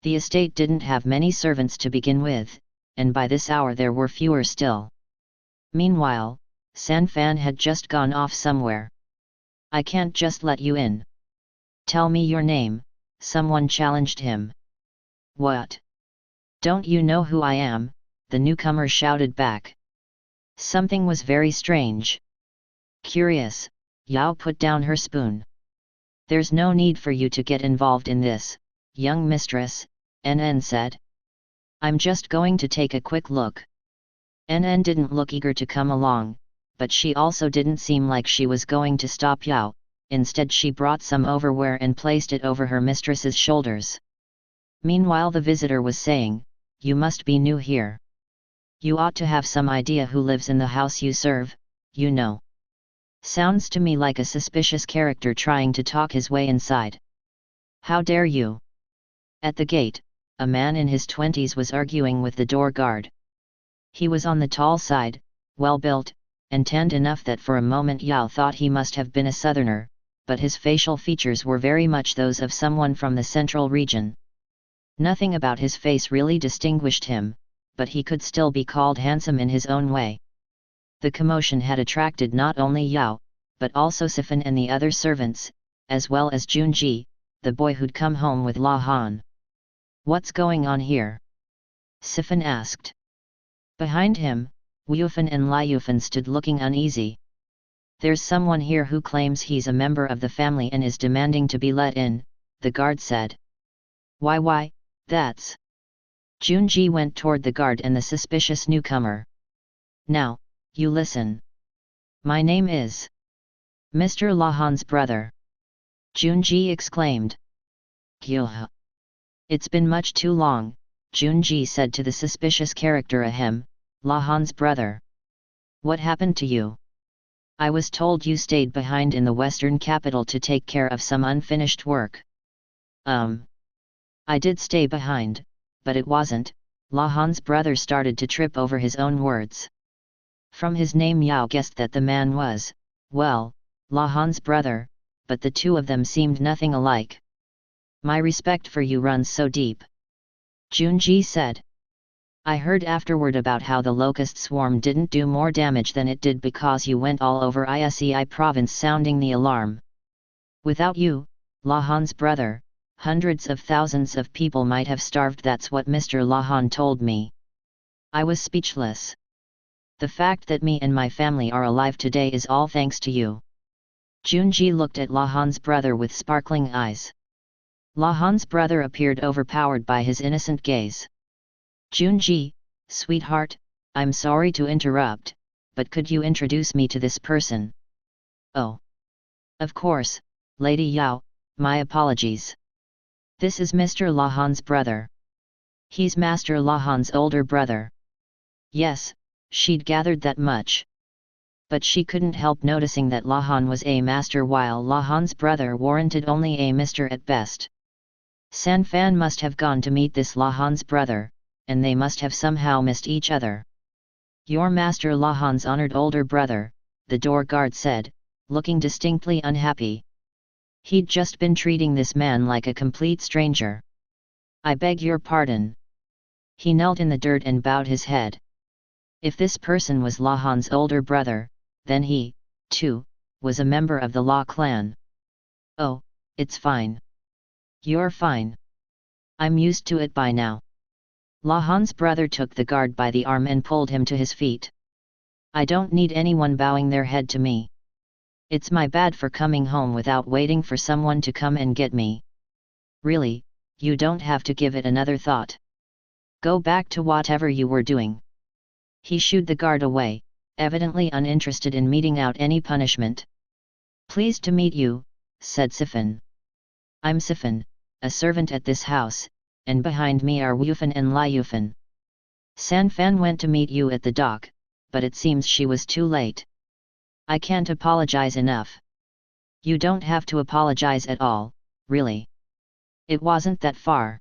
The estate didn't have many servants to begin with, and by this hour there were fewer still. Meanwhile, San Fan had just gone off somewhere. I can't just let you in. Tell me your name, someone challenged him. What? Don't you know who I am? The newcomer shouted back. Something was very strange. Curious, Yao put down her spoon. There's no need for you to get involved in this, young mistress, NN said. I'm just going to take a quick look. NN didn't look eager to come along, but she also didn't seem like she was going to stop Yao. Instead she brought some overwear and placed it over her mistress's shoulders. Meanwhile the visitor was saying, you must be new here. You ought to have some idea who lives in the house you serve, you know. Sounds to me like a suspicious character trying to talk his way inside. How dare you? At the gate, a man in his 20s was arguing with the door guard. He was on the tall side, well-built, and tanned enough that for a moment Yao thought he must have been a southerner, but his facial features were very much those of someone from the central region. Nothing about his face really distinguished him, but he could still be called handsome in his own way. The commotion had attracted not only Yao, but also Sifan and the other servants, as well as Junji, the boy who'd come home with La Han. What's going on here? Sifan asked. Behind him, Wuyufan and Liufan stood looking uneasy. There's someone here who claims he's a member of the family and is demanding to be let in, the guard said. Why, that's... Junji went toward the guard and the suspicious newcomer. Now, you listen. My name is... Mr. Lahan's brother. Junji exclaimed. Gyuha. It's been much too long, Junji said to the suspicious character ahem, Lahan's brother. What happened to you? I was told you stayed behind in the western capital to take care of some unfinished work. I did stay behind, but it wasn't. Lahan's brother started to trip over his own words. From his name Yao guessed that the man was, well, Lahan's brother, but the two of them seemed nothing alike. My respect for you runs so deep. Junji said. I heard afterward about how the locust swarm didn't do more damage than it did because you went all over Isei province sounding the alarm. Without you, Lahan's brother, hundreds of thousands of people might have starved. That's what Mr. Lahan told me. I was speechless. The fact that me and my family are alive today is all thanks to you. Junji looked at Lahan's brother with sparkling eyes. Lahan's brother appeared overpowered by his innocent gaze. Junji, sweetheart, I'm sorry to interrupt, but could you introduce me to this person? Oh. Of course, Lady Yao, my apologies. This is Mr. Lahan's brother. He's Master Lahan's older brother. Yes, she'd gathered that much. But she couldn't help noticing that Lahan was a master while Lahan's brother warranted only a mister at best. San Fan must have gone to meet this Lahan's brother, and they must have somehow missed each other. Your Master Lahan's honored older brother, the door guard said, looking distinctly unhappy. He'd just been treating this man like a complete stranger. I beg your pardon. He knelt in the dirt and bowed his head. If this person was Lahan's older brother, then he, too, was a member of the Law clan. Oh, it's fine. You're fine. I'm used to it by now. Lahan's brother took the guard by the arm and pulled him to his feet. I don't need anyone bowing their head to me. It's my bad for coming home without waiting for someone to come and get me. Really, you don't have to give it another thought. Go back to whatever you were doing. He shooed the guard away, evidently uninterested in meting out any punishment. Pleased to meet you, said Sifan. I'm Sifan, a servant at this house, and behind me are Wufan and Liufan. San Fan went to meet you at the dock, but it seems she was too late. I can't apologize enough. You don't have to apologize at all, really. It wasn't that far.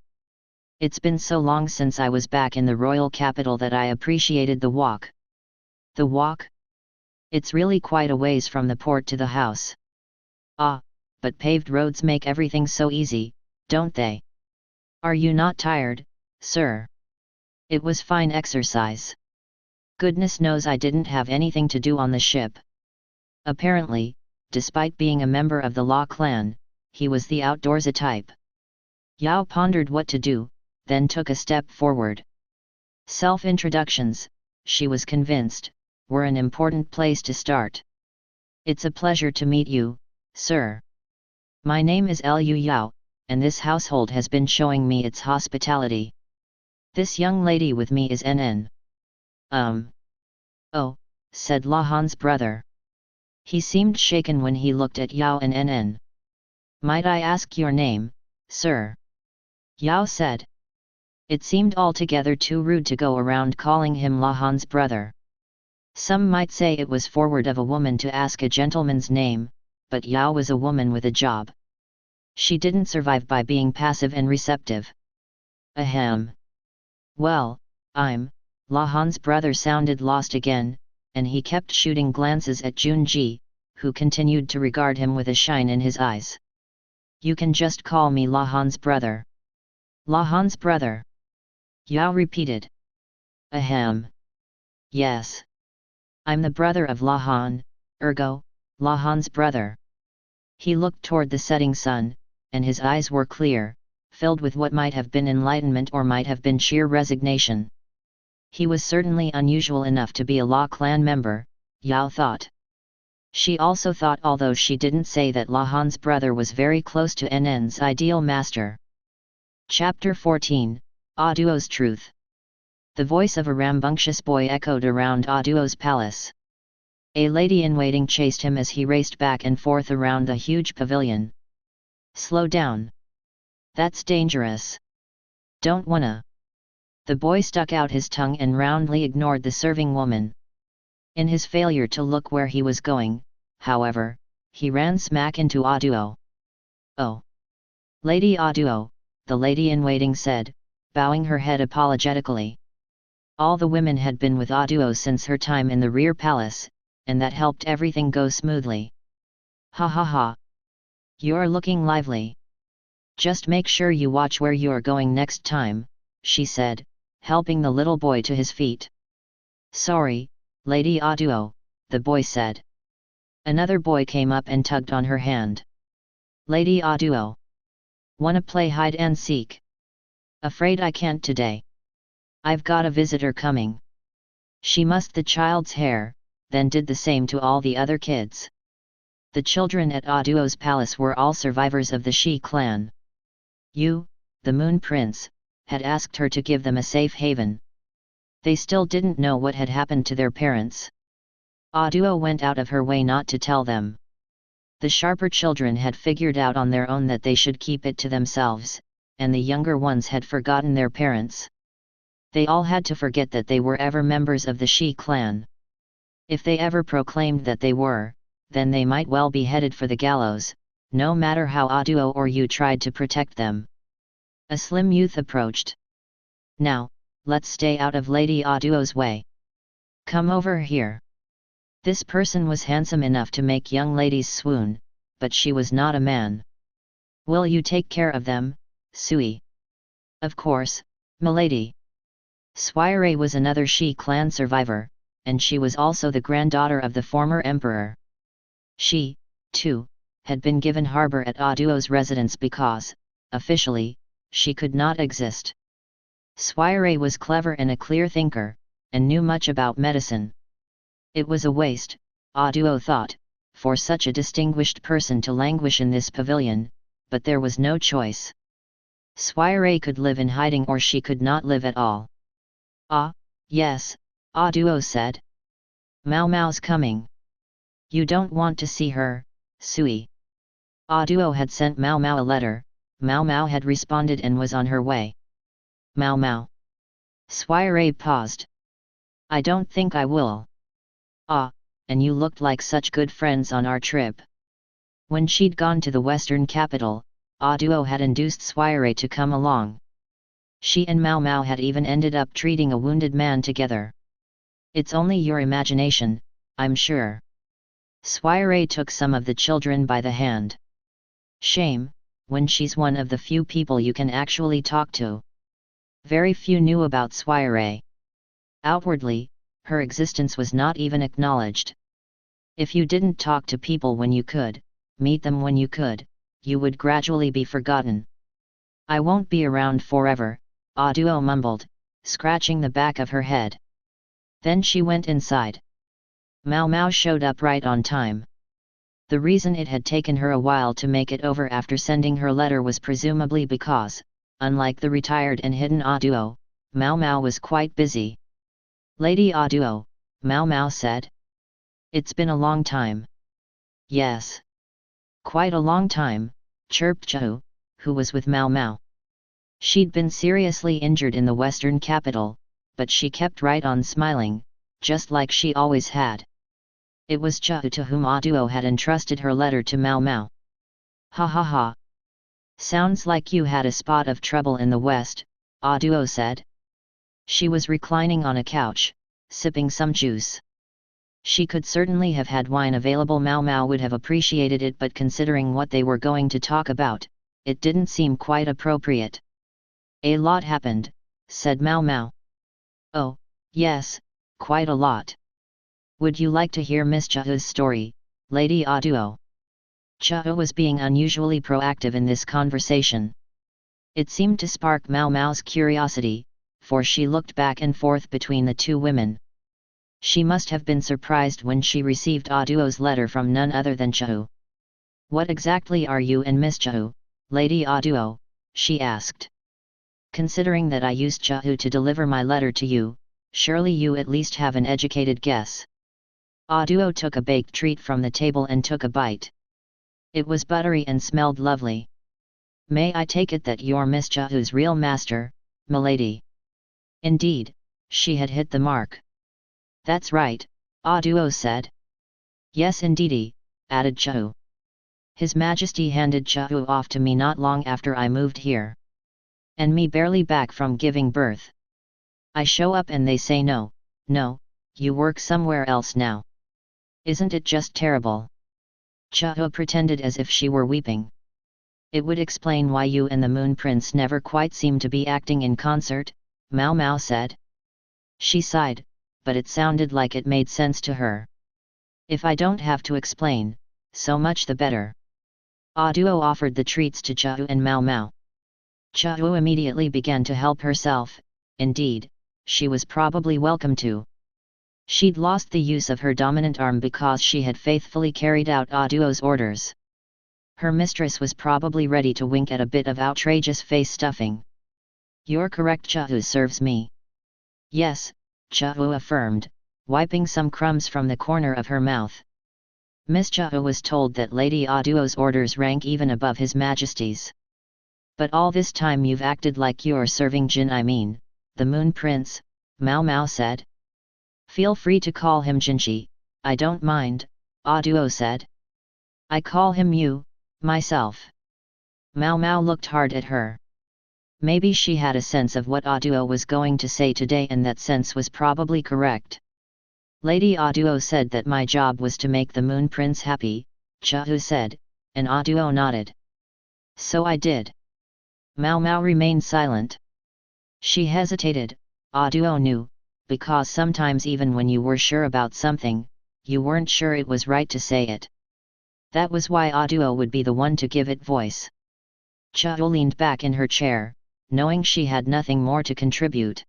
It's been so long since I was back in the royal capital that I appreciated the walk. The walk? It's really quite a ways from the port to the house. Ah, but paved roads make everything so easy, don't they? Are you not tired, sir? It was fine exercise. Goodness knows I didn't have anything to do on the ship. Apparently, despite being a member of the Law clan, he was the outdoorsy type. Yao pondered what to do, then took a step forward. Self-introductions, she was convinced, were an important place to start. It's a pleasure to meet you, sir. My name is Liu Yao, and this household has been showing me its hospitality. This young lady with me is NN. Oh, said Lahan's brother. He seemed shaken when he looked at Yao and NN. Might I ask your name, sir? Yao said. It seemed altogether too rude to go around calling him Lahan's brother. Some might say it was forward of a woman to ask a gentleman's name, but Yao was a woman with a job. She didn't survive by being passive and receptive. Ahem. Well, Lahan's brother sounded lost again, and he kept shooting glances at Junji, who continued to regard him with a shine in his eyes. You can just call me Lahan's brother. Lahan's brother? Yao repeated. Ahem. Yes. I'm the brother of Lahan, ergo, Lahan's brother. He looked toward the setting sun, and his eyes were clear, filled with what might have been enlightenment or might have been sheer resignation. He was certainly unusual enough to be a Law clan member, Yao thought. She also thought, although she didn't say, that Lahan's brother was very close to NN's ideal master. Chapter 14, Aduo's Truth. The voice of a rambunctious boy echoed around Aduo's palace. A lady-in-waiting chased him as he raced back and forth around the huge pavilion. Slow down. That's dangerous. Don't wanna. The boy stuck out his tongue and roundly ignored the serving woman. In his failure to look where he was going, however, he ran smack into Aduo. Oh! Lady Aduo, the lady-in-waiting said, bowing her head apologetically. All the women had been with Aduo since her time in the rear palace, and that helped everything go smoothly. Ha ha ha! You're looking lively. Just make sure you watch where you're going next time, she said, helping the little boy to his feet. Sorry, Lady Aduo, the boy said. Another boy came up and tugged on her hand. Lady Aduo. Wanna play hide and seek? Afraid I can't today. I've got a visitor coming. She mussed the child's hair, then did the same to all the other kids. The children at Aduo's palace were all survivors of the Shi clan. You, the Moon Prince, had asked her to give them a safe haven. They still didn't know what had happened to their parents. Aduo went out of her way not to tell them. The sharper children had figured out on their own that they should keep it to themselves, and the younger ones had forgotten their parents. They all had to forget that they were ever members of the Shi clan. If they ever proclaimed that they were, then they might well be headed for the gallows, no matter how Aduo or you tried to protect them. A slim youth approached. Now, let's stay out of Lady Aduo's way. Come over here. This person was handsome enough to make young ladies swoon, but she was not a man. Will you take care of them, Sui? Of course, milady. Suire was another Shi clan survivor, and she was also the granddaughter of the former emperor. She, too, had been given harbor at Aduo's residence because, officially, she could not exist. Suire was clever and a clear thinker, and knew much about medicine. It was a waste, Aduo thought, for such a distinguished person to languish in this pavilion, but there was no choice. Suire could live in hiding or she could not live at all. Ah, yes, Aduo said. Mao Mao's coming. You don't want to see her, Sui. Aduo had sent Mao Mao a letter, Mao Mao had responded and was on her way. Mao Mao. Suire paused. I don't think I will. Ah, and you looked like such good friends on our trip. When she'd gone to the western capital, Aduo had induced Suire to come along. She and Mao Mao had even ended up treating a wounded man together. It's only your imagination, I'm sure. Suire took some of the children by the hand. Shame, when she's one of the few people you can actually talk to. Very few knew about Suire. Outwardly, her existence was not even acknowledged. If you didn't talk to people when you could, meet them when you could, you would gradually be forgotten. I won't be around forever, Aduo mumbled, scratching the back of her head. Then she went inside. Mao Mao showed up right on time. The reason it had taken her a while to make it over after sending her letter was presumably because, unlike the retired and hidden Aduo, Mao Mao was quite busy. Lady Aduo, Mao Mao said. It's been a long time. Yes. Quite a long time, chirped Zhou, who was with Mao Mao. She'd been seriously injured in the western capital, but she kept right on smiling, just like she always had. It was Zhou to whom Aduo had entrusted her letter to Mao Mao. Ha ha ha. Sounds like you had a spot of trouble in the west, Aduo said. She was reclining on a couch, sipping some juice. She could certainly have had wine available. Mao Mao would have appreciated it, but considering what they were going to talk about, it didn't seem quite appropriate. A lot happened, said Mao Mao. Oh, yes, quite a lot. Would you like to hear Miss Zhou's story, Lady Aduo? Zhou was being unusually proactive in this conversation. It seemed to spark Mao Mao's curiosity, for she looked back and forth between the two women. She must have been surprised when she received Aduo's letter from none other than Zhou. What exactly are you and Miss Zhou, Lady Aduo? She asked. Considering that I used Zhou to deliver my letter to you, surely you at least have an educated guess. Aduo took a baked treat from the table and took a bite. It was buttery and smelled lovely. May I take it that you're Miss Zhou's real master, milady? Indeed, she had hit the mark. That's right, Aduo said. Yes indeedy, added Zhou. His Majesty handed Zhou off to me not long after I moved here. And me barely back from giving birth. I show up and they say no, you work somewhere else now. Isn't it just terrible? Zhou pretended as if she were weeping. It would explain why you and the Moon Prince never quite seem to be acting in concert, Mao Mao said. She sighed, but it sounded like it made sense to her. If I don't have to explain, so much the better. Aduo offered the treats to Zhou and Mao Mao. Zhou immediately began to help herself. Indeed, she was probably welcome to. She'd lost the use of her dominant arm because she had faithfully carried out Aduo's orders. Her mistress was probably ready to wink at a bit of outrageous face stuffing. You're correct, Zhou serves me. Yes, Zhou affirmed, wiping some crumbs from the corner of her mouth. Miss Zhou was told that Lady Aduo's orders rank even above His Majesty's. But all this time you've acted like you're serving the Moon Prince, Mao Mao said. Feel free to call him Jinchi, I don't mind, Aduo said. I call him you, myself. Mao Mao looked hard at her. Maybe she had a sense of what Aduo was going to say today, and that sense was probably correct. Lady Aduo said that my job was to make the Moon Prince happy, Zhou said, and Aduo nodded. So I did. Mao Mao remained silent. She hesitated, Aduo knew, because sometimes even when you were sure about something, you weren't sure it was right to say it. That was why Aduo would be the one to give it voice. Zhou leaned back in her chair, knowing she had nothing more to contribute.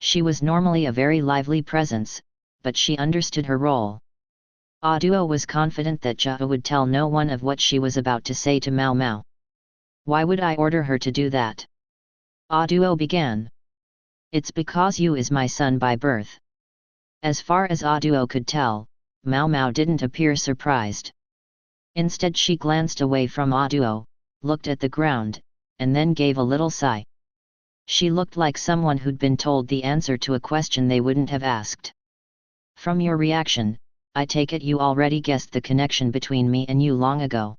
She was normally a very lively presence, but she understood her role. Aduo was confident that Zhou would tell no one of what she was about to say to Mao Mao. Why would I order her to do that? Aduo began. It's because you is my son by birth. As far as Aduo could tell, Mao Mao didn't appear surprised. Instead she glanced away from Aduo, looked at the ground, and then gave a little sigh. She looked like someone who'd been told the answer to a question they wouldn't have asked. From your reaction, I take it you already guessed the connection between me and you long ago.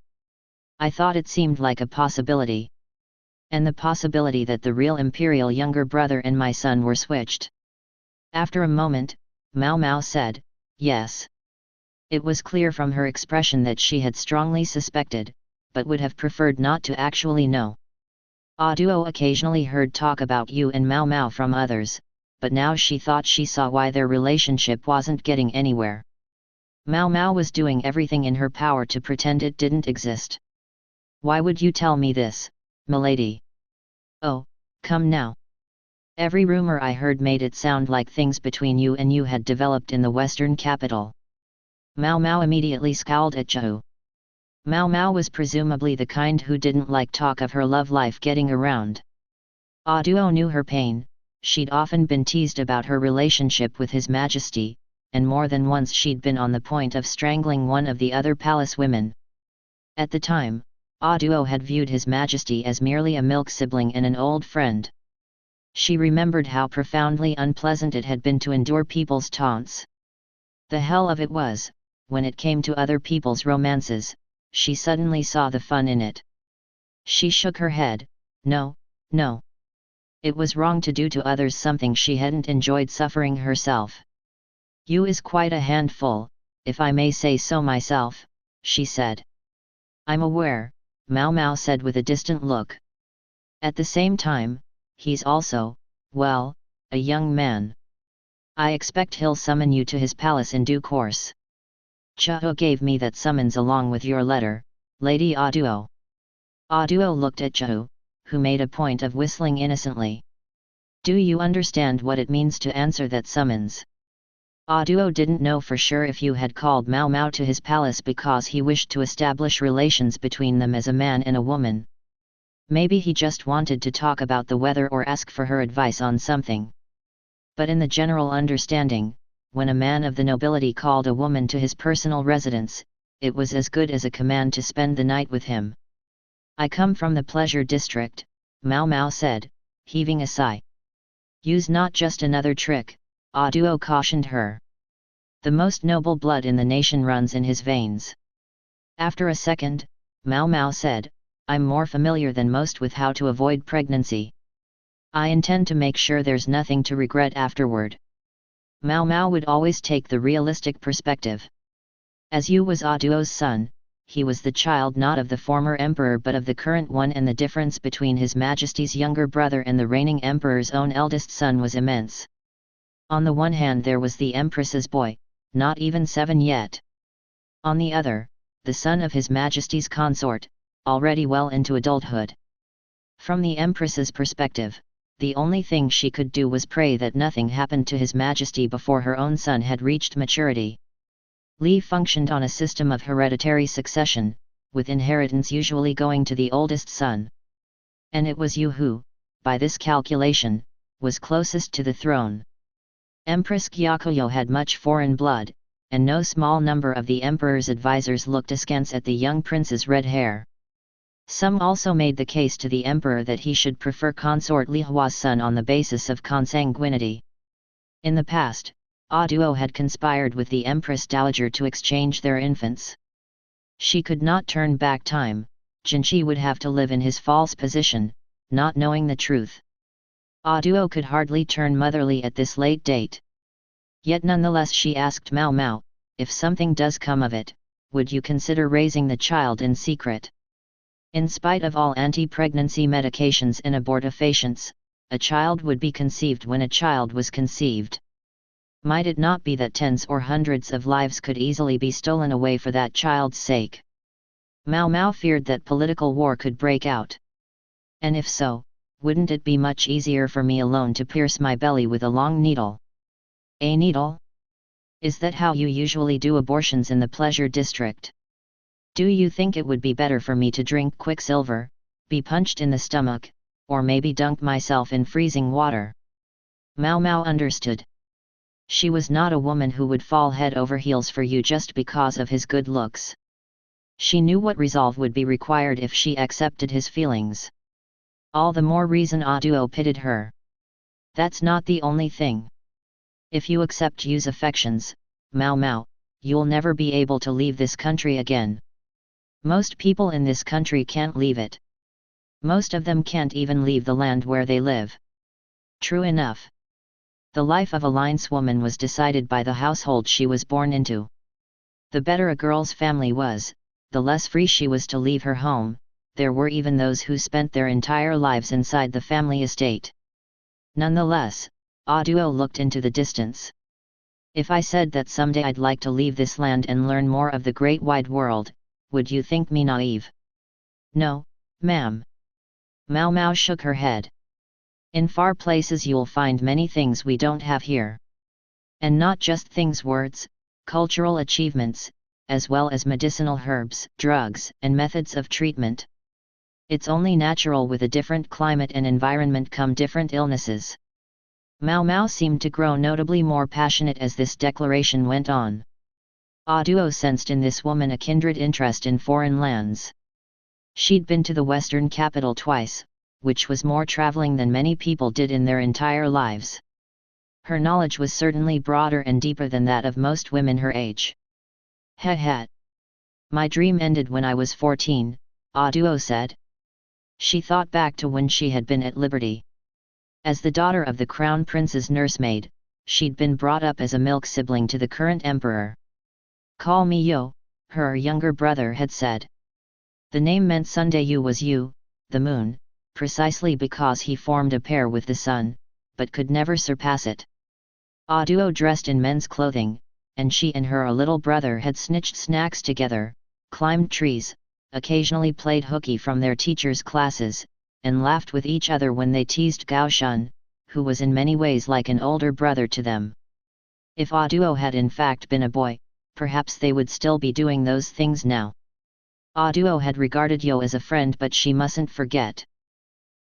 I thought it seemed like a possibility. And the possibility that the real imperial younger brother and my son were switched. After a moment, Mao Mao said, yes. It was clear from her expression that she had strongly suspected, but would have preferred not to actually know. Duo occasionally heard talk about you and Mao Mao from others, but now she thought she saw why their relationship wasn't getting anywhere. Mao Mao was doing everything in her power to pretend it didn't exist. Why would you tell me this, milady? Oh, come now. Every rumor I heard made it sound like things between you had developed in the western capital. Mao Mao immediately scowled at Zhou. Mao Mao was presumably the kind who didn't like talk of her love life getting around. Duo knew her pain. She'd often been teased about her relationship with His Majesty, and more than once she'd been on the point of strangling one of the other palace women. At the time, Duo had viewed His Majesty as merely a milk sibling and an old friend. She remembered how profoundly unpleasant it had been to endure people's taunts. The hell of it was, when it came to other people's romances, she suddenly saw the fun in it. She shook her head. No, no. It was wrong to do to others something she hadn't enjoyed suffering herself. You is quite a handful, if I may say so myself, she said. I'm aware, Mao Mao said with a distant look. At the same time, he's also, well, a young man. I expect he'll summon you to his palace in due course. Zhou gave me that summons along with your letter, Lady Duo. Duo looked at Zhou, who made a point of whistling innocently. Do you understand what it means to answer that summons? Duo didn't know for sure if you had called Mao Mao to his palace because he wished to establish relations between them as a man and a woman. Maybe he just wanted to talk about the weather or ask for her advice on something. But in the general understanding, when a man of the nobility called a woman to his personal residence, it was as good as a command to spend the night with him. I come from the pleasure district, Mao Mao said, heaving a sigh. Use not just another trick, Duo cautioned her. The most noble blood in the nation runs in his veins. After a second, Mao Mao said, I'm more familiar than most with how to avoid pregnancy. I intend to make sure there's nothing to regret afterward. Mao Mao would always take the realistic perspective. As Yu was Duo's son, he was the child not of the former emperor but of the current one, and the difference between His Majesty's younger brother and the reigning emperor's own eldest son was immense. On the one hand there was the empress's boy, not even 7 yet. On the other, the son of His Majesty's consort, already well into adulthood. From the empress's perspective, the only thing she could do was pray that nothing happened to His Majesty before her own son had reached maturity. Li functioned on a system of hereditary succession, with inheritance usually going to the oldest son. And it was Yu who, by this calculation, was closest to the throne. Empress Gyakuyo had much foreign blood, and no small number of the emperor's advisors looked askance at the young prince's red hair. Some also made the case to the emperor that he should prefer consort Li Hua's son on the basis of consanguinity. In the past, Duo had conspired with the Empress Dowager to exchange their infants. She could not turn back time. Jinchi would have to live in his false position, not knowing the truth. Duo could hardly turn motherly at this late date. Yet nonetheless she asked Mao Mao, if something does come of it, would you consider raising the child in secret? In spite of all anti-pregnancy medications and abortifacients, a child would be conceived when a child was conceived. Might it not be that tens or hundreds of lives could easily be stolen away for that child's sake? Mao Mao feared that political war could break out. And if so, wouldn't it be much easier for me alone to pierce my belly with a long needle? A needle? Is that how you usually do abortions in the pleasure district? Do you think it would be better for me to drink quicksilver, be punched in the stomach, or maybe dunk myself in freezing water? Mao Mao understood. She was not a woman who would fall head over heels for you just because of his good looks. She knew what resolve would be required if she accepted his feelings. All the more reason Duo pitied her. That's not the only thing. If you accept Yu's affections, Mao Mao, you'll never be able to leave this country again. Most people in this country can't leave it. Most of them can't even leave the land where they live. True enough. The life of a lineswoman was decided by the household she was born into. The better a girl's family was, the less free she was to leave her home. There were even those who spent their entire lives inside the family estate. Nonetheless, Aduo looked into the distance. If I said that someday I'd like to leave this land and learn more of the great wide world, would you think me naive? No, ma'am. Mao Mao shook her head. In far places you'll find many things we don't have here. And not just things, words, cultural achievements, as well as medicinal herbs, drugs, and methods of treatment. It's only natural with a different climate and environment come different illnesses. Mao Mao seemed to grow notably more passionate as this declaration went on. Aduo sensed in this woman a kindred interest in foreign lands. She'd been to the western capital twice, which was more traveling than many people did in their entire lives. Her knowledge was certainly broader and deeper than that of most women her age. Heh. My dream ended when I was 14, Aduo said. She thought back to when she had been at liberty. As the daughter of the crown prince's nursemaid, she'd been brought up as a milk sibling to the current emperor. Call me Yo, her younger brother had said. The name meant Sunday Yu was Yu, the moon, precisely because he formed a pair with the sun, but could never surpass it. Aduo dressed in men's clothing, and she and her little brother had snitched snacks together, climbed trees, occasionally played hooky from their teachers' classes, and laughed with each other when they teased Gao Shun, who was in many ways like an older brother to them. If Aduo had in fact been a boy, perhaps they would still be doing those things now. Aduo had regarded Yo as a friend, but she mustn't forget.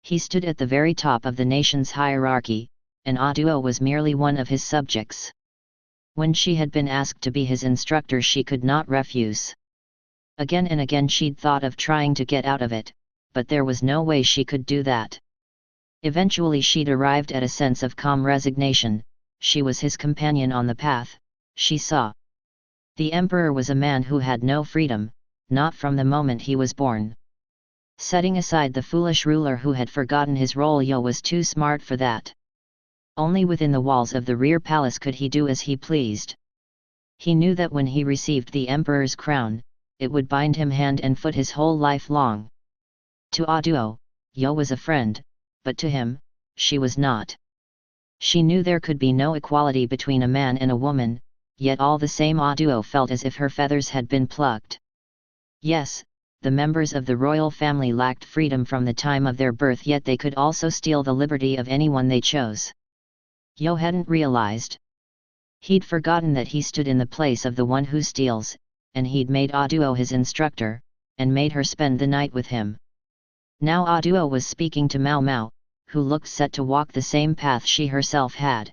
He stood at the very top of the nation's hierarchy, and Aduo was merely one of his subjects. When she had been asked to be his instructor, she could not refuse. Again and again she'd thought of trying to get out of it, but there was no way she could do that. Eventually she'd arrived at a sense of calm resignation. She was his companion on the path, she saw. The emperor was a man who had no freedom, not from the moment he was born. Setting aside the foolish ruler who had forgotten his role, Yo was too smart for that. Only within the walls of the rear palace could he do as he pleased. He knew that when he received the emperor's crown, it would bind him hand and foot his whole life long. To Aduo, Yo was a friend, but to him, she was not. She knew there could be no equality between a man and a woman, yet all the same Aduo felt as if her feathers had been plucked. Yes, the members of the royal family lacked freedom from the time of their birth, yet they could also steal the liberty of anyone they chose. Yo hadn't realized. He'd forgotten that he stood in the place of the one who steals, and he'd made Aduo his instructor, and made her spend the night with him. Now Aduo was speaking to Mao Mao, who looked set to walk the same path she herself had.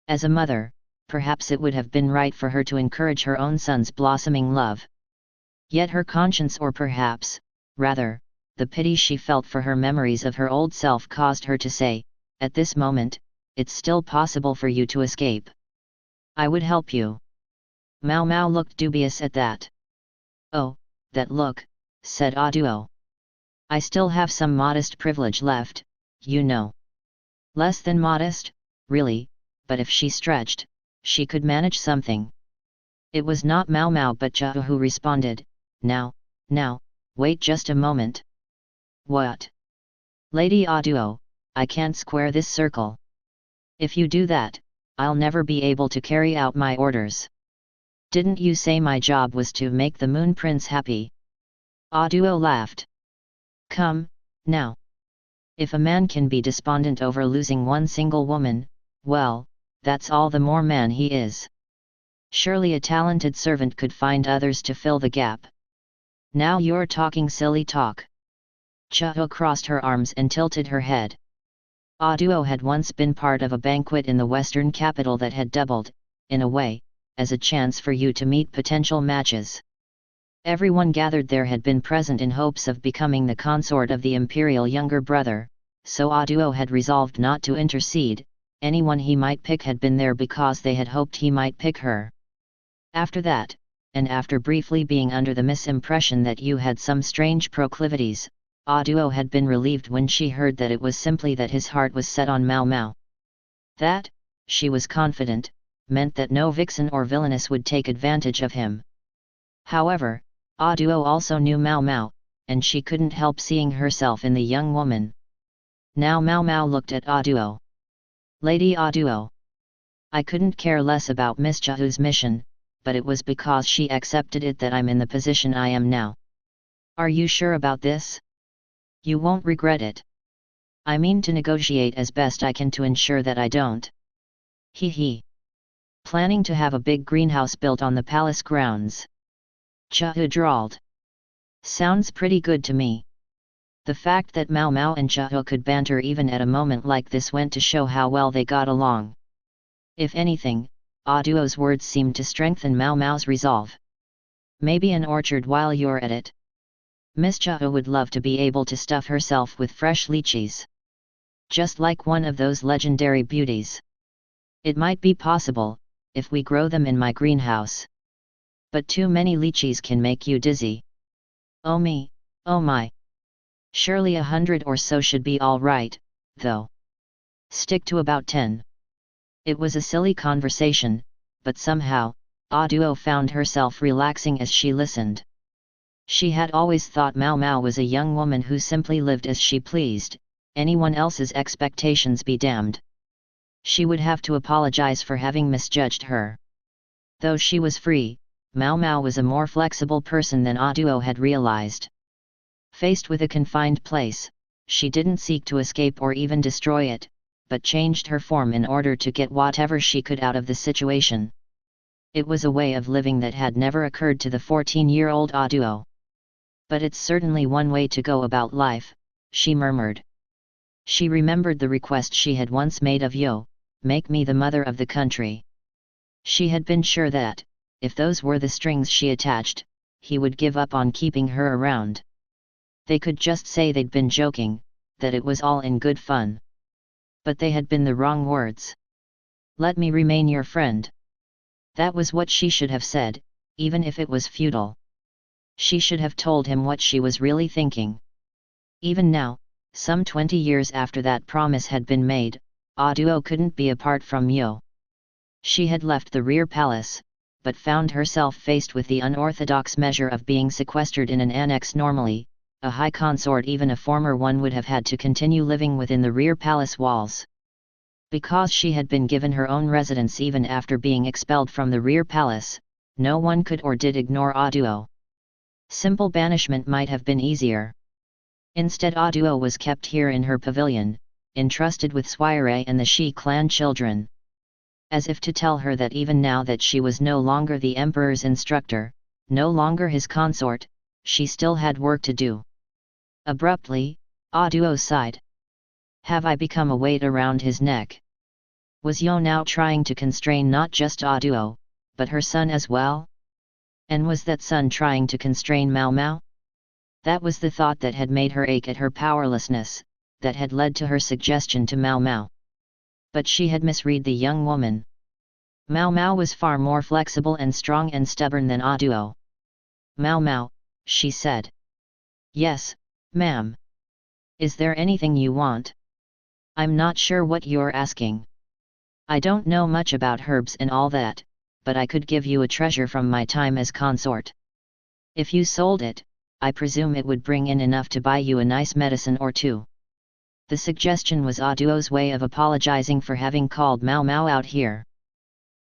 As a mother, perhaps it would have been right for her to encourage her own son's blossoming love. Yet her conscience, or perhaps, rather, the pity she felt for her memories of her old self, caused her to say, at this moment, it's still possible for you to escape. I would help you. Mao Mao looked dubious at that. Oh, that look, said Aduo. I still have some modest privilege left, you know. Less than modest, really, but if she stretched, she could manage something. It was not Mao Mao but Zhao who responded, now, wait just a moment. What? Lady Aduo, I can't square this circle. If you do that, I'll never be able to carry out my orders. Didn't you say my job was to make the Moon Prince happy? Aduo laughed. Come, now. If a man can be despondent over losing one single woman, well, that's all the more man he is. Surely a talented servant could find others to fill the gap. Now you're talking silly talk. Zhao crossed her arms and tilted her head. Aduo had once been part of a banquet in the western capital that had doubled, in a way, as a chance for you to meet potential matches. Everyone gathered there had been present in hopes of becoming the consort of the imperial younger brother, so Aduo had resolved not to intercede. Anyone he might pick had been there because they had hoped he might pick her. After that, and after briefly being under the misimpression that you had some strange proclivities, Aduo had been relieved when she heard that it was simply that his heart was set on Mao Mao. That, she was confident, meant that no vixen or villainess would take advantage of him. However, Auduo also knew Mao Mao, and she couldn't help seeing herself in the young woman. Now Mao Mao looked at Auduo. Lady Auduo. I couldn't care less about Miss Chihu's mission, but it was because she accepted it that I'm in the position I am now. Are you sure about this? You won't regret it. I mean to negotiate as best I can to ensure that I don't. He. Planning to have a big greenhouse built on the palace grounds. Chihu drawled. Sounds pretty good to me. The fact that Mao Mao and Chihu could banter even at a moment like this went to show how well they got along. If anything, Auduo's words seemed to strengthen Mao Mao's resolve. Maybe an orchard while you're at it. Miss Chihu would love to be able to stuff herself with fresh lychees. Just like one of those legendary beauties. It might be possible, if we grow them in my greenhouse. But too many lychees can make you dizzy. Oh me, oh my. Surely 100 or so should be all right, though. Stick to about 10. It was a silly conversation, but somehow, Auduo found herself relaxing as she listened. She had always thought Mao Mao was a young woman who simply lived as she pleased, anyone else's expectations be damned. She would have to apologize for having misjudged her. Though she was free, Mao Mao was a more flexible person than Auduo had realized. Faced with a confined place, she didn't seek to escape or even destroy it, but changed her form in order to get whatever she could out of the situation. It was a way of living that had never occurred to the 14-year-old Auduo. But it's certainly one way to go about life, she murmured. She remembered the request she had once made of Yo, make me the mother of the country. She had been sure that, if those were the strings she attached, he would give up on keeping her around. They could just say they'd been joking, that it was all in good fun. But they had been the wrong words. Let me remain your friend. That was what she should have said, even if it was futile. She should have told him what she was really thinking. Even now, some 20 years after that promise had been made, Auduo couldn't be apart from Yo. She had left the rear palace, but found herself faced with the unorthodox measure of being sequestered in an annex. Normally, a high consort, even a former one, would have had to continue living within the rear palace walls. Because she had been given her own residence even after being expelled from the rear palace, no one could or did ignore Auduo. Simple banishment might have been easier. Instead, Auduo was kept here in her pavilion, entrusted with Suire and the Shi clan children. As if to tell her that even now that she was no longer the emperor's instructor, no longer his consort, she still had work to do. Abruptly, Auduo sighed. Have I become a weight around his neck? Was Yo now trying to constrain not just Auduo, but her son as well? And was that son trying to constrain Mao Mao? That was the thought that had made her ache at her powerlessness, that had led to her suggestion to Mao Mao. But she had misread the young woman. Mao Mao was far more flexible and strong and stubborn than Auduo. Mao Mao, she said. Yes, ma'am. Is there anything you want? I'm not sure what you're asking. I don't know much about herbs and all that, but I could give you a treasure from my time as consort. If you sold it, I presume it would bring in enough to buy you a nice medicine or two. The suggestion was Auduo's way of apologizing for having called Mao Mao out here.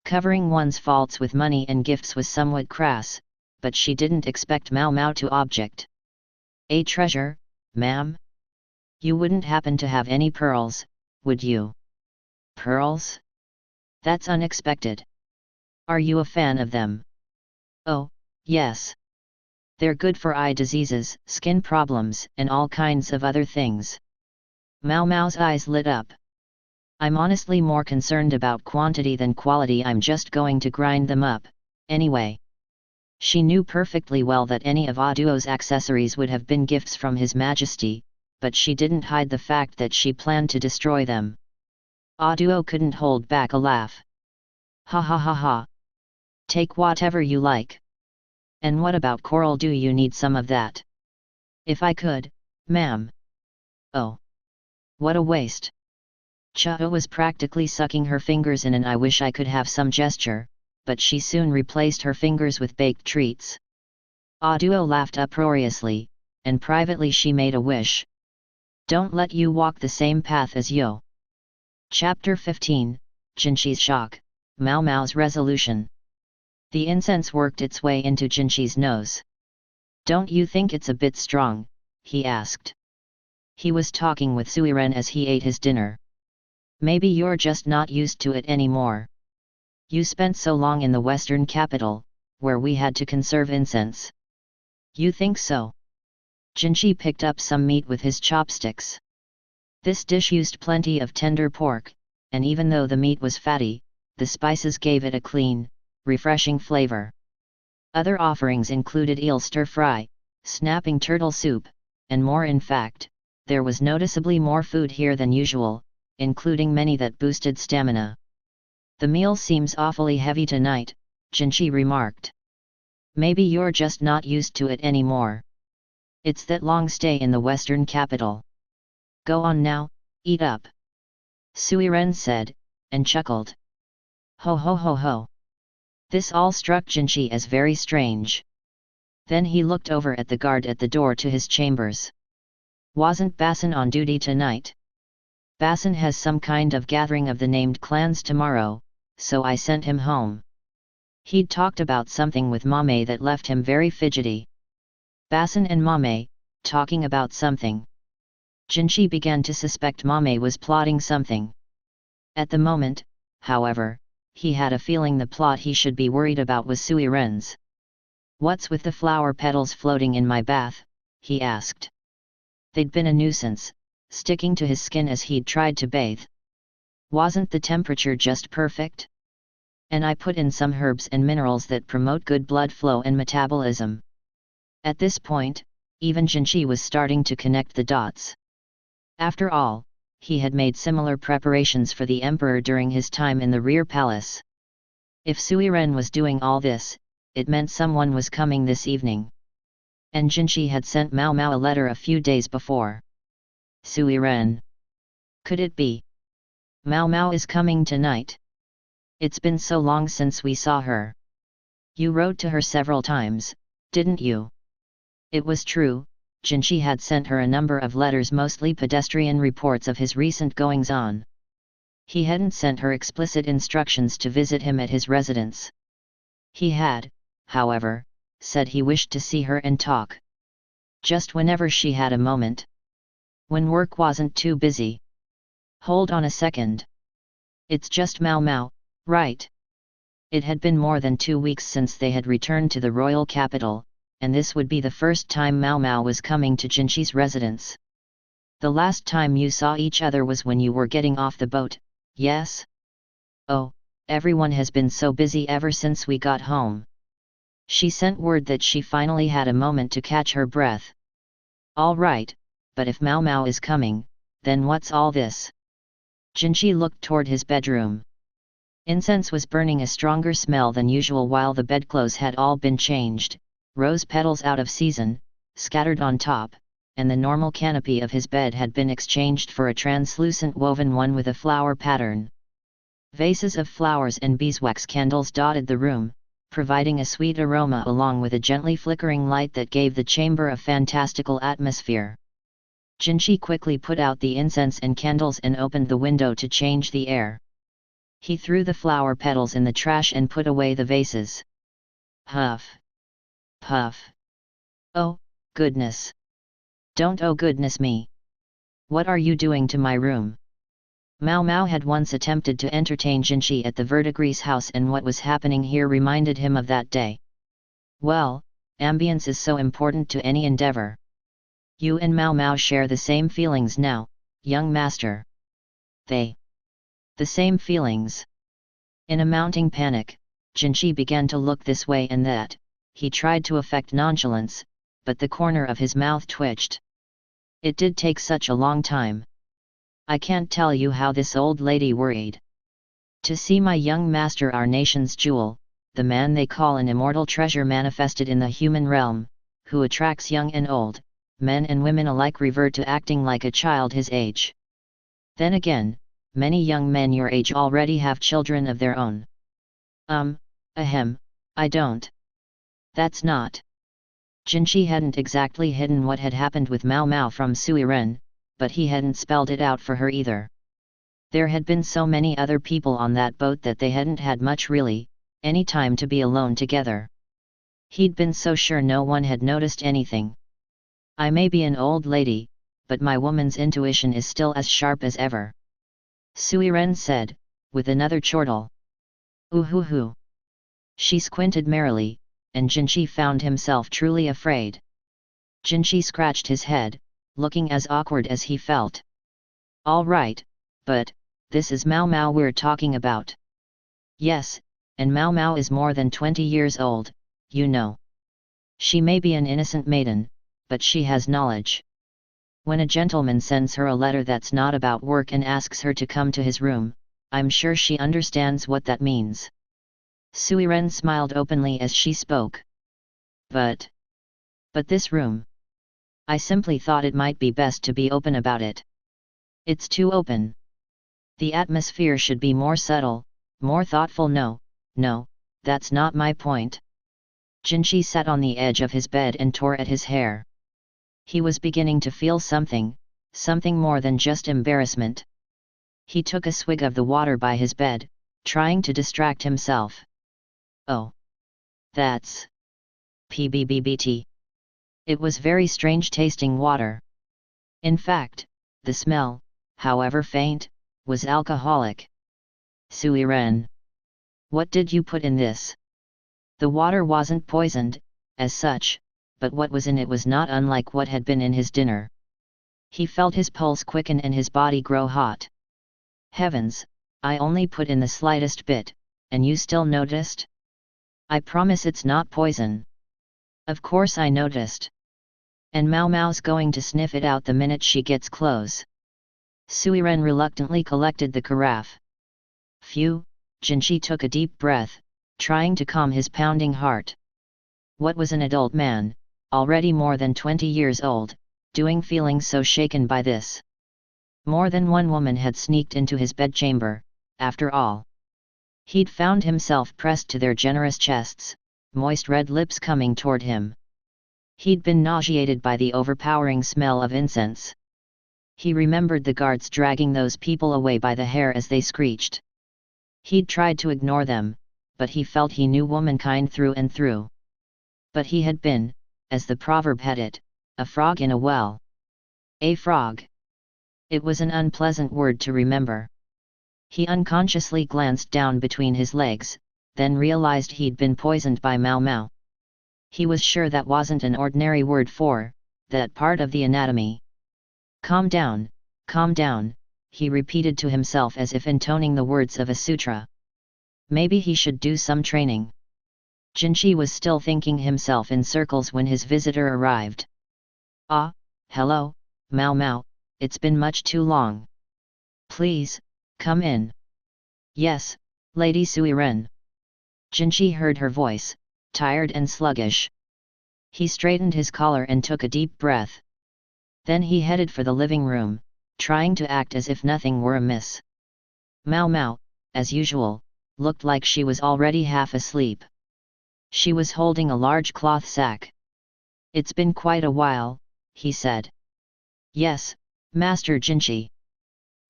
Covering one's faults with money and gifts was somewhat crass, but she didn't expect Mao Mao to object. A treasure, ma'am? You wouldn't happen to have any pearls, would you? Pearls? That's unexpected. Are you a fan of them? Oh, yes. They're good for eye diseases, skin problems, and all kinds of other things. Mao Mao's eyes lit up. I'm honestly more concerned about quantity than quality. I'm just going to grind them up, anyway. She knew perfectly well that any of Auduo's accessories would have been gifts from His Majesty, but she didn't hide the fact that she planned to destroy them. Auduo couldn't hold back a laugh. Ha ha ha ha. Take whatever you like. And what about coral? Do you need some of that? If I could, ma'am. Oh. What a waste. Chihu was practically sucking her fingers in an I wish I could have some gesture, but she soon replaced her fingers with baked treats. Aduo laughed uproariously, and privately she made a wish. Don't let you walk the same path as Yo. Chapter 15, Jinchi's Shock, Mao Mao's Resolution. The incense worked its way into Jinchi's nose. Don't you think it's a bit strong? He asked. He was talking with Suiren as he ate his dinner. Maybe you're just not used to it anymore. You spent so long in the western capital, where we had to conserve incense. You think so? Jinchi picked up some meat with his chopsticks. This dish used plenty of tender pork, and even though the meat was fatty, the spices gave it a clean, refreshing flavor. Other offerings included eel stir-fry, snapping turtle soup, and more. In fact, there was noticeably more food here than usual, including many that boosted stamina. The meal seems awfully heavy tonight, Jinchi remarked. Maybe you're just not used to it anymore. It's that long stay in the western capital. Go on now, eat up. Suiren said, and chuckled. Ho ho ho ho. This all struck Jinchi as very strange. Then he looked over at the guard at the door to his chambers. Wasn't Basin on duty tonight? Basin has some kind of gathering of the named clans tomorrow, so I sent him home. He'd talked about something with Mame that left him very fidgety. Basin and Mame, talking about something. Jinchi began to suspect Mame was plotting something. At the moment, however, he had a feeling the plot he should be worried about was Suiren's. What's with the flower petals floating in my bath? He asked. They'd been a nuisance, sticking to his skin as he'd tried to bathe. Wasn't the temperature just perfect? And I put in some herbs and minerals that promote good blood flow and metabolism. At this point, even Jinchi was starting to connect the dots. After all, he had made similar preparations for the emperor during his time in the rear palace. If Suiren was doing all this, it meant someone was coming this evening. And Jinchi had sent Mao Mao a letter a few days before. Suiren. Could it be? Mao Mao is coming tonight. It's been so long since we saw her. You wrote to her several times, didn't you? It was true, Jinchi had sent her a number of letters, mostly pedestrian reports of his recent goings-on. He hadn't sent her explicit instructions to visit him at his residence. He had, however, said he wished to see her and talk. Just whenever she had a moment. When work wasn't too busy. Hold on a second. It's just Mao Mao, right? It had been more than 2 weeks since they had returned to the royal capital, and this would be the first time Mao Mao was coming to Jinchi's residence. The last time you saw each other was when you were getting off the boat, yes? Oh, everyone has been so busy ever since we got home. She sent word that she finally had a moment to catch her breath. All right, but if Mao Mao is coming, then what's all this? Jinchi looked toward his bedroom. Incense was burning a stronger smell than usual while the bedclothes had all been changed, rose petals out of season, scattered on top, and the normal canopy of his bed had been exchanged for a translucent woven one with a flower pattern. Vases of flowers and beeswax candles dotted the room, providing a sweet aroma along with a gently flickering light that gave the chamber a fantastical atmosphere. Jinchi quickly put out the incense and candles and opened the window to change the air. He threw the flower petals in the trash and put away the vases. Huff. Puff. Oh, goodness. Don't oh goodness me. What are you doing to my room? Mao Mao had once attempted to entertain Jinchi at the Verdigris house, and what was happening here reminded him of that day. Well, ambience is so important to any endeavor. You and Mao Mao share the same feelings now, young master. The same feelings. In a mounting panic, Jinchi began to look this way and that. He tried to affect nonchalance, but the corner of his mouth twitched. It did take such a long time. I can't tell you how this old lady worried. To see my young master, our nation's jewel, the man they call an immortal treasure manifested in the human realm, who attracts young and old, men and women alike revert to acting like a child his age. Then again, many young men your age already have children of their own. I don't. That's not. Jinchi hadn't exactly hidden what had happened with Mao Mao from Suiren, but he hadn't spelled it out for her either. There had been so many other people on that boat that they hadn't had much really, any time to be alone together. He'd been so sure no one had noticed anything. I may be an old lady, but my woman's intuition is still as sharp as ever. Suiren said, with another chortle. Ooh-hoo-hoo. She squinted merrily, and Jinchi found himself truly afraid. Jinchi scratched his head, looking as awkward as he felt. All right, but, this is Mao Mao we're talking about. Yes, and Mao Mao is more than 20 years old, you know. She may be an innocent maiden, but she has knowledge. When a gentleman sends her a letter that's not about work and asks her to come to his room, I'm sure she understands what that means. Suiren smiled openly as she spoke. But this room. I simply thought it might be best to be open about it. It's too open. The atmosphere should be more subtle, more thoughtful. No, that's not my point. Jinchi sat on the edge of his bed and tore at his hair. He was beginning to feel something more than just embarrassment. He took a swig of the water by his bed, trying to distract himself. Oh. That's PBBBT. It was very strange tasting water. In fact, the smell, however faint, was alcoholic. Suiren. What did you put in this? The water wasn't poisoned, as such, but what was in it was not unlike what had been in his dinner. He felt his pulse quicken and his body grow hot. Heavens, I only put in the slightest bit, and you still noticed? I promise it's not poison. Of course I noticed. And Mao Mao's going to sniff it out the minute she gets close. Suiren reluctantly collected the carafe. Phew, Jinchi took a deep breath, trying to calm his pounding heart. What was an adult man, already more than 20 years old, doing feeling so shaken by this? More than one woman had sneaked into his bedchamber, after all. He'd found himself pressed to their generous chests, moist red lips coming toward him. He'd been nauseated by the overpowering smell of incense. He remembered the guards dragging those people away by the hair as they screeched. He'd tried to ignore them, but he felt he knew womankind through and through. But he had been, as the proverb had it, a frog in a well. A frog. It was an unpleasant word to remember. He unconsciously glanced down between his legs, then realized he'd been poisoned by Mao Mao. He was sure that wasn't an ordinary word for that part of the anatomy. Calm down, he repeated to himself as if intoning the words of a sutra. Maybe he should do some training. Jinchi was still thinking himself in circles when his visitor arrived. Ah, hello, Mao Mao, it's been much too long. Please, come in. Yes, Lady Suiren. Jinchi heard her voice, tired and sluggish. He straightened his collar and took a deep breath. Then he headed for the living room, trying to act as if nothing were amiss. Mao Mao, as usual, looked like she was already half asleep. She was holding a large cloth sack. It's been quite a while, he said. Yes, Master Jinchi.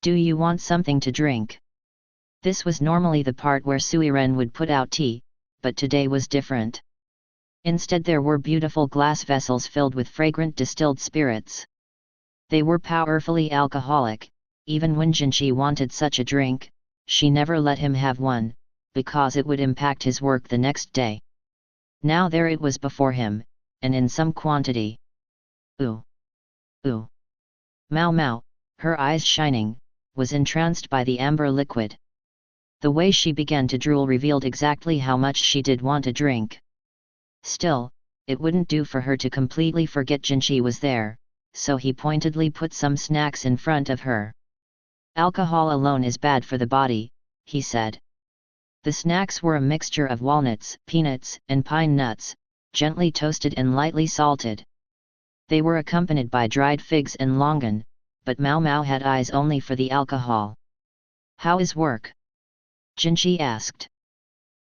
Do you want something to drink? This was normally the part where Suiren would put out tea, but today was different. Instead there were beautiful glass vessels filled with fragrant distilled spirits. They were powerfully alcoholic. Even when Jinchi wanted such a drink, she never let him have one, because it would impact his work the next day. Now there it was before him, and in some quantity. Ooh! Ooh! Mao Mao, her eyes shining, was entranced by the amber liquid. The way she began to drool revealed exactly how much she did want a drink. Still, it wouldn't do for her to completely forget Jinchi was there, so he pointedly put some snacks in front of her. Alcohol alone is bad for the body, he said. The snacks were a mixture of walnuts, peanuts, and pine nuts, gently toasted and lightly salted. They were accompanied by dried figs and longan, but Mao Mao had eyes only for the alcohol. How is work? Jinchi asked.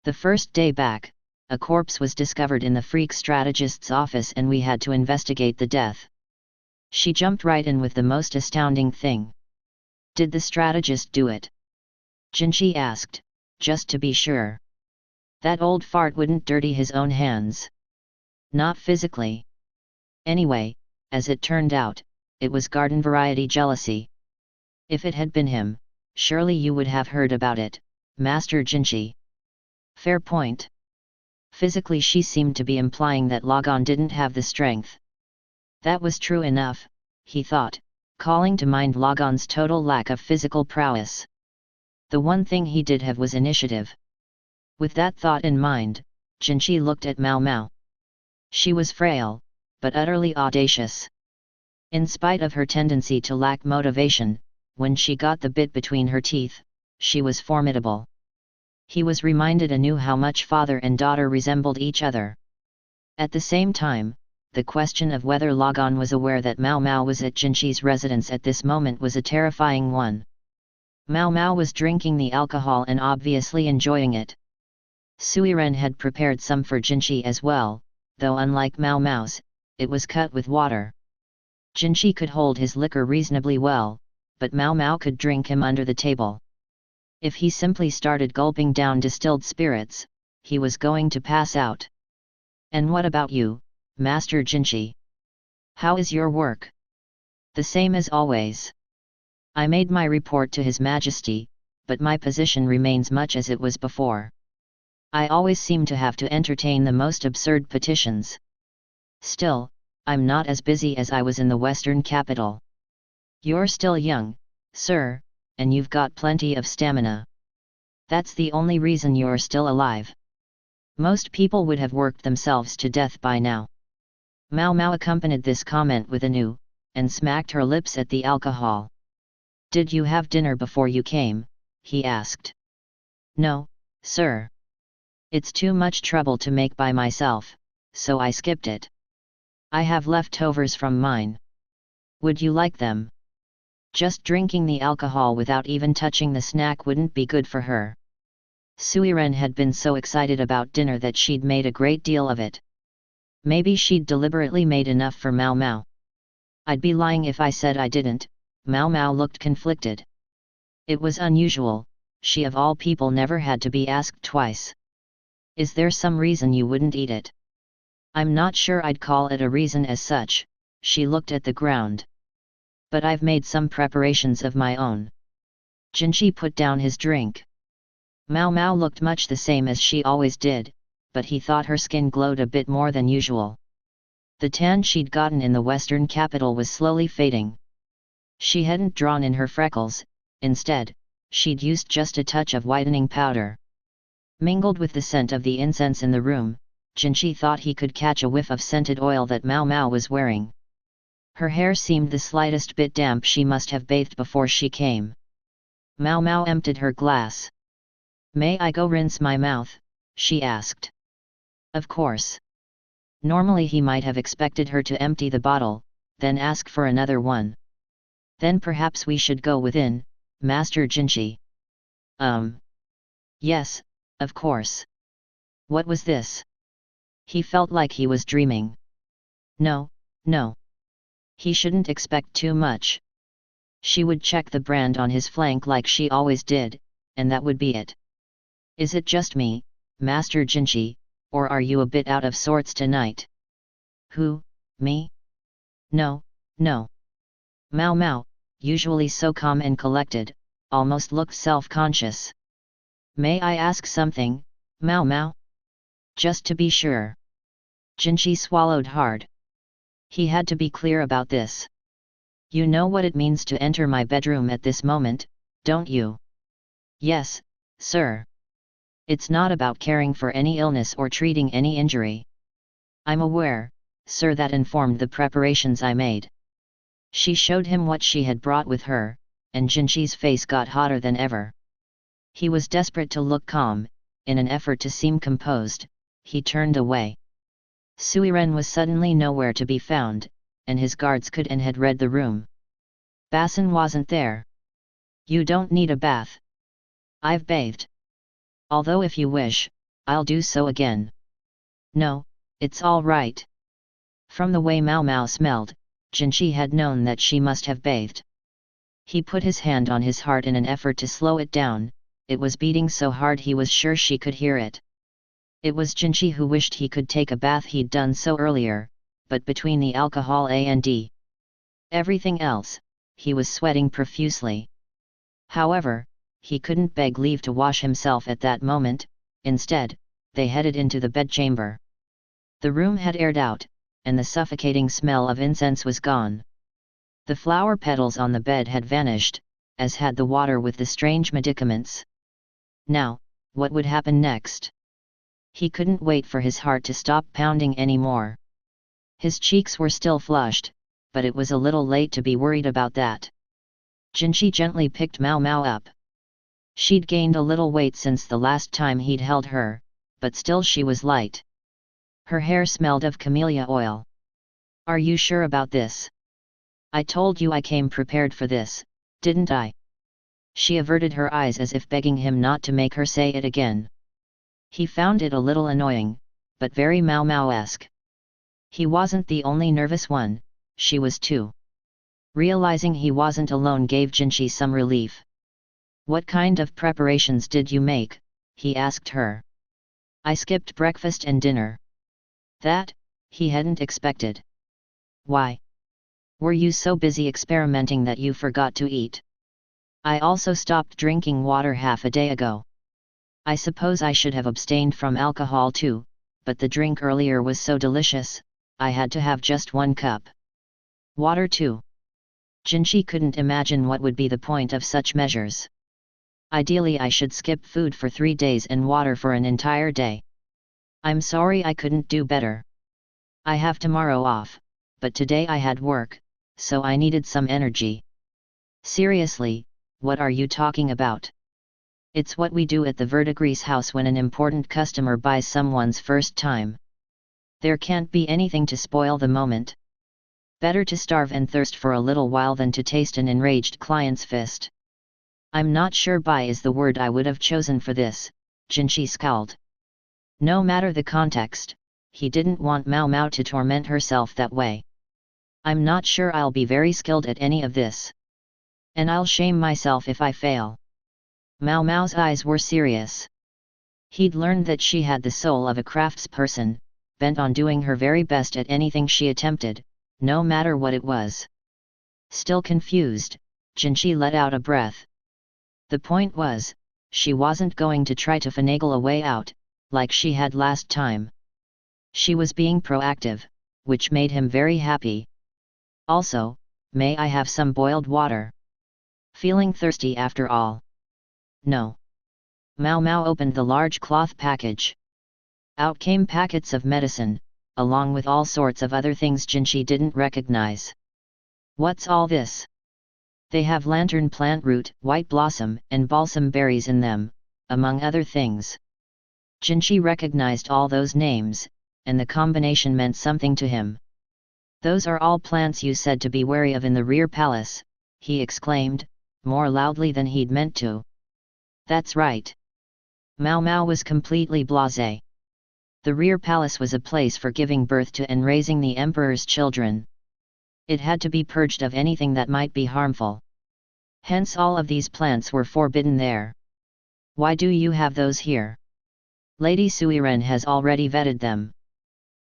The first day back, a corpse was discovered in the freak strategist's office and we had to investigate the death. She jumped right in with the most astounding thing. Did the strategist do it? Jinchi asked, just to be sure. That old fart wouldn't dirty his own hands. Not physically. Anyway, as it turned out, it was garden variety jealousy. If it had been him, surely you would have heard about it, Master Jinchi. Fair point. Physically she seemed to be implying that Logon didn't have the strength. That was true enough, he thought, calling to mind Logon's total lack of physical prowess. The one thing he did have was initiative. With that thought in mind, Jinchi looked at Mao Mao. She was frail, but utterly audacious. In spite of her tendency to lack motivation, when she got the bit between her teeth, she was formidable. He was reminded anew how much father and daughter resembled each other. At the same time, the question of whether Logon was aware that Mao Mao was at Jinchi's residence at this moment was a terrifying one. Mao Mao was drinking the alcohol and obviously enjoying it. Suiren had prepared some for Jinchi as well, though unlike Mao Mao's, it was cut with water. Jinchi could hold his liquor reasonably well, but Mao Mao could drink him under the table. If he simply started gulping down distilled spirits, he was going to pass out. And what about you, Master Jinchi? How is your work? The same as always. I made my report to His Majesty, but my position remains much as it was before. I always seem to have to entertain the most absurd petitions. Still, I'm not as busy as I was in the Western capital. You're still young, sir, and you've got plenty of stamina. That's the only reason you're still alive. Most people would have worked themselves to death by now. Mao Mao accompanied this comment with a "nu," and smacked her lips at the alcohol. Did you have dinner before you came? He asked. No, sir. It's too much trouble to make by myself, so I skipped it. I have leftovers from mine. Would you like them? Just drinking the alcohol without even touching the snack wouldn't be good for her. Suiren had been so excited about dinner that she'd made a great deal of it. Maybe she'd deliberately made enough for Mao Mao. I'd be lying if I said I didn't. Mao Mao looked conflicted. It was unusual, she of all people never had to be asked twice. Is there some reason you wouldn't eat it? I'm not sure I'd call it a reason as such, she looked at the ground. But I've made some preparations of my own. Jinchi put down his drink. Mao Mao looked much the same as she always did, but he thought her skin glowed a bit more than usual. The tan she'd gotten in the Western capital was slowly fading. She hadn't drawn in her freckles, instead, she'd used just a touch of whitening powder. Mingled with the scent of the incense in the room, Jinchi thought he could catch a whiff of scented oil that Mao Mao was wearing. Her hair seemed the slightest bit damp. She must have bathed before she came. Mao Mao emptied her glass. May I go rinse my mouth? She asked. Of course. Normally he might have expected her to empty the bottle, then ask for another one. Then perhaps we should go within, Master Jinchi. Yes, of course. What was this? He felt like he was dreaming. No. He shouldn't expect too much. She would check the brand on his flank like she always did, and that would be it. Is it just me, Master Jinchi, or are you a bit out of sorts tonight? Who, me? No. Mao Mao, usually so calm and collected, almost looked self-conscious. May I ask something, Mao Mao? Just to be sure. Jinchi swallowed hard. He had to be clear about this. You know what it means to enter my bedroom at this moment, don't you? Yes, sir. It's not about caring for any illness or treating any injury. I'm aware, sir, that informed the preparations I made. She showed him what she had brought with her, and Jinchi's face got hotter than ever. He was desperate to look calm. In an effort to seem composed, he turned away. Suiren was suddenly nowhere to be found, and his guards could and had read the room. Basin wasn't there. You don't need a bath. I've bathed. Although if you wish, I'll do so again. No, it's all right. From the way Mao Mao smelled, Jinchi had known that she must have bathed. He put his hand on his heart in an effort to slow it down, it was beating so hard he was sure she could hear it. It was Jinchi who wished he could take a bath he'd done so earlier, but between the alcohol and everything else, he was sweating profusely. However, he couldn't beg leave to wash himself at that moment. Instead, they headed into the bedchamber. The room had aired out, and the suffocating smell of incense was gone. The flower petals on the bed had vanished, as had the water with the strange medicaments. Now, what would happen next? He couldn't wait for his heart to stop pounding anymore. His cheeks were still flushed, but it was a little late to be worried about that. Jinchi gently picked Mao Mao up. She'd gained a little weight since the last time he'd held her, but still she was light. Her hair smelled of camellia oil. Are you sure about this? I told you I came prepared for this, didn't I? She averted her eyes as if begging him not to make her say it again. He found it a little annoying, but very Mao Mao-esque. He wasn't the only nervous one, she was too. Realizing he wasn't alone gave Jinchi some relief. What kind of preparations did you make? He asked her. I skipped breakfast and dinner. That, he hadn't expected. Why? Were you so busy experimenting that you forgot to eat? I also stopped drinking water half a day ago. I suppose I should have abstained from alcohol too, but the drink earlier was so delicious, I had to have just 1 cup. Water too. Jinchi couldn't imagine what would be the point of such measures. Ideally I should skip food for 3 days and water for an entire day. I'm sorry I couldn't do better. I have tomorrow off, but today I had work, so I needed some energy. Seriously, what are you talking about? It's what we do at the verdigris house when an important customer buys someone's first time. There can't be anything to spoil the moment. Better to starve and thirst for a little while than to taste an enraged client's fist. I'm not sure buy is the word I would have chosen for this, Jinchi scowled. No matter the context, he didn't want Mao Mao to torment herself that way. I'm not sure I'll be very skilled at any of this. And I'll shame myself if I fail. Mao Mao's eyes were serious. He'd learned that she had the soul of a craftsperson, bent on doing her very best at anything she attempted, no matter what it was. Still confused, Jinchi let out a breath. The point was, she wasn't going to try to finagle a way out, like she had last time. She was being proactive, which made him very happy. Also, may I have some boiled water? Feeling thirsty after all. No. Mao Mao opened the large cloth package. Out came packets of medicine, along with all sorts of other things Jinchi didn't recognize. What's all this? They have lantern plant root, white blossom, and balsam berries in them, among other things. Jinchi recognized all those names, and the combination meant something to him. Those are all plants you said to be wary of in the rear palace, he exclaimed, more loudly than he'd meant to. That's right. Mao Mao was completely blasé. The rear palace was a place for giving birth to and raising the emperor's children. It had to be purged of anything that might be harmful. Hence all of these plants were forbidden there. Why do you have those here? Lady Suiren has already vetted them.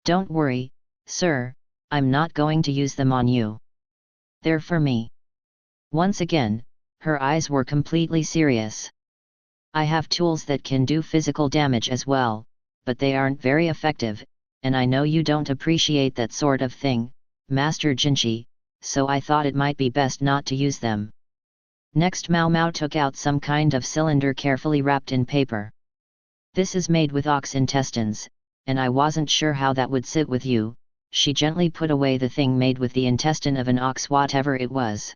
Don't worry, sir, I'm not going to use them on you. They're for me. Once again, her eyes were completely serious. I have tools that can do physical damage as well, but they aren't very effective, and I know you don't appreciate that sort of thing, Master Jinchi, so I thought it might be best not to use them. Next Mao Mao took out some kind of cylinder carefully wrapped in paper. This is made with ox intestines, and I wasn't sure how that would sit with you. She gently put away the thing made with the intestine of an ox, whatever it was.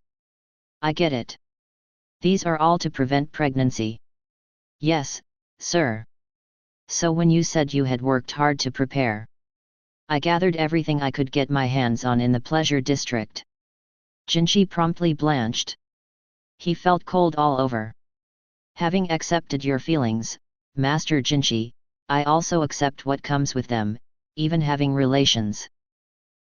I get it. These are all to prevent pregnancy. Yes, sir. So when you said you had worked hard to prepare, I gathered everything I could get my hands on in the pleasure district. Jinchi promptly blanched. He felt cold all over. Having accepted your feelings, Master Jinchi, I also accept what comes with them, even having relations.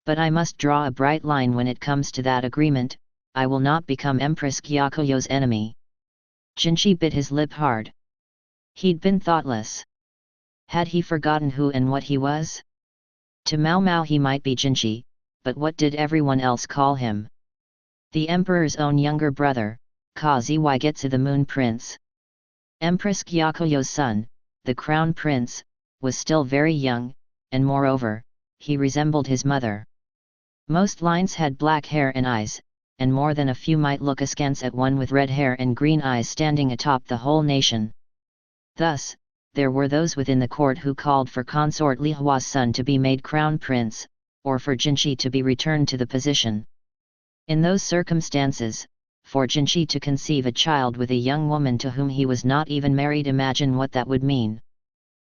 But I must draw a bright line when it comes to that agreement. I will not become Empress Gyakuyo's enemy. Jinchi bit his lip hard. He'd been thoughtless. Had he forgotten who and what he was? To Mao Mao he might be Jinchi, but what did everyone else call him? The emperor's own younger brother, Kazuigetsu the Moon Prince. Empress Gyakuyo's son, the Crown Prince, was still very young, and moreover, he resembled his mother. Most lines had black hair and eyes, and more than a few might look askance at one with red hair and green eyes standing atop the whole nation. Thus, there were those within the court who called for consort Li Hua's son to be made crown prince, or for Jinchi to be returned to the position. In those circumstances, for Jinchi to conceive a child with a young woman to whom he was not even married, imagine what that would mean.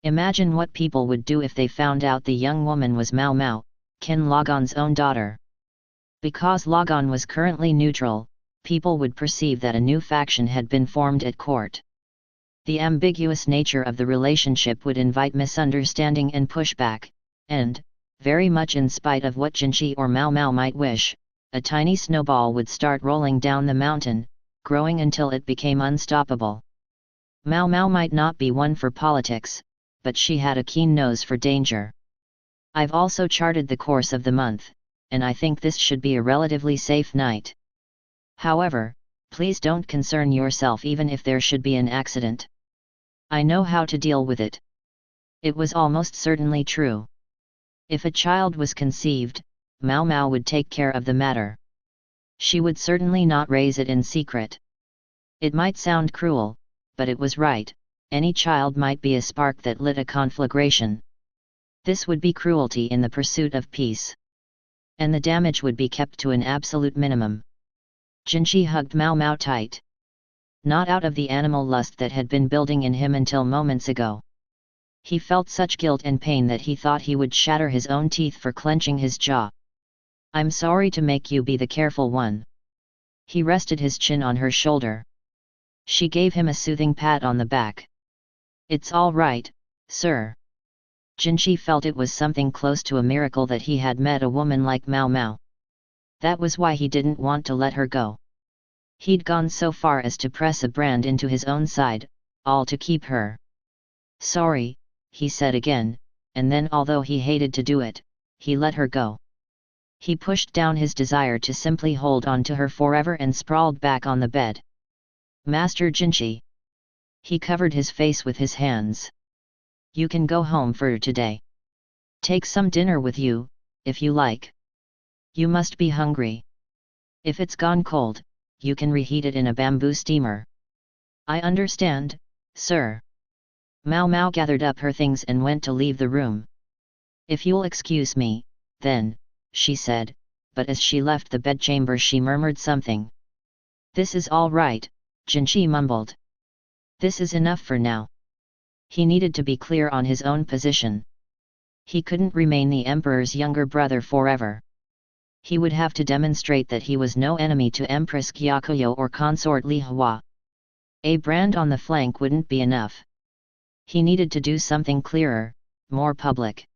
Imagine what people would do if they found out the young woman was Mao Mao, Ken Logon's own daughter. Because Logon was currently neutral, people would perceive that a new faction had been formed at court. The ambiguous nature of the relationship would invite misunderstanding and pushback, and, very much in spite of what Jinchi or Mao Mao might wish, a tiny snowball would start rolling down the mountain, growing until it became unstoppable. Mao Mao might not be one for politics, but she had a keen nose for danger. I've also charted the course of the month, and I think this should be a relatively safe night. However, please don't concern yourself even if there should be an accident. I know how to deal with it. It was almost certainly true. If a child was conceived, Mao Mao would take care of the matter. She would certainly not raise it in secret. It might sound cruel, but it was right. Any child might be a spark that lit a conflagration. This would be cruelty in the pursuit of peace. And the damage would be kept to an absolute minimum. Jinchi hugged Mao Mao tight. Not out of the animal lust that had been building in him until moments ago. He felt such guilt and pain that he thought he would shatter his own teeth for clenching his jaw. I'm sorry to make you be the careful one. He rested his chin on her shoulder. She gave him a soothing pat on the back. It's all right, sir. Jinchi felt it was something close to a miracle that he had met a woman like Mao Mao. That was why he didn't want to let her go. He'd gone so far as to press a brand into his own side, all to keep her. Sorry, he said again, and then although he hated to do it, he let her go. He pushed down his desire to simply hold on to her forever and sprawled back on the bed. Master Jinchi. He covered his face with his hands. You can go home for today. Take some dinner with you, if you like. You must be hungry. If it's gone cold, you can reheat it in a bamboo steamer. I understand, sir. Mao Mao gathered up her things and went to leave the room. If you'll excuse me, then, she said, but as she left the bedchamber she murmured something. This is all right, Jinchi mumbled. This is enough for now. He needed to be clear on his own position. He couldn't remain the emperor's younger brother forever. He would have to demonstrate that he was no enemy to Empress Gyakuyo or consort Li Hua. A brand on the flank wouldn't be enough. He needed to do something clearer, more public.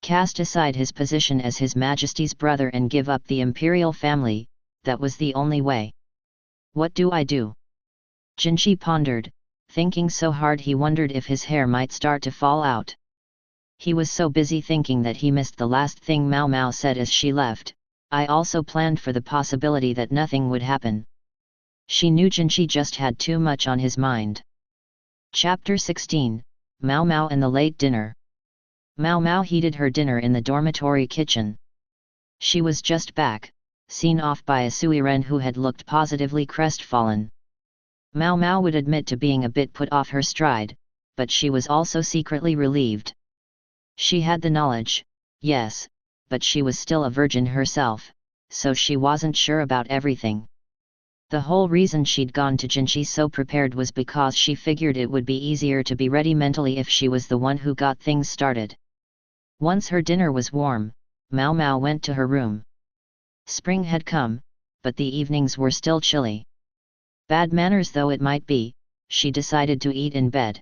Cast aside his position as His Majesty's brother and give up the imperial family, that was the only way. What do I do? Jinchi pondered, thinking so hard he wondered if his hair might start to fall out. He was so busy thinking that he missed the last thing Mao Mao said as she left. I also planned for the possibility that nothing would happen. She knew Jinchi just had too much on his mind. Chapter 16, Mao Mao and the Late Dinner. Mao Mao heated her dinner in the dormitory kitchen. She was just back, seen off by a Suiren who had looked positively crestfallen. Mao Mao would admit to being a bit put off her stride, but she was also secretly relieved. She had the knowledge, yes, but she was still a virgin herself, so she wasn't sure about everything. The whole reason she'd gone to Jinchi so prepared was because she figured it would be easier to be ready mentally if she was the one who got things started. Once her dinner was warm, Mao Mao went to her room. Spring had come, but the evenings were still chilly. Bad manners though it might be, she decided to eat in bed.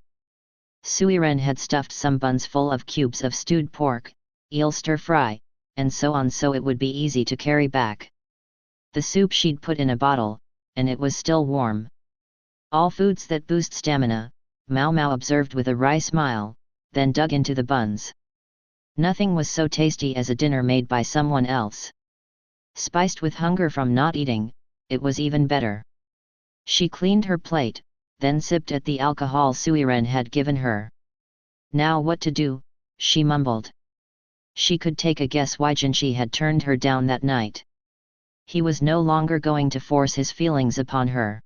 Suiren had stuffed some buns full of cubes of stewed pork, eel stir-fry, and so on, so it would be easy to carry back. The soup she'd put in a bottle, and it was still warm. All foods that boost stamina, Mao Mao observed with a wry smile, then dug into the buns. Nothing was so tasty as a dinner made by someone else. Spiced with hunger from not eating, it was even better. She cleaned her plate, then sipped at the alcohol Suiren had given her. Now what to do, she mumbled. She could take a guess why Jinchi had turned her down that night. He was no longer going to force his feelings upon her.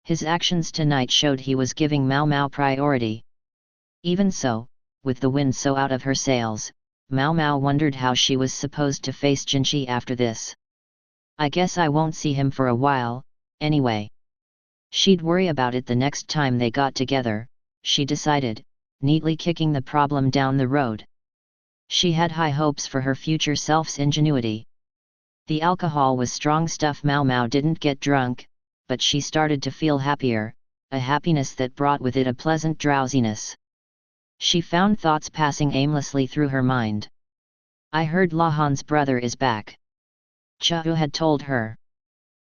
His actions tonight showed he was giving Mao Mao priority. Even so, with the wind so out of her sails, Mao Mao wondered how she was supposed to face Jinchi after this. I guess I won't see him for a while, anyway. She'd worry about it the next time they got together, she decided, neatly kicking the problem down the road. She had high hopes for her future self's ingenuity. The alcohol was strong stuff. Mao Mao didn't get drunk, but she started to feel happier, a happiness that brought with it a pleasant drowsiness. She found thoughts passing aimlessly through her mind. I heard Lahan's brother is back. Chahu had told her.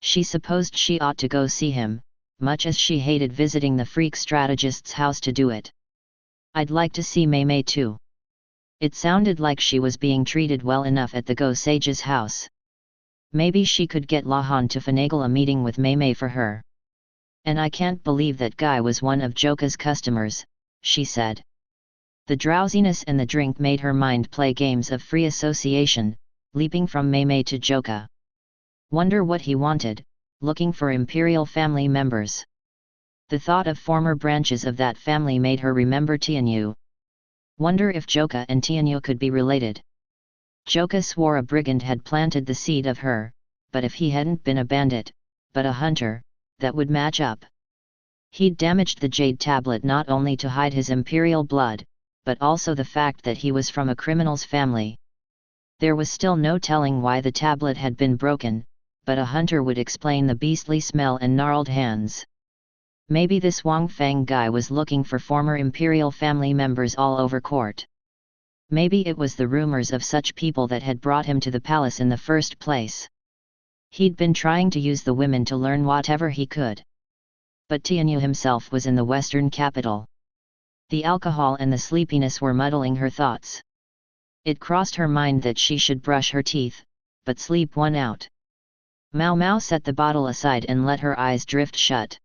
She supposed she ought to go see him, much as she hated visiting the freak strategist's house to do it. I'd like to see Mei Mei too. It sounded like she was being treated well enough at the Go Sage's house. Maybe she could get Lahan to finagle a meeting with Mei Mei for her. And I can't believe that guy was one of Joka's customers, she said. The drowsiness and the drink made her mind play games of free association, leaping from Mei Mei to Joka. Wonder what he wanted, looking for imperial family members. The thought of former branches of that family made her remember Tianyu. Wonder if Joka and Tianyu could be related. Joka swore a brigand had planted the seed of her, but if he hadn't been a bandit, but a hunter, that would match up. He'd damaged the jade tablet not only to hide his imperial blood, but also the fact that he was from a criminal's family. There was still no telling why the tablet had been broken, but a hunter would explain the beastly smell and gnarled hands. Maybe this Wang Fang guy was looking for former imperial family members all over court. Maybe it was the rumors of such people that had brought him to the palace in the first place. He'd been trying to use the women to learn whatever he could. But Tianyu himself was in the western capital. The alcohol and the sleepiness were muddling her thoughts. It crossed her mind that she should brush her teeth, but sleep won out. Mao Mao set the bottle aside and let her eyes drift shut.